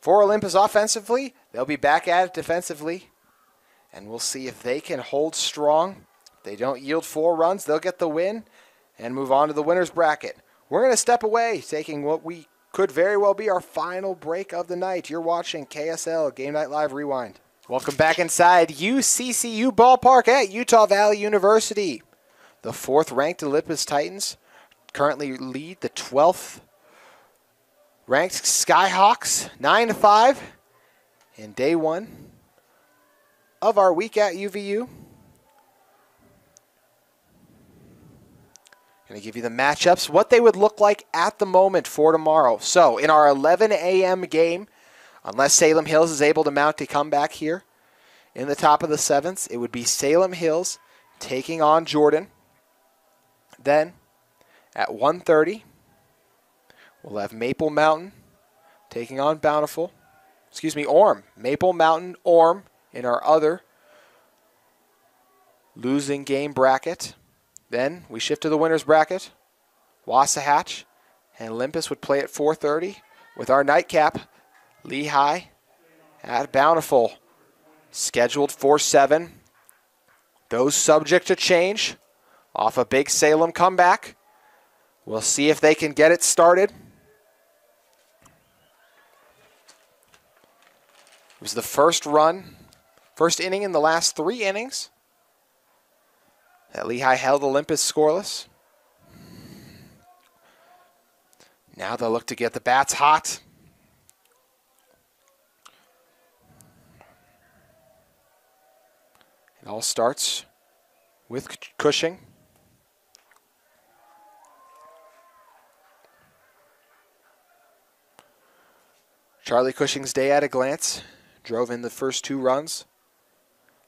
For Olympus offensively, they'll be back at it defensively. And we'll see if they can hold strong. If they don't yield 4 runs, they'll get the win and move on to the winner's bracket. We're going to step away, taking what we could very well be our final break of the night. You're watching KSL Game Night Live Rewind. Welcome back inside UCCU Ballpark at Utah Valley University. The 4th-ranked Olympus Titans currently lead the 12th-ranked Skyhawks 9-5 in day 1 of our week at UVU. Going to give you the matchups, what they would look like at the moment for tomorrow. So in our 11 a.m. game, unless Salem Hills is able to mount a comeback here in the top of the 7th, it would be Salem Hills taking on Jordan. Then at 1:30, we'll have Maple Mountain taking on Bountiful. Orm. Maple Mountain, Orm in our other losing game bracket. Then we shift to the winner's bracket. Wasatch and Olympus would play at 4:30 with our nightcap, Lehigh at Bountiful, scheduled for 7. Those subject to change off a big Salem comeback. We'll see if they can get it started. It was the first inning in the last 3 innings that Lehigh held Olympus scoreless. Now they'll look to get the bats hot. It all starts with Cushing. Charlie Cushing's day at a glance drove in the first 2 runs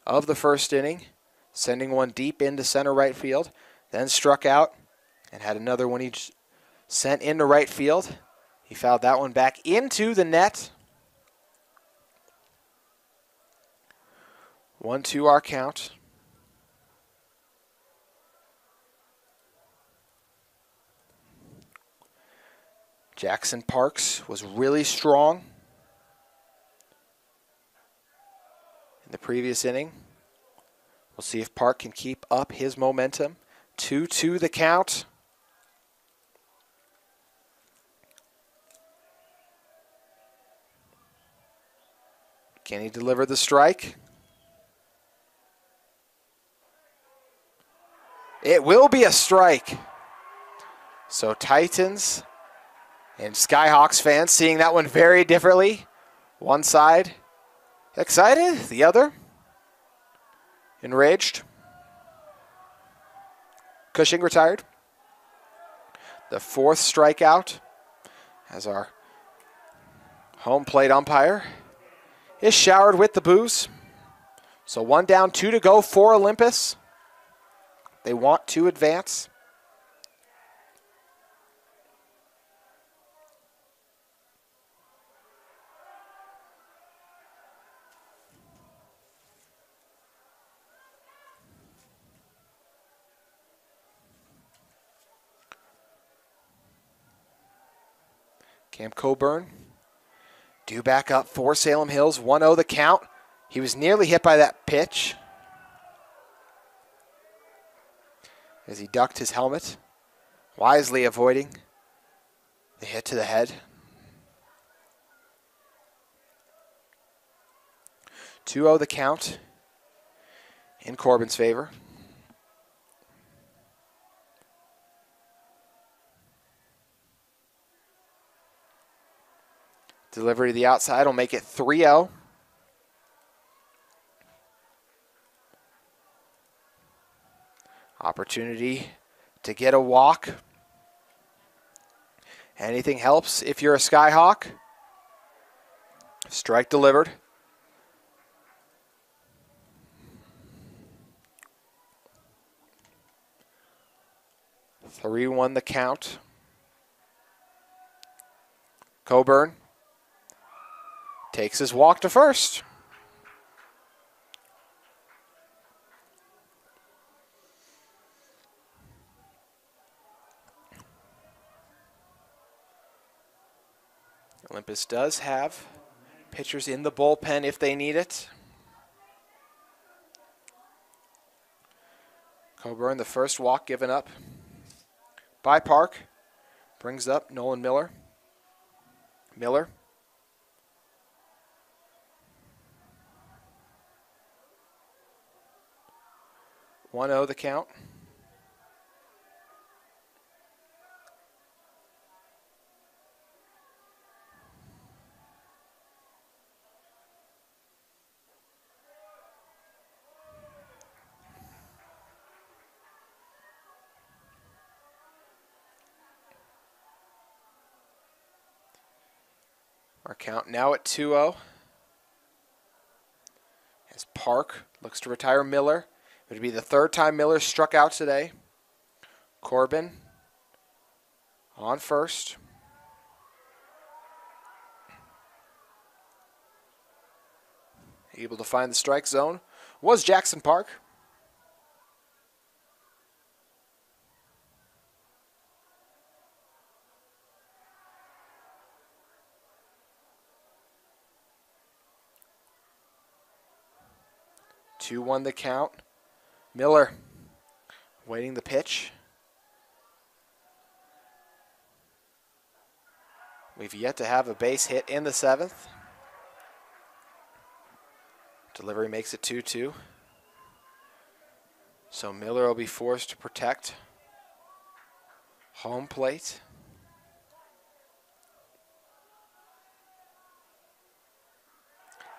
of the first inning, sending one deep into center right field, then struck out and had another one he sent into right field. He fouled that one back into the net. 1-2 our count. Jackson Parks was really strong in the previous inning. We'll see if Park can keep up his momentum. 2-2 the count. Can he deliver the strike? It will be a strike. So Titans and Skyhawks fans seeing that one very differently. One side excited, the other enraged. Cushing retired. The 4th strikeout as our home plate umpire is showered with the boos. So 1 down, 2 to go for Olympus. They want to advance. Cam Coburn due back up for Salem Hills. 1-0 the count. He was nearly hit by that pitch as he ducked his helmet, wisely avoiding the hit to the head. 2-0 the count in Corbin's favor. Delivery to the outside will make it 3-0. Opportunity to get a walk. Anything helps if you're a Skyhawk. Strike delivered. Three won the count. Coburn takes his walk to first. Olympus does have Pitchers in the bullpen if they need it. Coburn, the first walk given up by Park. Brings up Nolan Miller. Miller. 1-0 the count. Our count now at 2-0. As Park looks to retire Miller. It would be the third time Miller struck out today. Corbin on first. Able to find the strike zone was Jackson Park. Two won the count. Miller waiting the pitch. We've yet to have a base hit in the seventh. Delivery makes it 2-2. So Miller will be forced to protect home plate.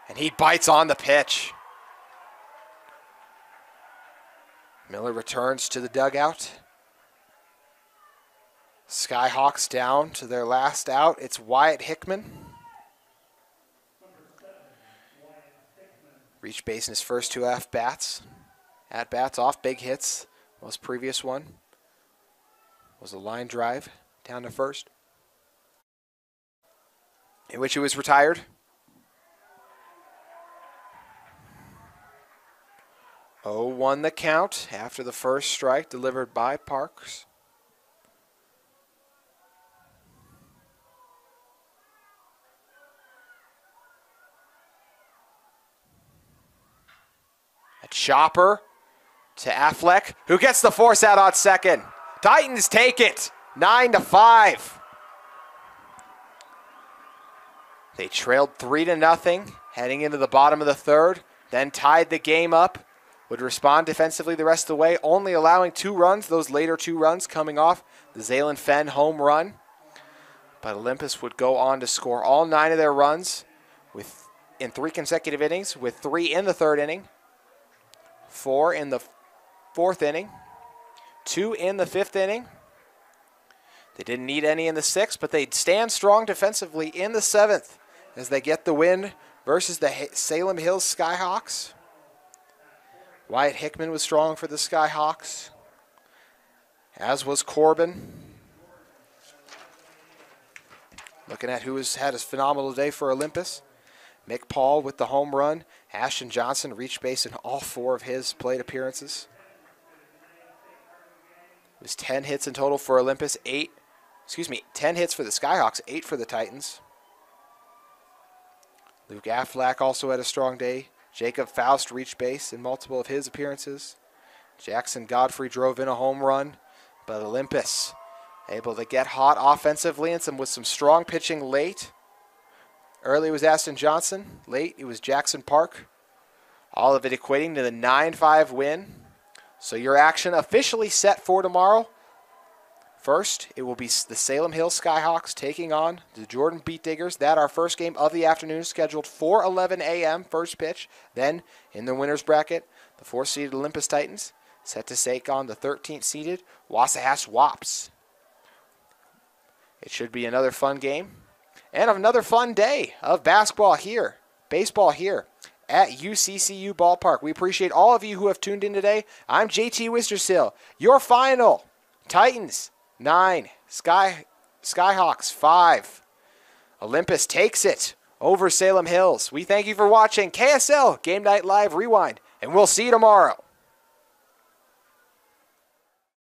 And he bites on the pitch. Miller returns to the dugout. Skyhawks down to their last out. It's Wyatt Hickman. Reached base in his first two at-bats. At-bats off big hits. Most previous one was a line drive down to first, in which he was retired. 0-1 the count after the first strike delivered by Parks. A chopper to Affleck, who gets the force out on second. Titans take it, 9-5. They trailed 3-0 heading into the bottom of the third, then tied the game up. Would respond defensively the rest of the way, only allowing 2 runs, those later 2 runs coming off the Zalen Fenn home run. But Olympus would go on to score all 9 of their runs in 3 consecutive innings, with 3 in the third inning, 4 in the fourth inning, 2 in the fifth inning. They didn't need any in the sixth, but they'd stand strong defensively in the seventh as they get the win versus the Salem Hills Skyhawks. Wyatt Hickman was strong for the Skyhawks, as was Corbin. Looking at who has had a phenomenal day for Olympus. Mick Paul with the home run. Ashton Johnson reached base in all 4 of his plate appearances. It was 10 hits in total for Olympus, 10 hits for the Skyhawks, 8 for the Titans. Luke Affleck also had a strong day. Jacob Faust reached base in multiple of his appearances. Jackson Godfrey drove in a home run, but Olympus able to get hot offensively and with some strong pitching late. Early was Ashton Johnson. Late it was Jackson Park. All of it equating to the 9-5 win. So your action officially set for tomorrow. First, it will be the Salem Hills Skyhawks taking on the Jordan Beat Diggers. That our first game of the afternoon, scheduled for 11 a.m. first pitch. Then, in the winner's bracket, the 4th-seeded Olympus Titans set to take on the 13th-seeded Wassahass Wops. It should be another fun game and another fun day of basketball here, baseball here at UCCU Ballpark. We appreciate all of you who have tuned in today. I'm JT Wistersill. Your final, Titans 9, Skyhawks 5. Olympus takes it over Salem Hills. We thank you for watching KSL Game Night Live Rewind, and we'll see you tomorrow.